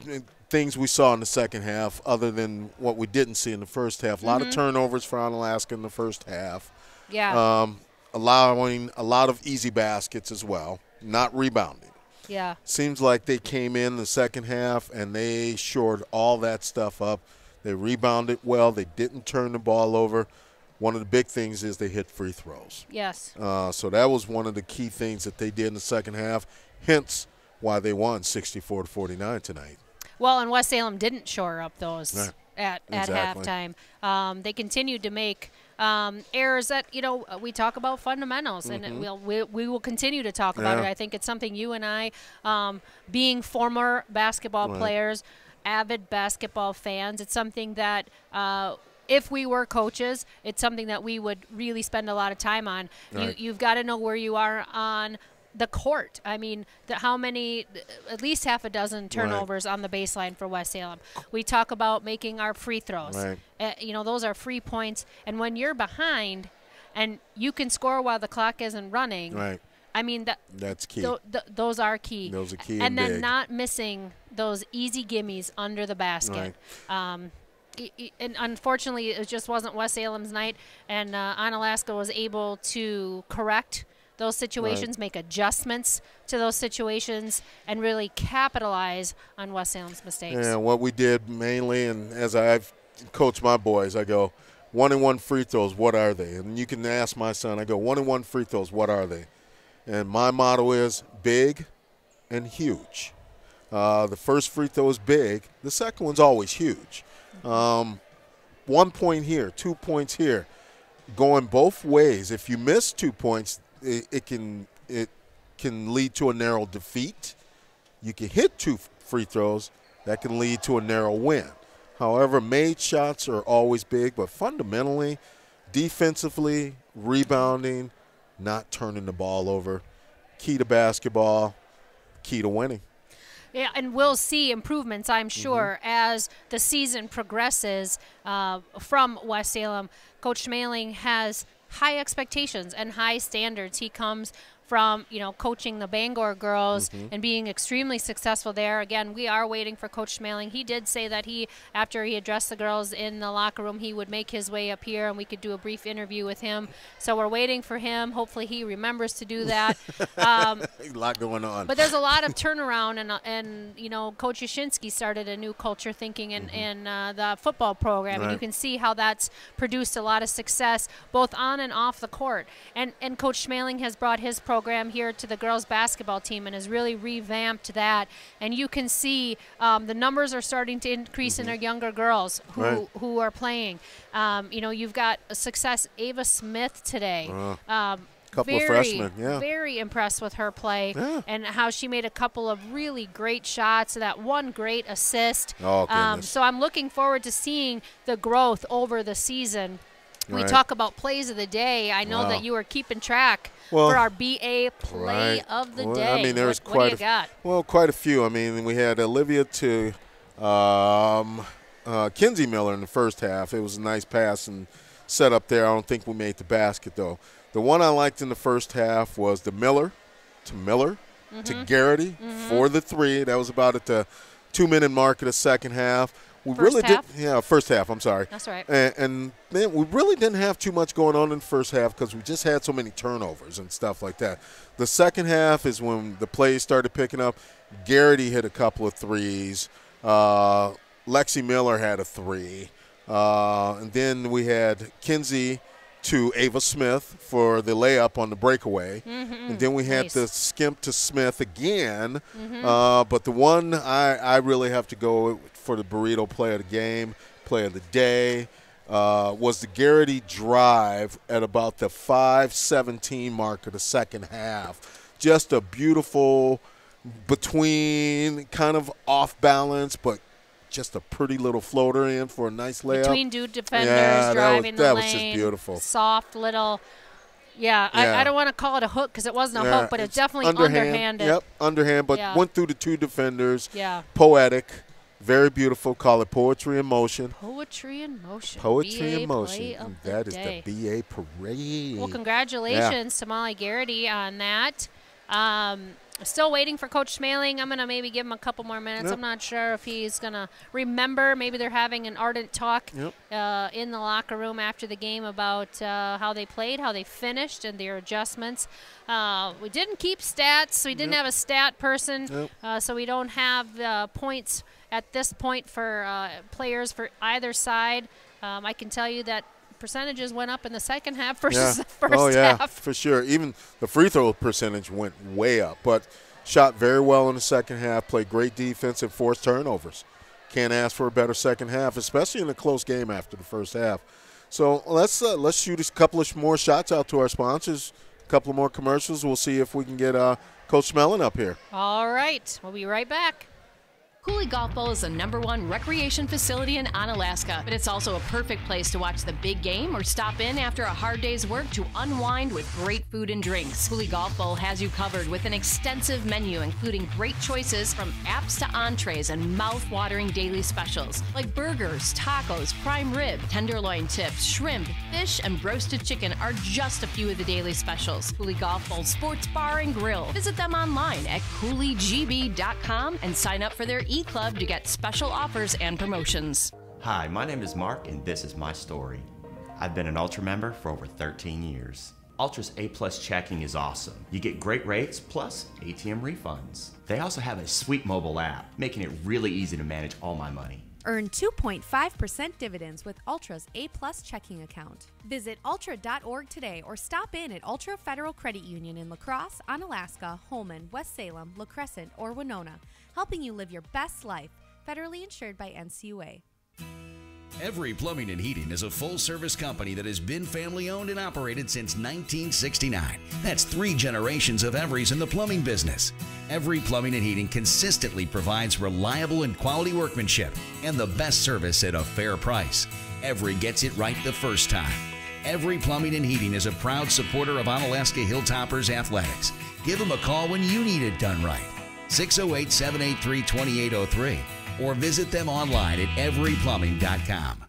things we saw in the second half, other than what we didn't see in the first half. A lot of turnovers for Onalaska in the first half. Yeah. Allowing a lot of easy baskets as well, not rebounding. Yeah. Seems like they came in the second half and they shored all that stuff up. They rebounded well. They didn't turn the ball over. One of the big things is they hit free throws. Yes. So that was one of the key things that they did in the second half, hence why they won 64-49 tonight. Well, and West Salem didn't shore up those Right. at halftime. They continued to make errors that, we talk about fundamentals, and we will continue to talk about it. I think it's something you and I, being former basketball players, avid basketball fans, it's something that if we were coaches, it's something that we would really spend a lot of time on. Right. You've got to know where you are on the court. I mean, how many, at least half a dozen turnovers on the baseline for West Salem. We talk about making our free throws. Right. Those are free points. And when you're behind and you can score while the clock isn't running, Right. I mean, that's key. Those are key. Those are key and then big. not missing those easy gimmies under the basket. Right. And unfortunately, it just wasn't West Salem's night, and Onalaska was able to correct those situations, make adjustments to those situations, and really capitalize on West Salem's mistakes. Yeah, what we did mainly, and as I've coached my boys, I go, 1-and-1 free throws, what are they? And you can ask my son, I go, 1-and-1 free throws, what are they? And my motto is big and huge. The first free throw is big. The second one's always huge. 1 point here, 2 points here. Going both ways. If you miss 2 points, it can lead to a narrow defeat. You can hit 2 free throws. That can lead to a narrow win. However, made shots are always big, but fundamentally, defensively, rebounding, not turning the ball over, key to basketball, key to winning. Yeah, and we'll see improvements, I'm sure, as the season progresses from West Salem. Coach Schmaling has high expectations and high standards. He comes from, coaching the Bangor girls and being extremely successful there. Again, we are waiting for Coach Schmaling. He did say that after he addressed the girls in the locker room, he would make his way up here and we could do a brief interview with him. So we're waiting for him. Hopefully he remembers to do that. A lot going on. But there's a lot of turnaround, and Coach Yashinsky started a new culture thinking in the football program, and you can see how that's produced a lot of success both on and off the court. And Coach Schmaling has brought his program here to the girls basketball team and has really revamped that. And you can see the numbers are starting to increase in our younger girls who are playing. You've got a success, Ava Smith today. Couple of freshmen, very impressed with her play and how she made a couple of really great shots, that one great assist. Oh, goodness. So I'm looking forward to seeing the growth over the season. We talk about plays of the day. I know that you are keeping track for our BA play of the day. I mean, there was what do you got? Quite a few. I mean, we had Olivia to Kinsey Miller in the first half. It was a nice pass and set up there. I don't think we made the basket, though. The one I liked in the first half was the Miller to Garrity for the 3. That was about at the 2-minute mark of the second half. First half, I'm sorry. That's right. And then we really didn't have too much going on in the first half because we just had so many turnovers and stuff like that. The second half is when the plays started picking up. Garrity hit a couple of threes. Lexi Miller had a 3. And then we had Kinsey to Ava Smith for the layup on the breakaway. And then we had the skimp to Smith again. But the one I really have to go for the burrito play of the game, play of the day, was the Garrity drive at about the 5:17 mark of the second half. Just a beautiful between, kind of off balance, but just a pretty little floater in for a nice layup. Between two defenders, driving the lane. That was just beautiful. Soft little, I don't want to call it a hook because it wasn't a hook, but it's definitely underhanded. Yep, underhand, but went through the 2 defenders. Yeah. Poetic, very beautiful. Call it poetry in motion. Poetry in motion. Poetry in motion. Play of And the that is day. the BA parade. Well, congratulations to Molly Garrity on that. Still waiting for Coach Smaling. I'm going to maybe give him a couple more minutes. I'm not sure if he's going to remember. Maybe they're having an ardent talk in the locker room after the game about how they played, how they finished, and their adjustments. We didn't keep stats. We didn't have a stat person, so we don't have points at this point for players for either side. I can tell you that percentages went up in the second half versus the first half. For sure. Even the free throw percentage went way up, but shot very well in the second half, played great defense and forced turnovers. Can't ask for a better second half, especially in a close game after the first half. So let's shoot a couple of more shots out to our sponsors, a couple of more commercials. We'll see if we can get Coach Smelling up here. All right. We'll be right back. Cooley Golf Bowl is the #1 recreation facility in Onalaska, but it's also a perfect place to watch the big game or stop in after a hard day's work to unwind with great food and drinks. Cooley Golf Bowl has you covered with an extensive menu, including great choices from apps to entrees and mouth-watering daily specials like burgers, tacos, prime rib, tenderloin tips, shrimp, fish, and roasted chicken are just a few of the daily specials. Cooley Golf Bowl Sports Bar and Grill. Visit them online at CooleyGB.com and sign up for their e-club to get special offers and promotions. Hi, my name is Mark, and this is my story. I've been an Ultra member for over 13 years. Ultra's A+ checking is awesome. You get great rates plus ATM refunds. They also have a sweet mobile app, making it really easy to manage all my money. Earn 2.5% dividends with Ultra's A+ checking account. Visit ultra.org today or stop in at Ultra Federal Credit Union in La Crosse, Onalaska, Holman, West Salem, La Crescent, or Winona, helping you live your best life. Federally insured by NCUA. Every Plumbing and Heating is a full-service company that has been family-owned and operated since 1969. That's 3 generations of Everys in the plumbing business. Every Plumbing and Heating consistently provides reliable and quality workmanship and the best service at a fair price. Every gets it right the first time. Every Plumbing and Heating is a proud supporter of Onalaska Hilltoppers athletics. Give them a call when you need it done right. 608-783-2803. Or visit them online at everyplumbing.com.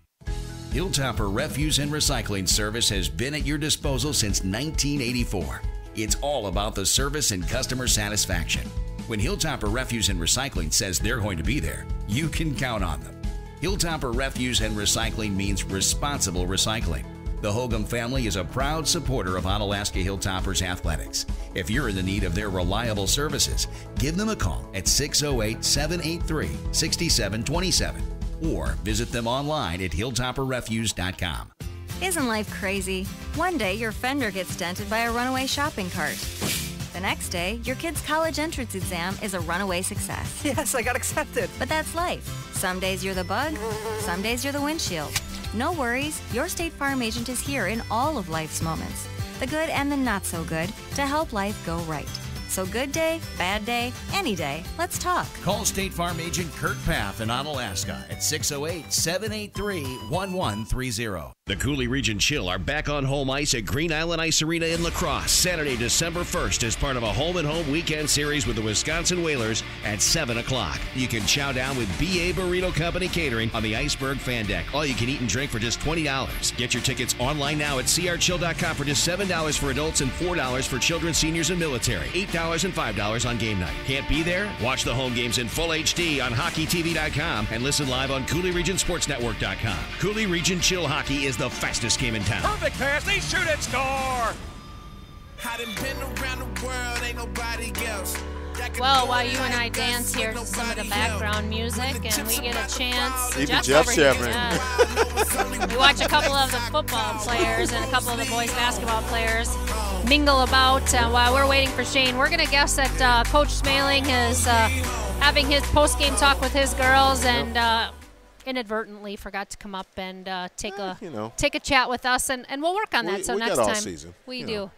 Hilltopper Refuse and Recycling Service has been at your disposal since 1984. It's all about the service and customer satisfaction. When Hilltopper Refuse and Recycling says they're going to be there, you can count on them. Hilltopper Refuse and Recycling means responsible recycling. The Hogum family is a proud supporter of Onalaska Hilltoppers athletics. If you're in the need of their reliable services, give them a call at 608-783-6727 or visit them online at hilltopperrefuse.com. Isn't life crazy? One day your fender gets dented by a runaway shopping cart. The next day, your kid's college entrance exam is a runaway success. Yes, I got accepted. But that's life. Some days you're the bug, some days you're the windshield. No worries, your State Farm agent is here in all of life's moments, the good and the not so good, to help life go right. So good day, bad day, any day, let's talk. Call State Farm agent Kurt Paff in Onalaska at 608-783-1130. The Cooley Region Chill are back on home ice at Green Island Ice Arena in La Crosse, Saturday, December 1st, as part of a home-and-home weekend series with the Wisconsin Whalers at 7 o'clock. You can chow down with BA Burrito Company Catering on the Iceberg Fan Deck. All you can eat and drink for just $20. Get your tickets online now at crchill.com for just $7 for adults and $4 for children, seniors, and military. $8 and $5 on game night. Can't be there? Watch the home games in full HD on hockeytv.com and listen live on CooleyRegionSportsNetwork.com. Cooley Region Chill Hockey is the fastest game in town. Perfect pass, they shoot and score! I done been around the world, ain't nobody else. Well, while you and I dance here to some of the background music, and we get a chance. Even Jeff's shivering. We watch a couple of the football players and a couple of the boys basketball players mingle about while we're waiting for Shane. We're going to guess that Coach Smaling is having his post-game talk with his girls and inadvertently forgot to come up and take a chat with us, and we'll work on that. So next time season. we do.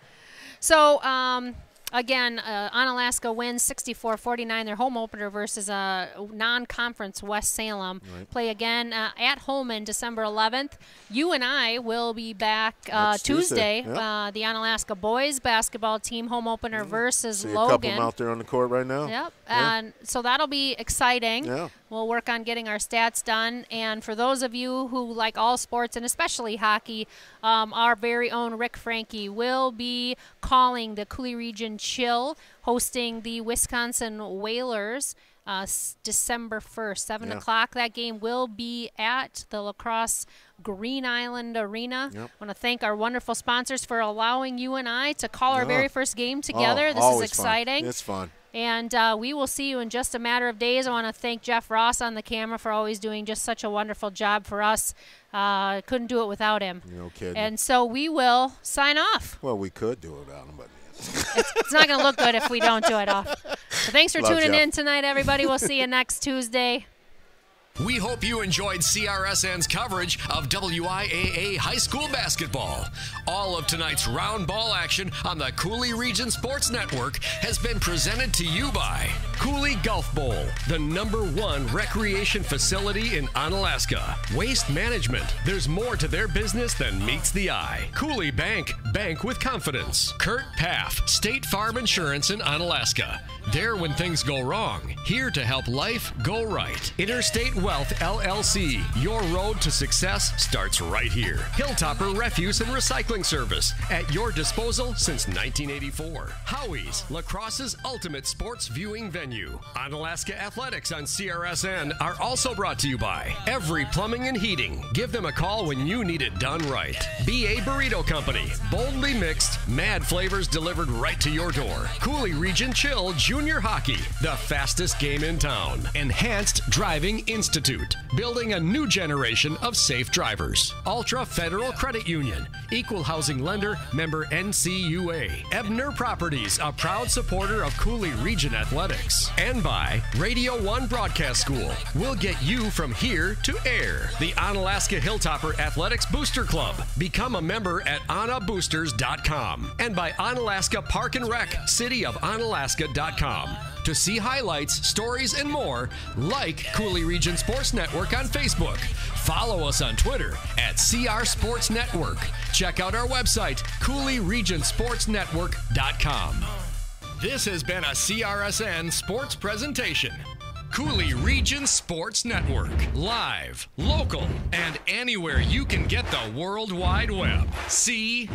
So. Again, Onalaska wins 64-49, their home opener versus non-conference West Salem. Right. Play again at home in December 11th. You and I will be back Tuesday. Yep. The Onalaska boys basketball team home opener versus See Logan. a couple of them out there on the court right now. Yep. Yeah. And so that'll be exciting. Yeah. We'll work on getting our stats done. And for those of you who like all sports, and especially hockey, our very own Rick Franke will be calling the Coulee Region Chill, hosting the Wisconsin Whalers December 1st, 7 o'clock. That game will be at the La Crosse Green Island Arena. Yep. I want to thank our wonderful sponsors for allowing you and I to call our very first game together. This is exciting. Fun. It's fun. And we will see you in just a matter of days. I want to thank Jeff Ross on the camera for always doing just such a wonderful job for us. Couldn't do it without him. No kidding. And so we will sign off. Well, we could do it without him, but it's not going to look good if we don't do it off. So thanks for tuning Jeff. in tonight, everybody. We'll see you next Tuesday. We hope you enjoyed CRSN's coverage of WIAA high school basketball. All of tonight's round ball action on the Coulee Region Sports Network has been presented to you by Coulee Golf Bowl, the #1 recreation facility in Onalaska. Waste Management, there's more to their business than meets the eye. Coulee Bank, bank with confidence. Kurt Paff, State Farm Insurance in Onalaska. There when things go wrong, here to help life go right. Interstate Wealth LLC, your road to success starts right here. Hilltopper Refuse and Recycling Service, at your disposal since 1984. Howie's, La Crosse's ultimate sports viewing venue. Onalaska Athletics on CRSN are also brought to you by Every Plumbing and Heating. Give them a call when you need it done right. BA Burrito Company, boldly mixed, mad flavors delivered right to your door. Coulee Region Chill Junior Hockey, the fastest game in town. Enhanced Driving Institute, building a new generation of safe drivers. Ultra Federal Credit Union, equal housing lender, member NCUA. Ebner Properties, a proud supporter of Coulee Region Athletics. And by Radio 1 Broadcast School, we'll get you from here to air. The Onalaska Hilltopper Athletics Booster Club. Become a member at OnaBoosters.com. And by Onalaska Park and Rec, cityofOnalaska.com. To see highlights, stories, and more, like Coulee Region Sports Network on Facebook. Follow us on Twitter at CR Sports Network. Check out our website, CooleyRegionSportsNetwork.com. This has been a CRSN sports presentation. Coulee Region Sports Network. Live, local, and anywhere you can get the World Wide Web. CRSN.